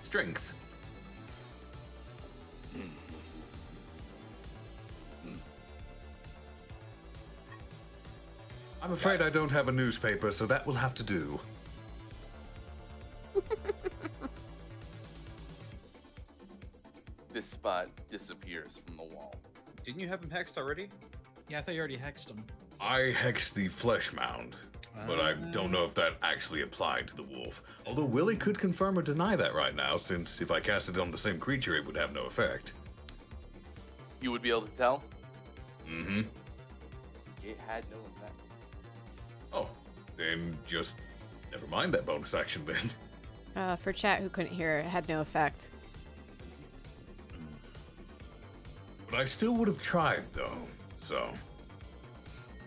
Strength. I'm afraid I don't have a newspaper, so that will have to do. This spot disappears from the wall. Didn't you have him hexed already? Yeah, I thought you already hexed him. I hexed the flesh mound, but I don't know if that actually applied to the wolf. Although Willie could confirm or deny that right now, since if I cast it on the same creature, it would have no effect. You would be able to tell? Mm-hmm. It had no effect. Oh, then just never mind that bonus action then. For chat who couldn't hear, it had no effect. But I still would have tried, though, so...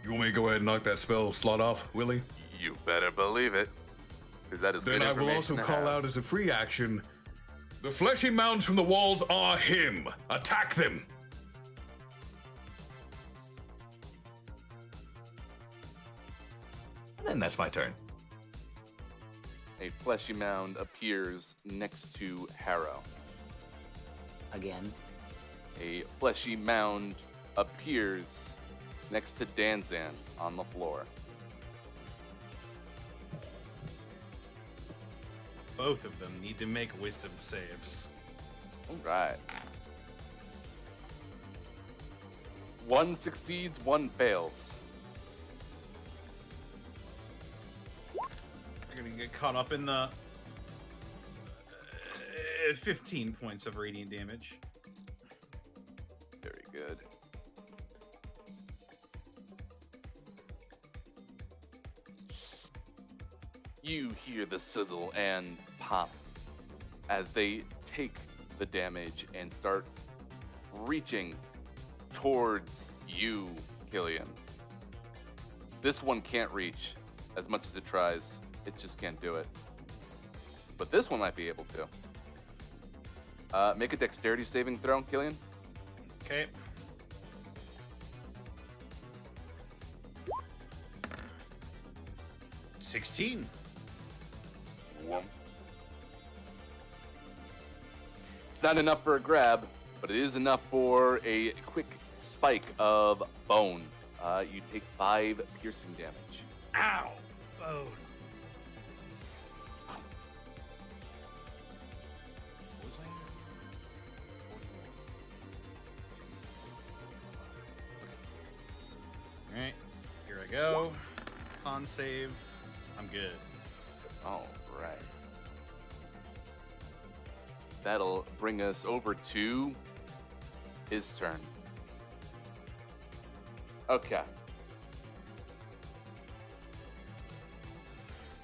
You want me to go ahead and knock that spell slot off, Willie? You better believe it. Because that is Then good I will information also to call have. out as a free action, the fleshy mounds from the walls are him! Attack them! And then that's my turn. A fleshy mound appears next to Harrow. Again. A fleshy mound appears next to Danzan on the floor. Both of them need to make wisdom saves. All right. One succeeds, one fails. You're gonna get caught up in the 15 points of radiant damage. Very good. You hear the sizzle and pop as they take the damage and start reaching towards you, Killian. This one can't reach as much as it tries. It just can't do it. But this one might be able to. Make a dexterity saving throw, Killian. Okay. $16. It's not enough for a grab, but it is enough for a quick spike of bone. You take 5 piercing damage. Ow! Bone. What was I? Alright, here I go. Con save. I'm good. All right. That'll bring us over to his turn. Okay.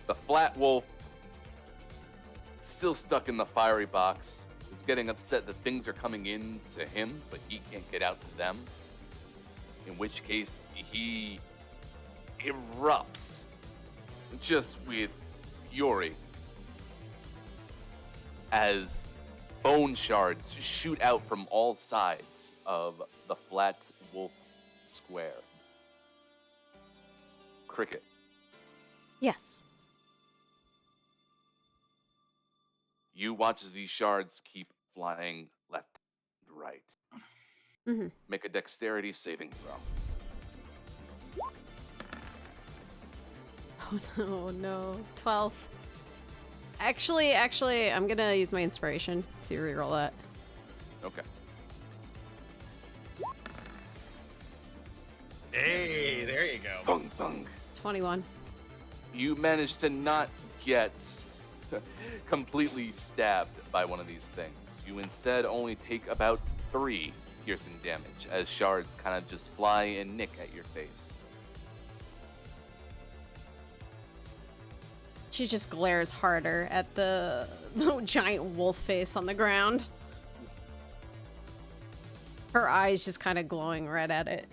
The flat wolf, still stuck in the fiery box, is getting upset that things are coming in to him, but he can't get out to them. In which case, he erupts just with fury as bone shards shoot out from all sides of the flat wolf square. Cricket. Yes. You watch as these shards keep flying left and right. Mm-hmm. Make a dexterity saving throw. Oh no, 12. Actually, I'm gonna use my inspiration to reroll that. Okay. Hey, there you go. Thunk, thunk. 21. You managed to not get completely stabbed by one of these things. You instead only take about 3 piercing damage as shards kind of just fly and nick at your face. She just glares harder at the giant wolf face on the ground. Her eyes just kind of glowing red at it.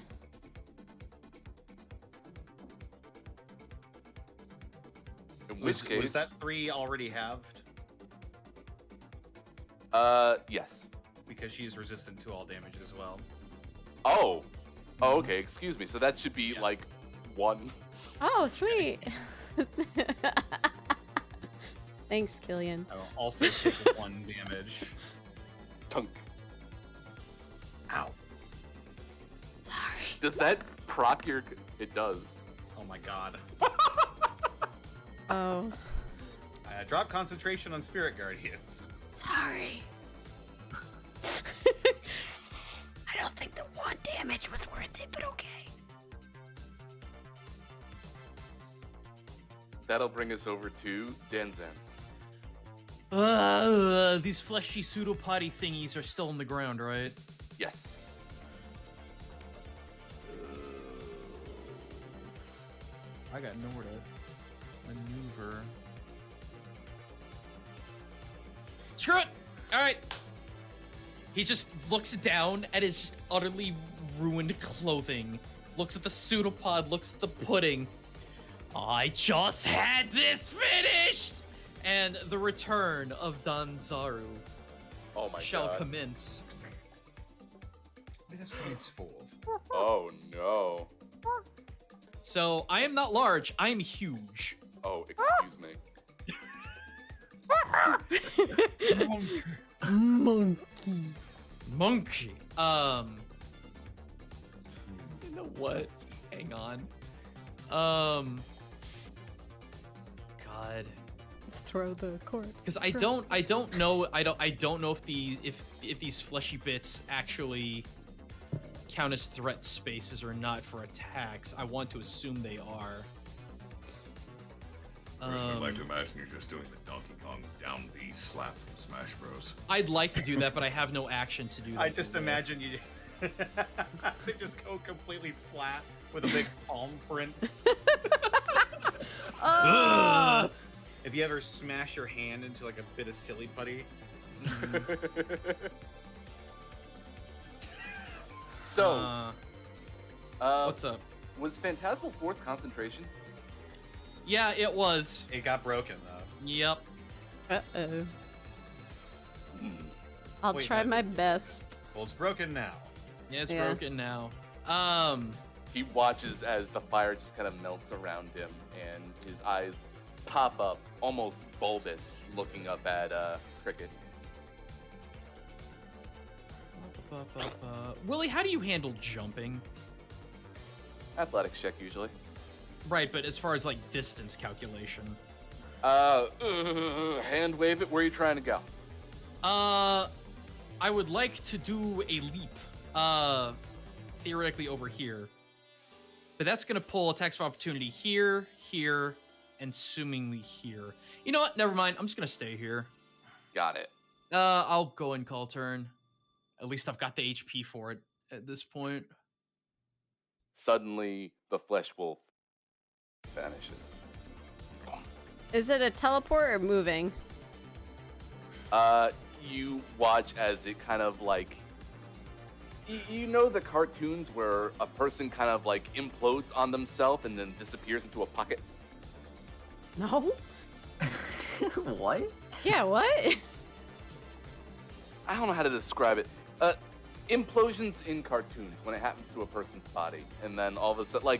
In which case, Was that 3 already halved? Yes. Because she's resistant to all damage as well. Oh, okay. Excuse me. So that should be like 1. Oh, sweet. Thanks, Killian. I will also take 1 damage. Tunk. Ow. Sorry. Does that proc your? It does. Oh my god. Oh. Drop concentration on Spirit Guardians. Sorry. I don't think the 1 damage was worth it, but okay. That'll bring us over to Danzan. These fleshy pseudopody thingies are still on the ground, right? Yes. I got nowhere to maneuver. Screw it! Alright. He just looks down at his just utterly ruined clothing, looks at the pseudopod, looks at the pudding. I just had this finished! And the return of Danzaru Oh my shall god. commence. This one's full. Oh no. So, I am not large, I am huge. Oh, excuse me. Monkey. You know what? Hang on. God. Throw the corpse. Because I don't know if these fleshy bits actually count as threat spaces or not for attacks. I want to assume they are. Personally, I'd like to imagine you're just doing the Donkey Kong down B slap from Smash Bros. I'd like to do that, but I have no action to do that. I just with. imagine you. They just go completely flat with a big palm print. Oh! If you ever smash your hand into like a bit of silly putty. So, what's up? was Phantasmal Force concentration? Yeah, it was. It got broken though. Yep. Uh-oh. I'll Wait, try that- my best. Well, it's broken now. Yeah, it's Yeah. broken now. He watches as the fire just kind of melts around him, and his eyes pop up, almost bulbous, looking up at Cricket. Willie, how do you handle jumping? Athletics check usually. Right, but as far as like distance calculation. Hand wave it. Where are you trying to go? I would like to do a leap. Theoretically over here. But that's gonna pull attacks of opportunity here, here, and assumingly here. You know what? Never mind. I'm just gonna stay here. Got it. I'll go and call turn. At least I've got the HP for it at this point. Suddenly, the flesh wolf vanishes. Is it a teleport or moving? You watch as it kind of like, you know the cartoons where a person kind of like implodes on themselves and then disappears into a pocket? No. What? Yeah, what? I don't know how to describe it. Implosions in cartoons when it happens to a person's body, and then all of a sudden, like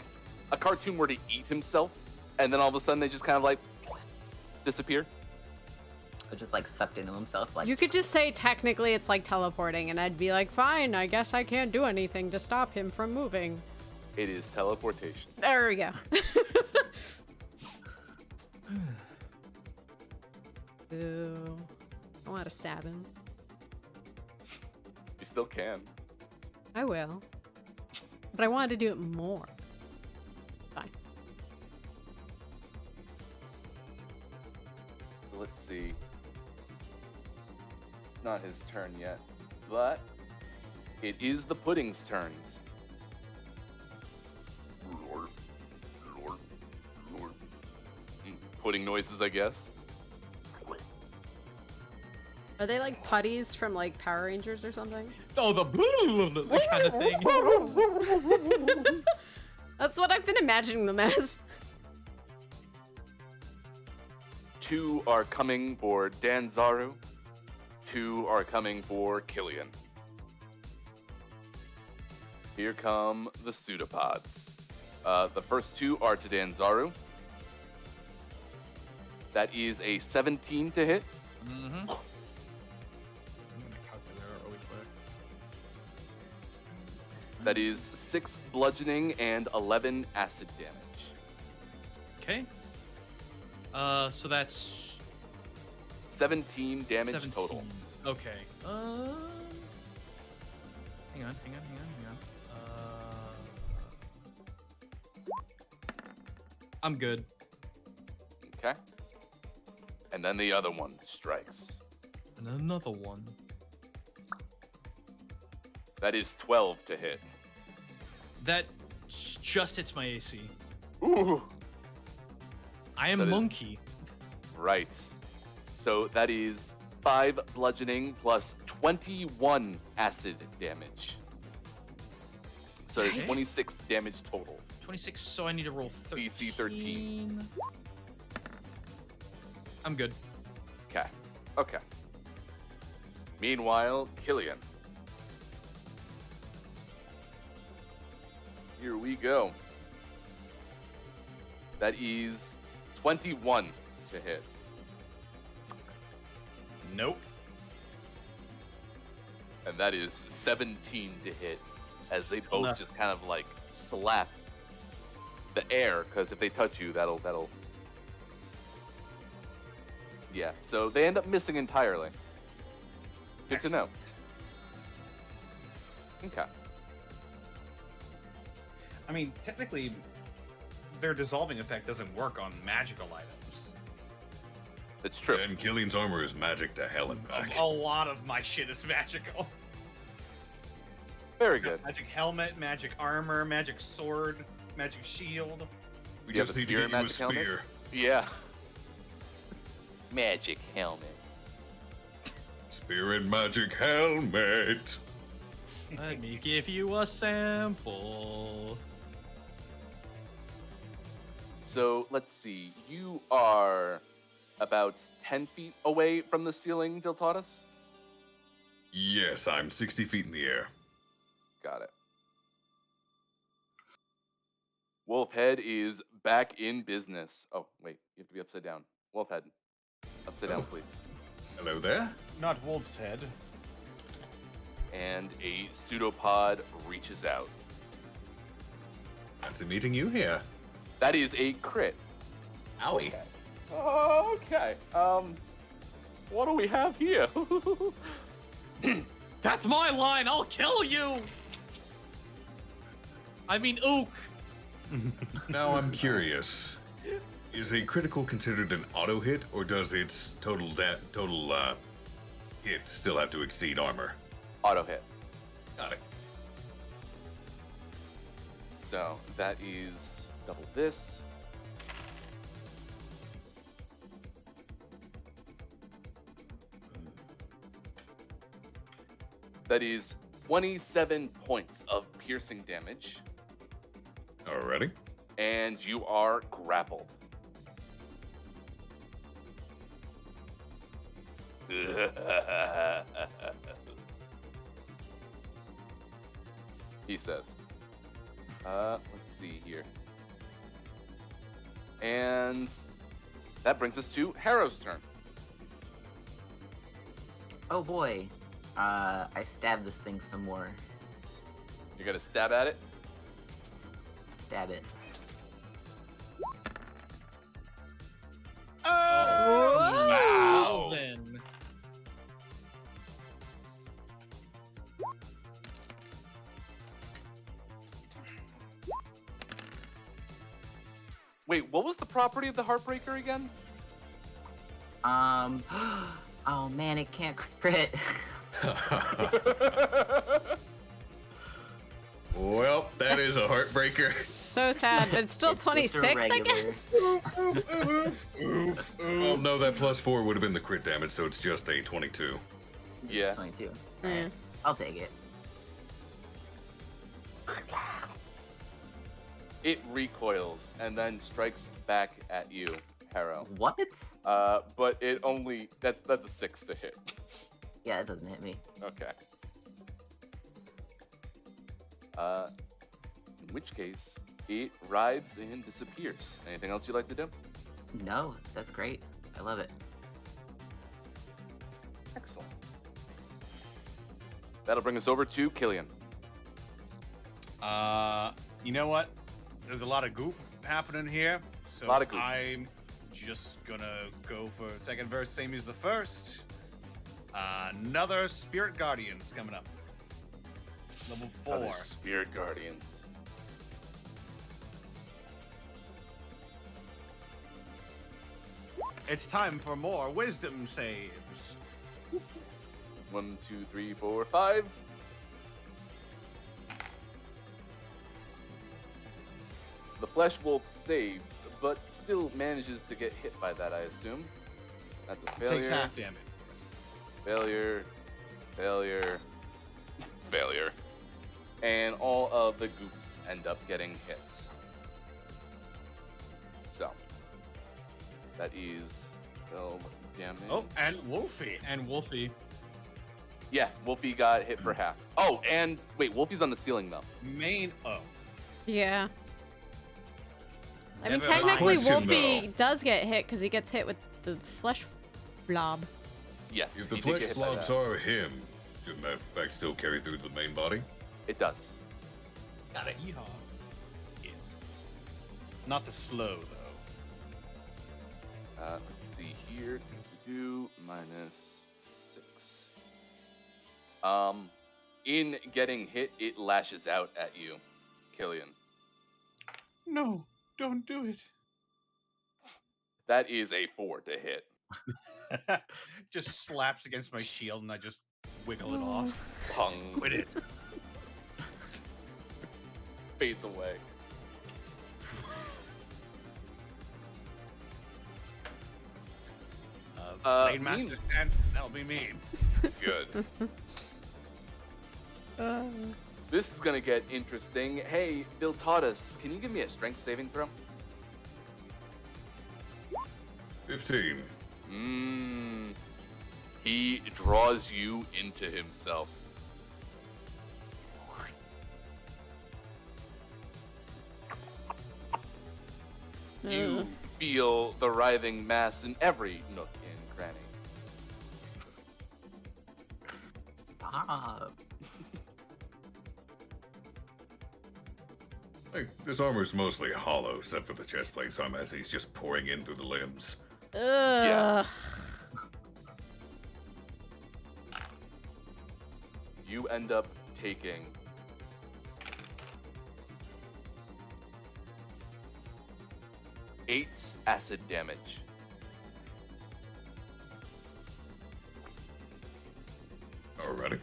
a cartoon were to eat himself, and then all of a sudden they just kind of like disappear. Or just like sucked into himself. Like You could just say technically it's like teleporting, and I'd be like, fine, I guess I can't do anything to stop him from moving. It is teleportation. There we go. Ooh. I want to stab him. You still can. I will. But I wanted to do it more. Fine. So let's see. It's not his turn yet, but it is the pudding's turns. Lord, Lord, Lord. Pudding noises, I guess. Are they like putties from like Power Rangers or something? Oh, the kind of thing. That's what I've been imagining them as. 2 are coming for Danzaru. 2 are coming for Killian. Here come the pseudopods. The first 2 are to Danzaru. That is a 17 to hit. Mm-hmm. I'm gonna calculate it really quick. That is 6 bludgeoning and 11 acid damage. Okay. So that's 17 damage 17. total. Okay. Hang on. I'm good. Okay. And then the other one strikes. And another one. That is 12 to hit. That just hits my AC. Ooh. I am That is- monkey. Right. So that is 5 bludgeoning plus 21 acid damage. So there's Nice. 26 damage total. 26, so I need to roll 13. DC 13. I'm good. Okay. Okay. Meanwhile, Killian. Here we go. That is 21 to hit. Nope. And that is 17 to hit as they both No. just kind of like slap the air, because if they touch you, that'll yeah, so they end up missing entirely. Good to know. Okay. I mean, technically, their dissolving effect doesn't work on magical items. It's true. And Killian's armor is magic to hell and back. A lot of my shit is magical. Very good. Magic helmet, magic armor, magic sword, magic shield. We You have just a need to spear get you a magic helmet? spear. Yeah. Magic helmet. Spear and magic helmet. Let me give you a sample. So let's see. You are about 10 feet away from the ceiling, Diltatus? Yes, I'm 60 feet in the air. Got it. Wolfhead is back in business. Oh, wait. You have to be upside down. Wolfhead. Upside down, please. Hello there. Not wolf's head. And a pseudopod reaches out. Fancy meeting you here. That is a crit. Owie. Okay. What do we have here? That's my line. I'll kill you. I mean, ook. Now I'm curious. Is a critical considered an auto hit, or does its total hit still have to exceed armor? Auto hit. Got it. So that is double this. That is 27 points of piercing damage, Alrighty. and you are grappled. He says. Let's see here. And that brings us to Harrow's turn. Oh boy. I stabbed this thing some more. You're gonna stab at it. Stab it. Whoa! Wait, what was the property of the Heartbreaker again? Oh man, it can't crit. Well, that is a heartbreaker. So sad, but it's still It's just a 26, I regular. guess. Well, no, that +4 would have been the crit damage, so it's just a 22. Yeah. 22. Yeah. I'll take it. It recoils and then strikes back at you, Harrow. What? But it only that's a 6 to hit. Yeah, it doesn't hit me. Okay. In which case, it rides and disappears. Anything else you'd like to do? No, that's great. I love it. Excellent. That'll bring us over to Killian. You know what? There's a lot of goop happening here, so Lot of goop. I'm just gonna go for second verse, same as the first. Another Spirit Guardians coming up. Level 4. Other Spirit Guardians. It's time for more wisdom saves. 1, 2, 3, 4, 5. The Flesh Wolf saves, but still manages to get hit by that, I assume. That's a failure. Takes half damage. Failure. Failure. Failure. And all of the goops end up getting hit. So, that is 12 damage. Oh, and Wolfie. And Wolfie. Yeah, Wolfie got hit for half. Oh, and wait, Wolfie's on the ceiling though. Main. Oh. Yeah. I mean, Never mind. technically, Question, Wolfie though. does get hit because he gets hit with the flesh blob. Yes. If the he did get flesh hit by slobs that. are him, shouldn't that effect still carry through to the main body? It does. Got a yeehaw. Yes. Not the slow though. Let's see here. Minus 6. In getting hit, it lashes out at you, Killian. No, don't do it. That is a 4 to hit. Just slaps against my shield and I just wiggle it off. Pung. Quit it. Fades away. Blade mean- Master stands. That'll be me. Good. This is gonna get interesting. Hey, Bill Taudus, can you give me a strength saving throw? 15. He draws you into himself. You feel the writhing mass in every nook and cranny. Stop. Like, this armor's mostly hollow, except for the chest plate, so I'm as he's just pouring in through the limbs. Ugh. You end up taking 8 acid damage. Alrighty.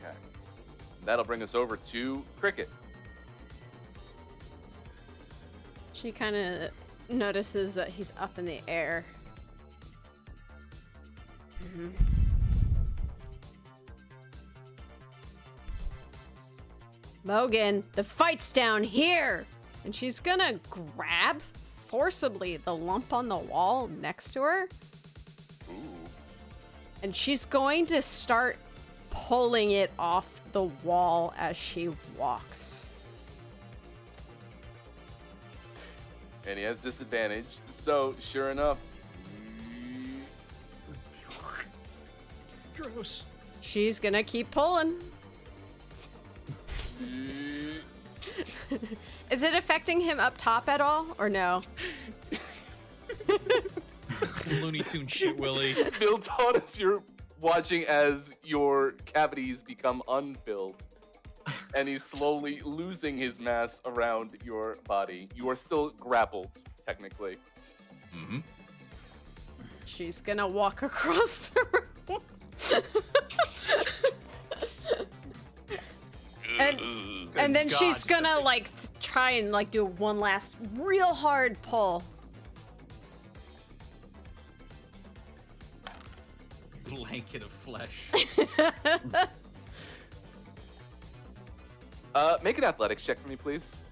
Okay. That'll bring us over to Cricket. She kind of notices that he's up in the air. Mogan, the fight's down here! And she's gonna grab forcibly the lump on the wall next to her. Ooh. And she's going to start pulling it off the wall as she walks. And he has disadvantage. So, sure enough. Gross. She's gonna keep pulling. Is it affecting him up top at all, or no? Some Looney Tune shit, Willie. Bill Taudus, you're watching as your cavities become unfilled. and he's slowly losing his mass around your body. You are still grappled, technically. Mm-hmm. She's gonna walk across the room. and then she's gonna like try and like do one last real hard pull. Blanket of flesh. Make an athletics check for me, please.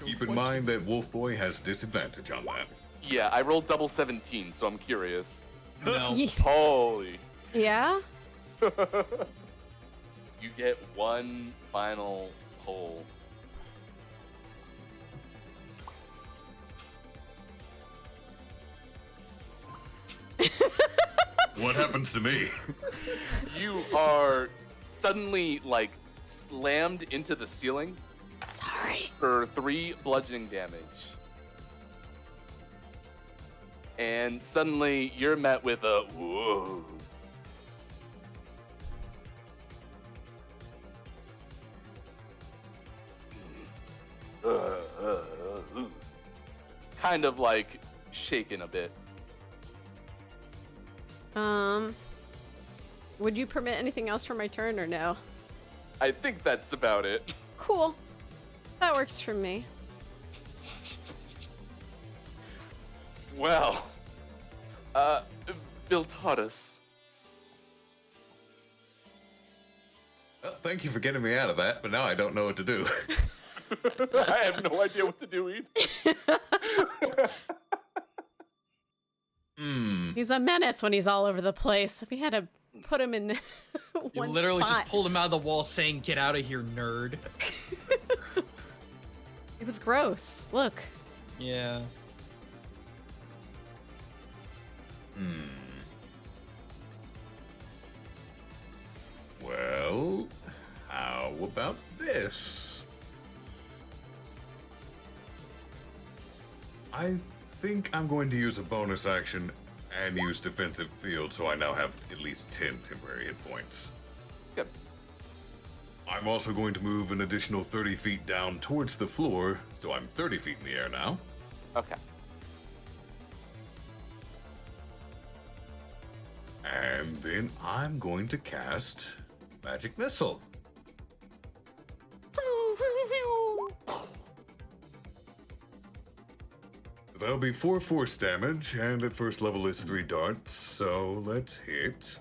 Keep in mind that Wolf Boy has disadvantage on that. Yeah, I rolled double 17, so I'm curious. No. Holy. Yeah? You get one final pull. What happens to me? You are suddenly, like, slammed into the ceiling. Sorry. For 3 bludgeoning damage. And suddenly you're met with a whoa. Kind of like shaken a bit. Would you permit anything else for my turn or no? I think that's about it. Cool. That works for me. Well, Bill taught us. Well, thank you for getting me out of that, but now I don't know what to do. I have no idea what to do either. He's a menace when he's all over the place. We had to put him in You one literally spot. just pulled him out of the wall saying, "Get out of here, nerd." It was gross. Look. Yeah. Well, how about this? I think I'm going to use a bonus action and use defensive field, so I now have at least 10 temporary hit points. Good. I'm also going to move an additional 30 feet down towards the floor, so I'm 30 feet in the air now. Okay. And then I'm going to cast Magic Missile. That'll be 4 force damage, and at first level is 3 darts, so let's hit.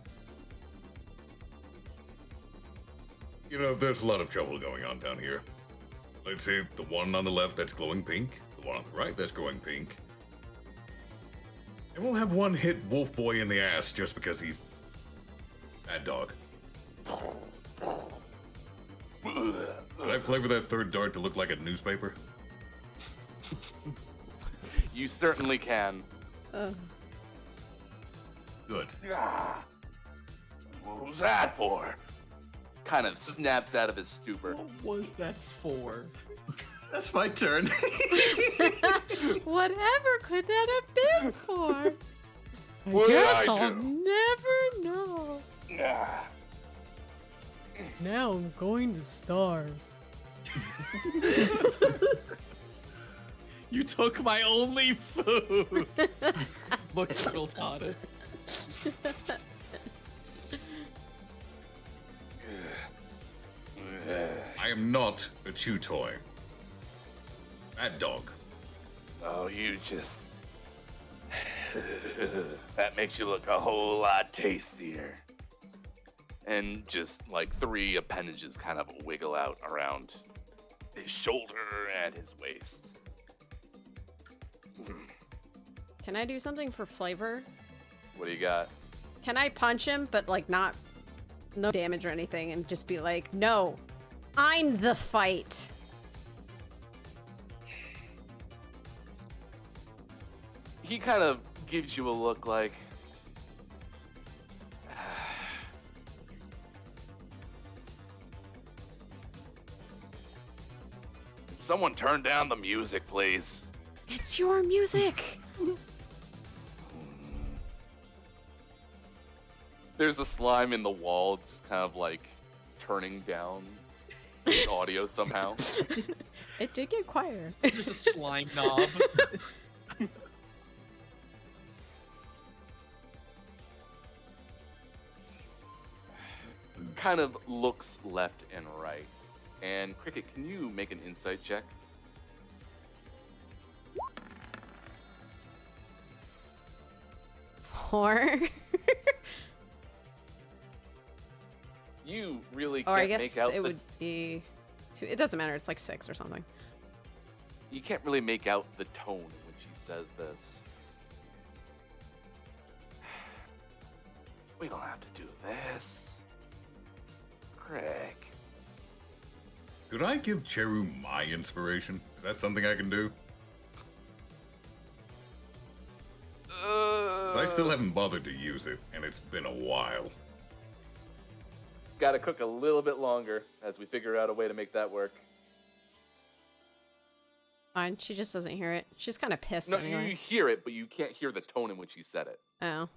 You know, there's a lot of trouble going on down here. Let's hit the one on the left that's glowing pink, the one on the right that's glowing pink. And we'll have one hit Wolf Boy in the ass just because he's bad dog. Did I flavor that third dart to look like a newspaper? You certainly can. Good. What was that for? Kind of snaps out of his stupor. What was that for? That's my turn. Whatever could that have been for? What did Guess I I'll do? never know. Ah, Now I'm going to starve. You took my only food. Look, Squiltatus. I am not a chew toy. Bad dog. oh, you just. That makes you look a whole lot tastier. And just like 3 appendages kind of wiggle out around his shoulder and his waist. Can I do something for flavor? What do you got? Can I punch him, but like no damage or anything, and just be like, no, I'm the fight. He kind of gives you a look like, someone turn down the music, please. It's your music. There's a slime in the wall, just kind of like turning down the audio somehow. It did get quieter. Just a slime knob. Kind of looks left and right. And Cricket, can you make an insight check? Four. You really Or can't I make guess out it would be 2. It doesn't matter. It's like 6 or something. You can't really make out the tone in which he says this. We don't have to do this. Craig. Could I give Cheru my inspiration? Is that something I can do? 'Cause I still haven't bothered to use it, and it's been a while. Gotta cook a little bit longer as we figure out a way to make that work. Fine. She just doesn't hear it. She's kind of pissed No, anyway. you hear it, but you can't hear the tone in which he said it. Oh.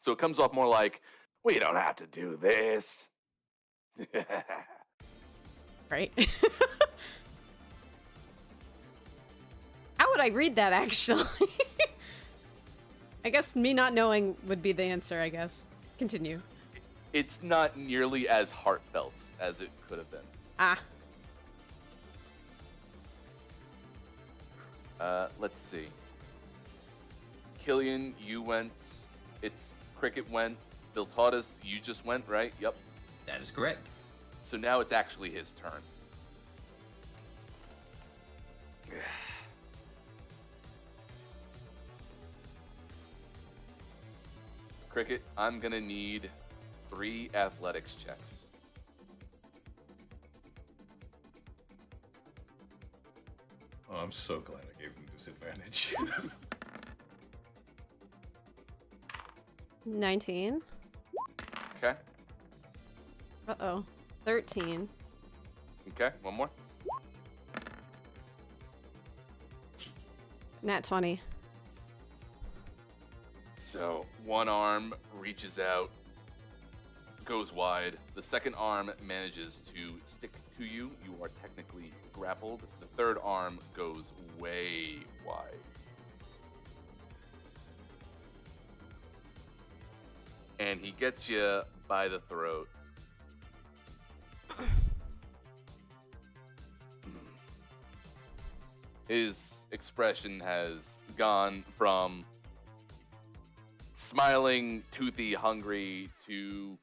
So it comes off more like, we don't have to do this. Right. How would I read that, actually? I guess me not knowing would be the answer, I guess. Continue. It's not nearly as heartfelt as it could have been. Ah. Let's see. Killian, you went. It's Cricket went. Viltaudis, you just went, right? Yep. That is correct. So now it's actually his turn. Cricket, I'm gonna need 3 athletics checks. Oh, I'm so glad I gave him disadvantage. 19. Okay. Uh-oh. 13. Okay. One more. Nat 20. So one arm reaches out, goes wide. The second arm manages to stick to you. You are technically grappled. The third arm goes way wide. And he gets you by the throat. His expression has gone from smiling, toothy, hungry to...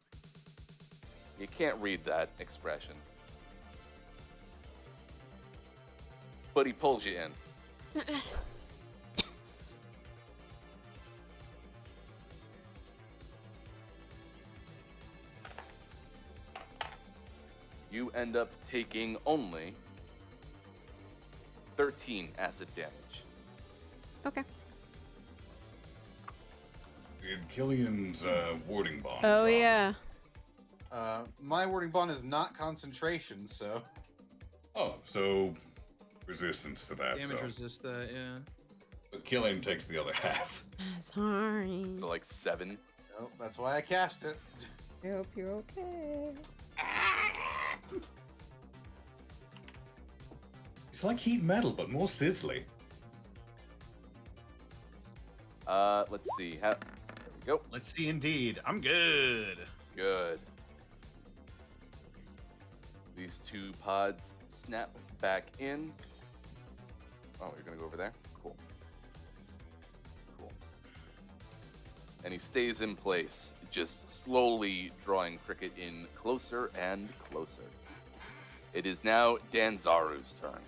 You can't read that expression. But he pulls you in. You end up taking only 13 acid damage. Okay. Did Killian's warding bomb Oh, drop? yeah. My warding bond is not concentration, so. Oh, so resistance to that. Damage So. resist that, yeah. But Killian takes the other half. Sorry. So like 7. No, that's why I cast it. I hope you're okay. It's like heat metal, but more sizzly. Let's see. There we go. Let's see, indeed. I'm good. Good. These 2 pods snap back in. Oh, you're gonna go over there? Cool. Cool. And he stays in place, just slowly drawing Cricket in closer and closer. It is now Danzaru's turn.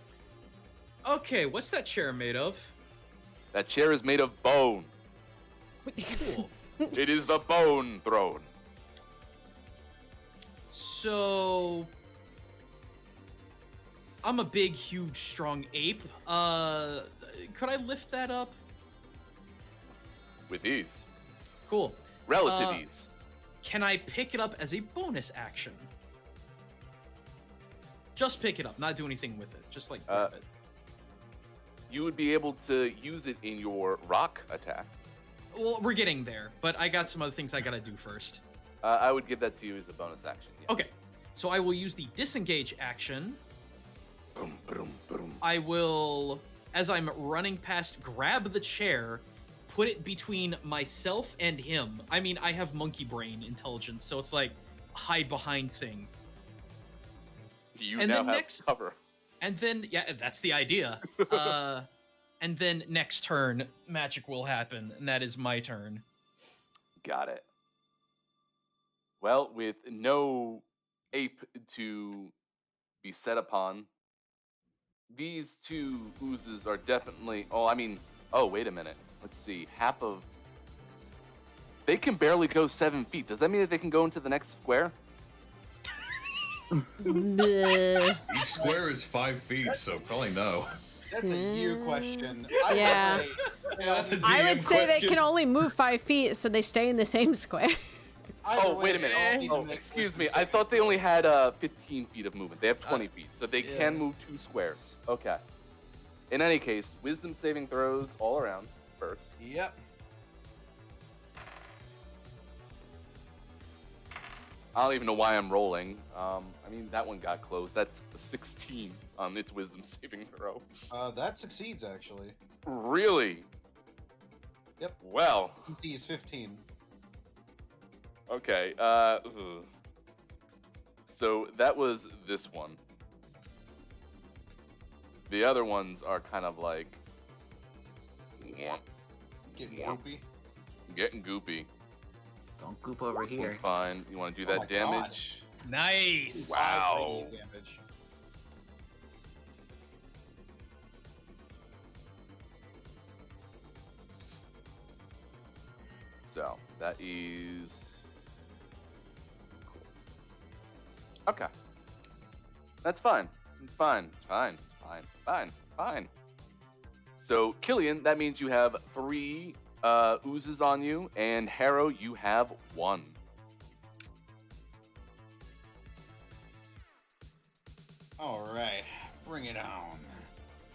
Okay, what's that chair made of? That chair is made of bone. Cool. It is the bone throne. So, I'm a big, huge, strong ape. Could I lift that up? With ease. Cool. Relative ease. Can I pick it up as a bonus action? Just pick it up, not do anything with it. Just like grab it. You would be able to use it in your rock attack. Well, we're getting there, but I got some other things I gotta do first. I would give that to you as a bonus action. Yes. Okay, so I will use the disengage action. Boom, boom, boom. I will, as I'm running past, grab the chair, put it between myself and him. I mean, I have monkey brain intelligence, so it's like hide behind thing. You And now then have next- cover. And then, yeah, that's the idea. And then next turn, magic will happen, and that is my turn. Got it. Well, with no ape to be set upon, these two oozes are definitely. Oh, wait a minute. Let's see. Half of. They can barely go 7 feet. Does that mean that they can go into the next square? Bleh. Each square is 5 feet, so probably no. That's a you question. Yeah. That's a I would DM say they question. can only move 5 feet, so they stay in the same square. Oh, wait a minute. Oh, excuse me. I thought they only had 15 feet of movement. They have 20 feet, so they can move 2 squares. Okay. In any case, wisdom saving throws all around first. Yep. I don't even know why I'm rolling. That one got close. That's a 16 on its wisdom saving throw. That succeeds, actually. Really? Yep. Well, DC is 15. okay. So that was this one. The other ones are kind of like Getting Yeah. goopy. getting goopy. Don't goop over It's here. fine. You want to do Oh that my damage? Nice. Wow. Radiant damage. So that is okay. That's fine. It's fine. It's fine. It's fine. Fine. Fine. So Killian, that means you have 3 oozes on you, and Harrow, you have 1. All right, bring it on.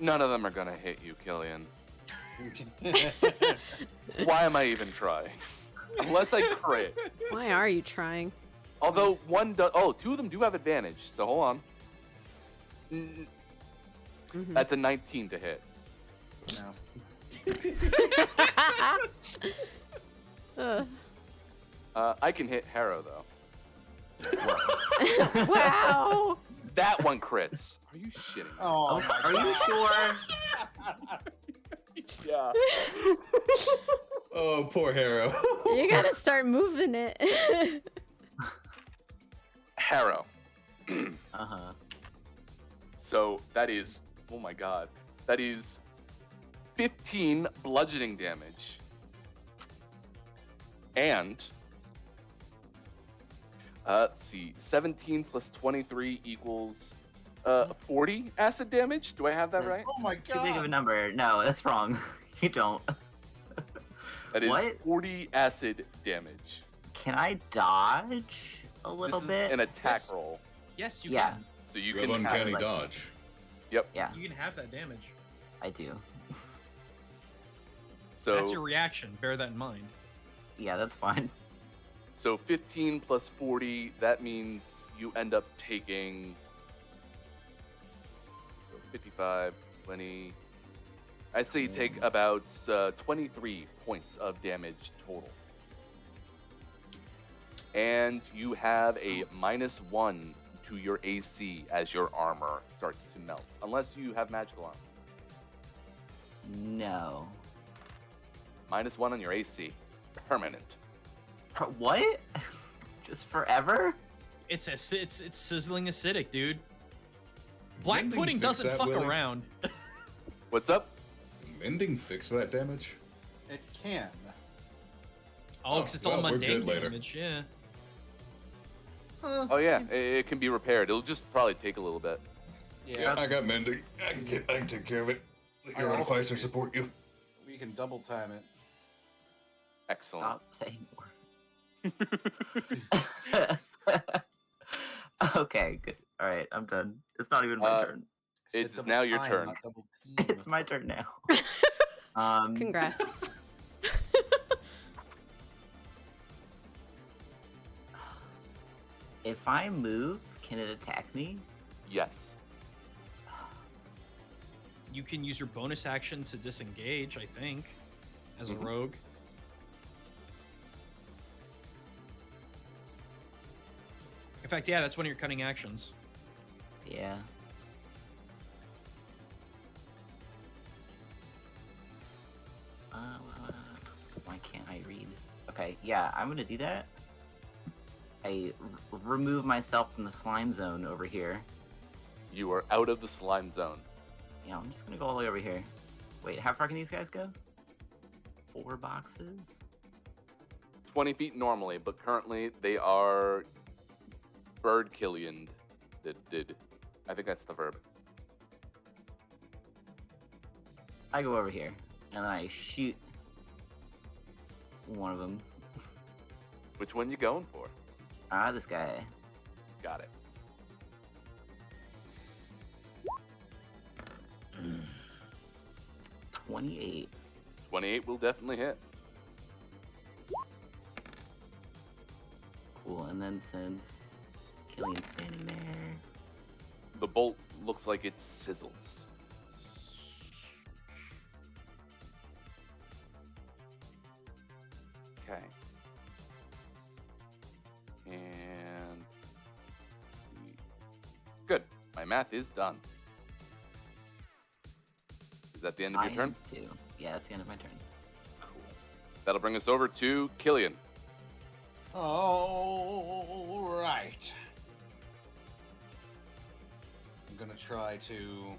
None of them are gonna hit you, Killian. Why am I even trying? Unless I crit. Why are you trying? Although one does. Oh, 2 of them do have advantage. So hold on. Mhm. That's a 19 to hit. No. I can hit Harrow though. Wow. That one crits. Are you shitting me? Oh, my Are you sure? Yeah. Oh, poor Harrow. You gotta start moving it. Harrow. Uh-huh. So that is. Oh my god. That is 15 bludgeoning damage. And. Let's see. 17 plus 23 equals 40 acid damage. Do I have that right? Oh my Too big of a god. number. No, that's wrong. You don't. That is What? 40 acid damage. Can I dodge a little This bit? is an attack Yes. roll. Yes, you Yeah. can. So you You have can uncanny like- dodge. Yeah, You can have that damage. I do. so That's your reaction. Bear that in mind. Yeah, that's fine. so 15 plus 40, that means you end up taking 55, 20. I'd say you take about 23 points of damage total. And you have a -1 to your AC as your armor starts to melt, unless you have magical armor. No. -1 on your AC, permanent. What? Just forever? It's sizzling acidic, dude. Black Mending pudding fix doesn't that, fuck Willie? around. What's up? Mending fix that damage? It can. Oh, because it's all well, we're mundane good later. damage. Yeah. Huh. Oh yeah, it can be repaired. It'll just probably take a little bit. Yeah. I got mending. I can take care of it. I Your also artificer do. support you. We can double time it. Excellent. Stop saying more. Okay, good. All right, I'm done. It's not even my turn. I said It's double now your time, turn. not double team. It's my turn now. Congrats. If I move, can it attack me? Yes. You can use your bonus action to disengage, I think, as a rogue. In fact, yeah, that's one of your cunning actions. Yeah. Why can't I read? Okay, yeah, I'm gonna do that. I remove myself from the slime zone over here. You are out of the slime zone. Yeah, I'm just gonna go all the way over here. Wait, how far can these guys go? 4 boxes? 20 feet normally, but currently they are bird killian. Did. I think that's the verb. I go over here, and I shoot one of them. Which one you going for? This guy. Got it. Mm. 28. 28 will definitely hit. Cool, and then since Killian's standing there... The bolt looks like it sizzles. Okay. And... Good. My math is done. Is that the end of your turn? Too. Yeah, that's the end of my turn. Cool. That'll bring us over to Killian. All right. I'm gonna try to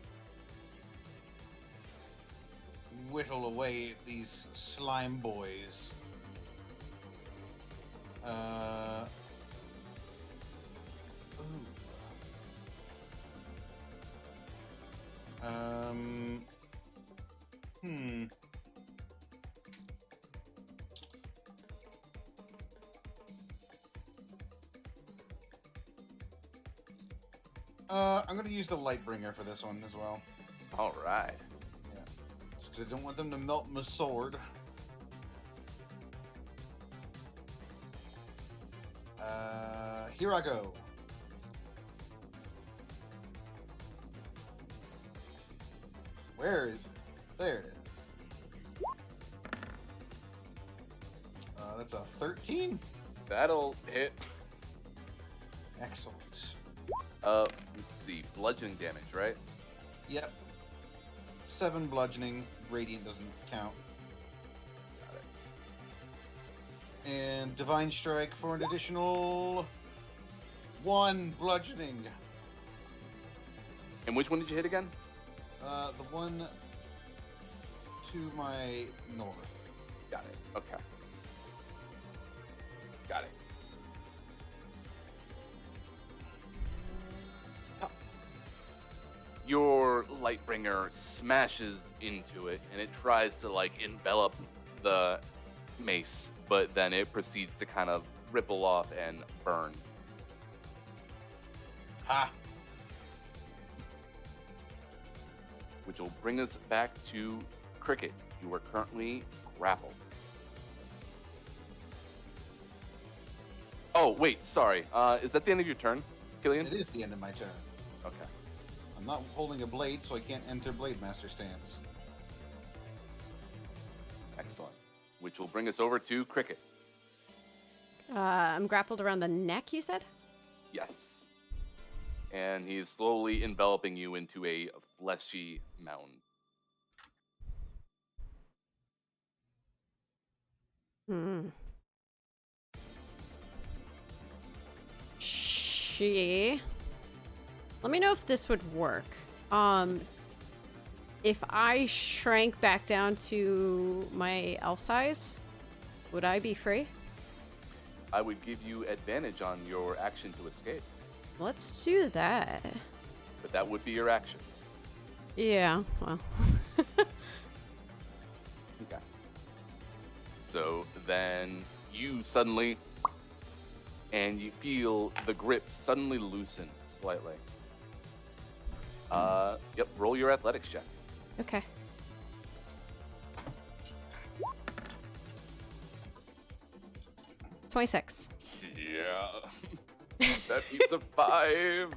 whittle away at these slime boys. I'm gonna use the Lightbringer for this one as well. All right. Yeah. Just 'cause I don't want them to melt my sword. Here I go. Where is it? There it is. That's a 13. That'll hit. Excellent. Let's see. Bludgeoning damage, right? Yep. 7 bludgeoning. Radiant doesn't count. Got it. And Divine Strike for an additional 1 bludgeoning. And which one did you hit again? The one to my north. Got it. Okay. Got it. Your Lightbringer smashes into it, and it tries to, like, envelop the mace, but then it proceeds to kind of ripple off and burn. Ha! Which will bring us back to Cricket. You are currently grappled. Oh, wait, sorry. Is that the end of your turn, Killian? It is the end of my turn. Okay. I'm not holding a blade, so I can't enter Blade Master stance. Excellent. Which will bring us over to Cricket. I'm grappled around the neck, you said? Yes. And he is slowly enveloping you into a fleshy mountain. Hmm. Let me know if this would work. If I shrank back down to my elf size, would I be free? I would give you advantage on your action to escape, Let's do that. but that would be your action. Yeah, well. Okay. So then you suddenly, and you feel the grip suddenly loosen slightly. Yep, roll your athletics check. Okay. $26. Yeah. That beats a 5.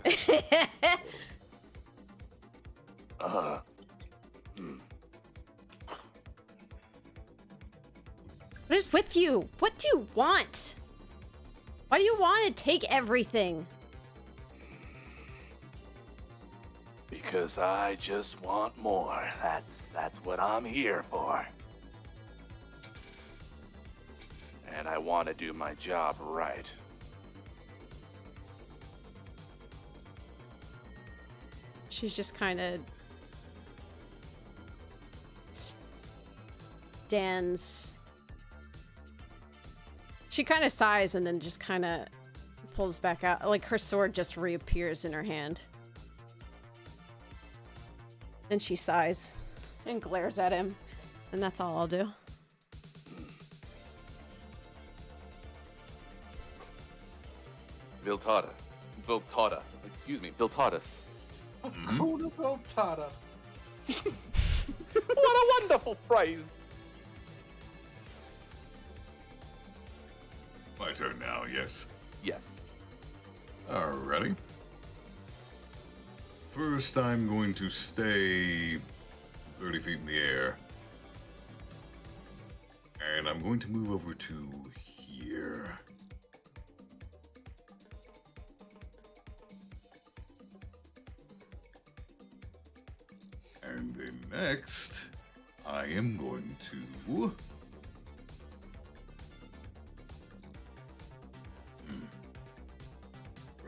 What is with you? What do you want? Why do you want to take everything? Because I just want more. That's what I'm here for. And I want to do my job right. She's just kind of stands. She kind of sighs and then just kind of pulls back out. Like her sword just reappears in her hand. And she sighs and glares at him. And that's all I'll do. Viltata. Excuse me, Viltatus. Hakuna Matata. What a wonderful phrase. My turn now, yes. Yes. Alrighty. First, I'm going to stay 30 feet in the air. And I'm going to move over to here. And then next, I am going to...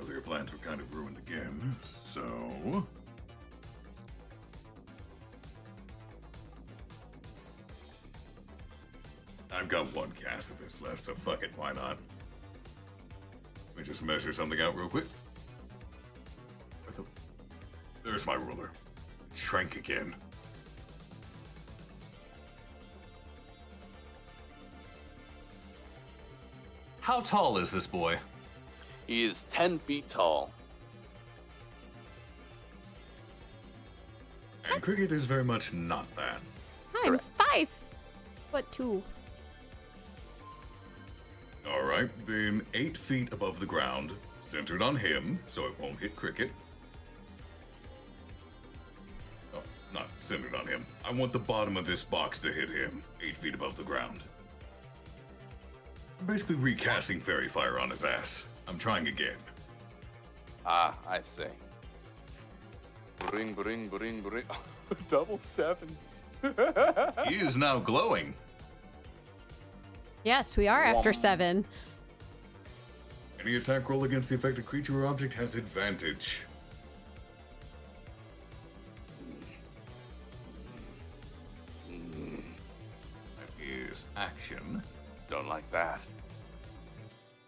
Earlier plans were kind of ruined again, so... I've got one cast of this left, so fuck it, why not? Let me just measure something out real quick. There's my ruler. Shrank again. How tall is this boy? He is 10 feet tall. And cricket is very much not that. I'm 5'2". Alright, then 8 feet above the ground, centered on him, so it won't hit cricket. Oh, not centered on him. I want the bottom of this box to hit him, 8 feet above the ground. I'm basically recasting Fairy Fire on his ass. I'm trying again. Ah, I see. Bring. Double 7s. He is now glowing. Yes, we are after 7. Any attack roll against the affected creature or object has advantage. That is action. Don't like that.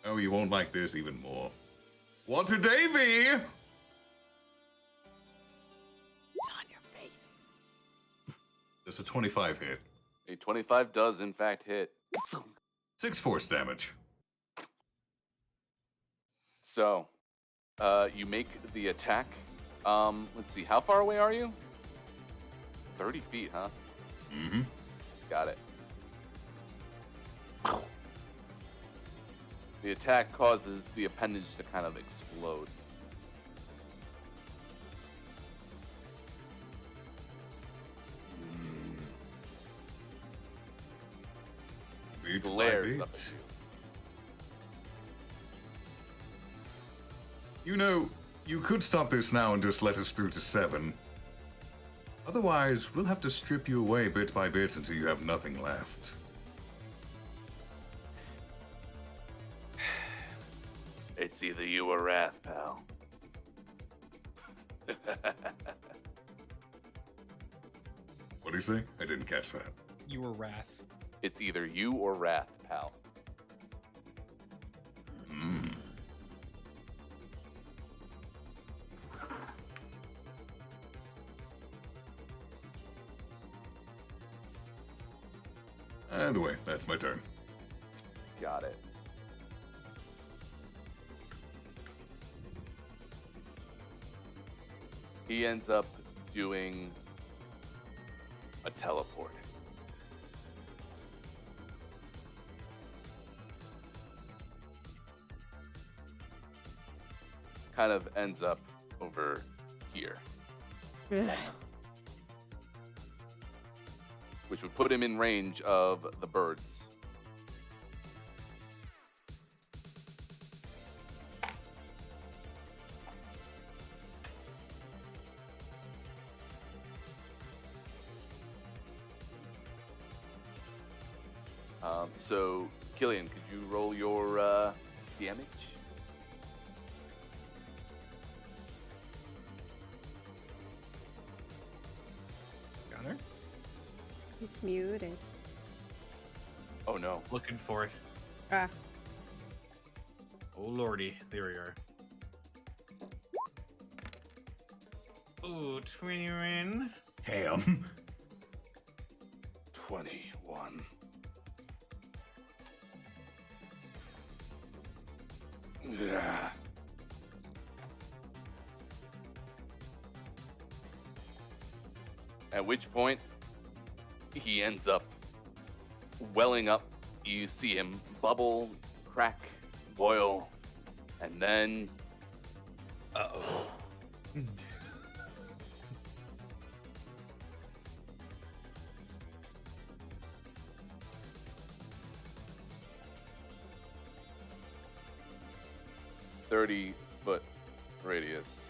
Oh, you won't like this even more. Walter Davy! It's on your face. Does a 25 hit. A 25 does, in fact, hit. 6 force damage. So, you make the attack. Let's see, how far away are you? 30 feet, huh? Mm-hmm. Got it. The attack causes the appendage to kind of explode. Beat by Glares beat. up at you. You know, you could stop this now and just let us through to 7. Otherwise, we'll have to strip you away bit by bit until you have nothing left. It's either you or Wrath, pal. What do you say? I didn't catch that. You were Wrath. It's either you or Wrath, pal. Hmm. Either way, that's my turn. Got it. He ends up doing a teleport. kind of ends up over here, which would put him in range of the birds. So, Killian, could you roll your damage? Gunner? He's muted. Oh no. Looking for it. Ah. Oh lordy, there we are. Ooh, 21. Damn. 21. Yeah. At which point, he ends up welling up. You see him bubble, crack, boil, and then... Uh-oh. ...30-foot radius.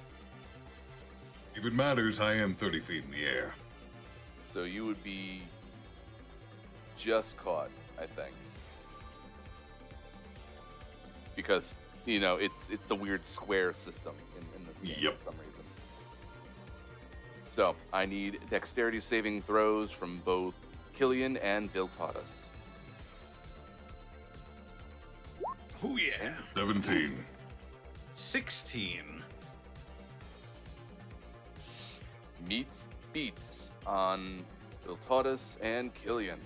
If it matters, I am 30 feet in the air. So you would be just caught, I think. Because, you know, it's a weird square system in this game Yep. for some reason. So, I need dexterity saving throws from both Killian and Bill Taudis. Oh, yeah. 17. 16. Meets beats on Bill Taudis and Killian.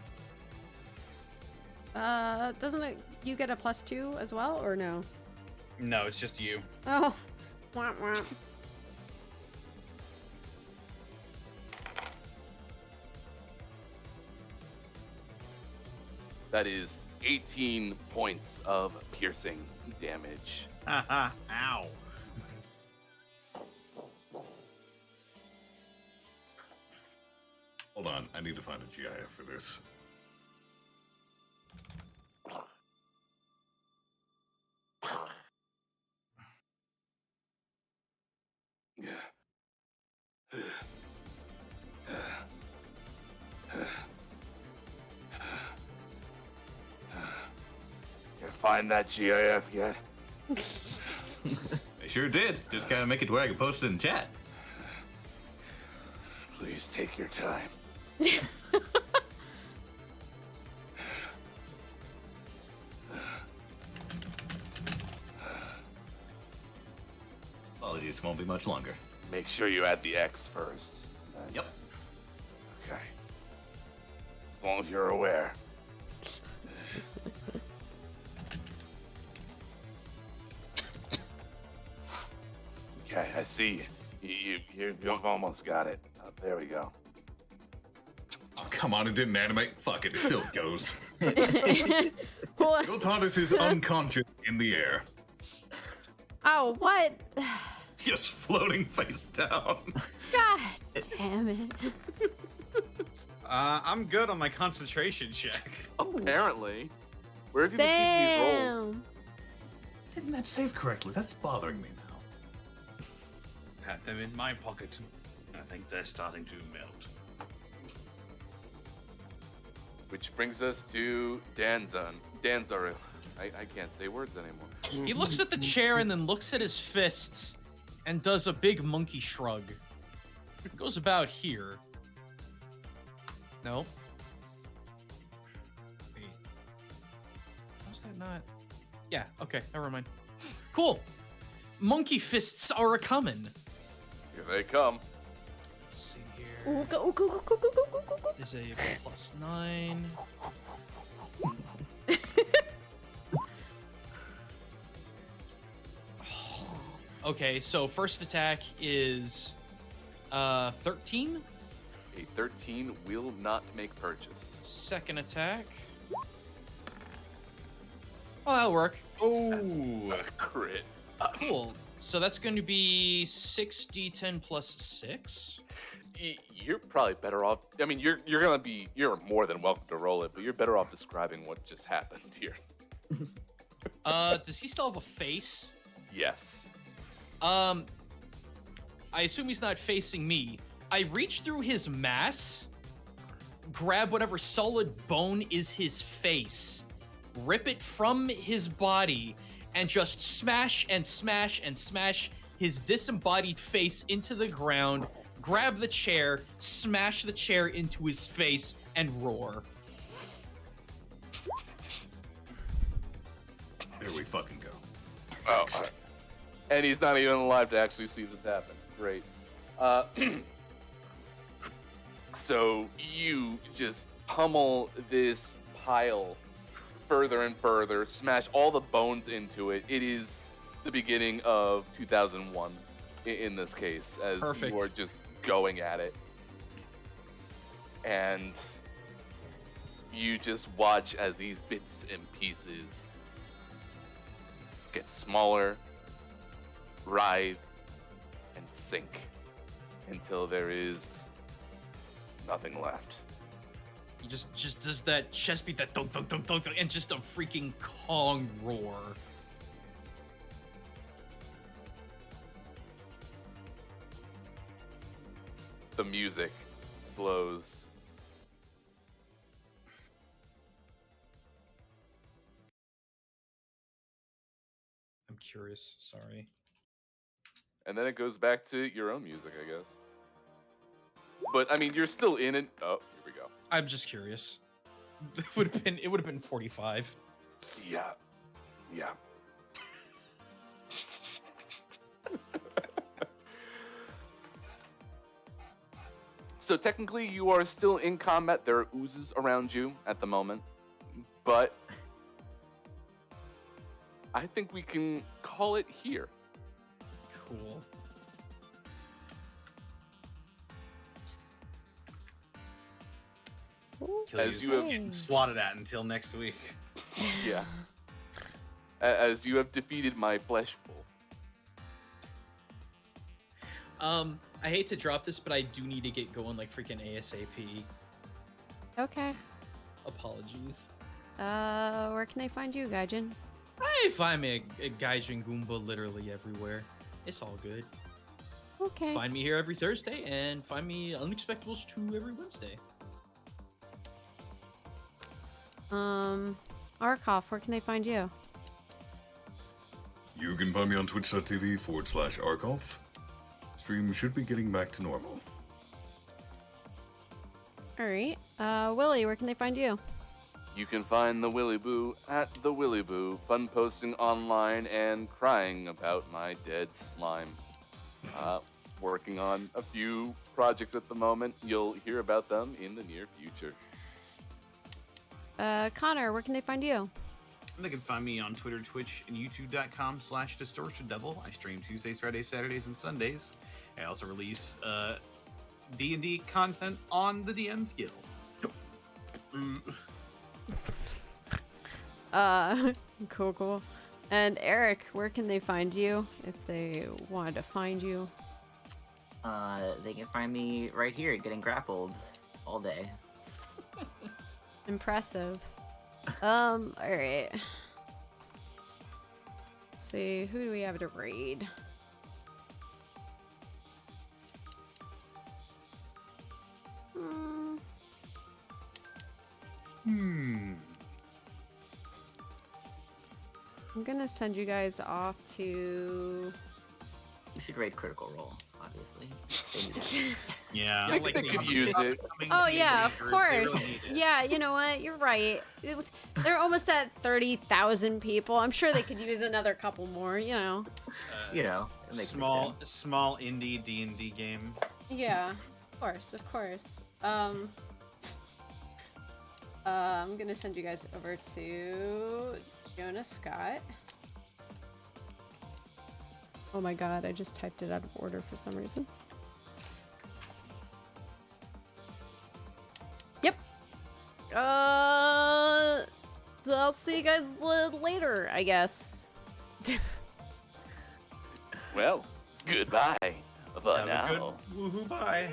Doesn't it, you get a +2 as well, or no? No, it's just you. Oh. Wah, wah. That is 18 points of piercing damage. Haha, ow. Hold on, I need to find a GIF for this. You find that GIF yet? I sure did. Just gotta make it where I can post it in chat. Please take your time. Apologies, won't be much longer. Make sure you add the X first. Yep. Okay. As long as you're aware. Okay, I see. You've almost got it. There we go. Oh, come on, it didn't animate. Fuck it, it still goes. What? Bill Taudis is unconscious in the air. Oh, what? Just floating face down. God damn it. I'm good on my concentration check. Apparently. Where have you been keeping these rolls? Damn. Didn't that save correctly? That's bothering me now. Had them in my pocket. I think they're starting to melt. Which brings us to Danzar. I can't say words anymore. He looks at the chair and then looks at his fists and does a big monkey shrug. It goes about here. No. Wait. How's that not? Yeah, okay, never mind. Cool. Monkey fists are a-coming. Here they come. Let's see here. Ooh, go, go, go, go, go, go, go, go, go. Is a +9. Okay, so first attack is 13. A 13 will not make purchase. Second attack. Oh, that'll work. Oh, Crit. Cool. So that's going to be 6d10 plus 6. You're probably better off. I mean, you're more than welcome to roll it, but you're better off describing what just happened here. Does he still have a face? Yes. I assume he's not facing me. I reach through his mass, grab whatever solid bone is his face, rip it from his body, and just smash and smash and smash his disembodied face into the ground, grab the chair, smash the chair into his face, and roar. There we fucking go. Oh, and he's not even alive to actually see this happen. Great. So you just pummel this pile further and further, smash all the bones into it. It is the beginning of 2001 in this case, as Perfect. you are just going at it. And you just watch as these bits and pieces get smaller, writhe, and sink until there is nothing left. He just does that chest beat, that thunk, thunk, thunk, thunk, thunk, and just a freaking Kong roar. The music slows. I'm curious, sorry. And then it goes back to your own music, I guess. But I mean, you're still in it. Oh, here we go. I'm just curious. It would have been 45. Yeah. Yeah. So technically, you are still in combat. There are oozes around you at the moment, but I think we can call it here. Cool. Kill As you have- getting swatted at until next week. Yeah. As you have defeated my flesh wolf. I hate to drop this, but I do need to get going like freaking ASAP. Okay. Apologies. Where can they find you, Gaijin? I find me a Gaijin Goomba literally everywhere. It's all good. Okay. Find me here every Thursday, and find me Unexpectables 2 every Wednesday. Arkoff, where can they find you? You can find me on twitch.tv/Arkoff. Stream should be getting back to normal. Alright. Willie, where can they find you? You can find the Willy Boo at the Willy Boo, fun posting online and crying about my dead slime. Working on a few projects at the moment. You'll hear about them in the near future. Connor, where can they find you? They can find me on Twitter, Twitch, and YouTube.com/DistortionDevil. I stream Tuesdays, Fridays, Saturdays, and Sundays. I also release D&D content on the DM's Guild. Cool. And Eric, where can they find you if they wanted to find you? They can find me right here, getting grappled all day. Impressive. Alright. Let's see, who do we have to raid? I'm gonna send you guys off to... You should raid Critical Role, obviously. They need it. Yeah. I think they could use it. Oh yeah, of course. Yeah, you know what? You're right. They're almost at 30,000 people. I'm sure they could use another couple more, you know. You know, it makes Small indie D&D game. Yeah, of course. I'm gonna send you guys over to Jonah Scott. Oh my god, I just typed it out of order for some reason. Yep. I'll see you guys later, I guess. Well, goodbye for Have a now. good woohoo bye.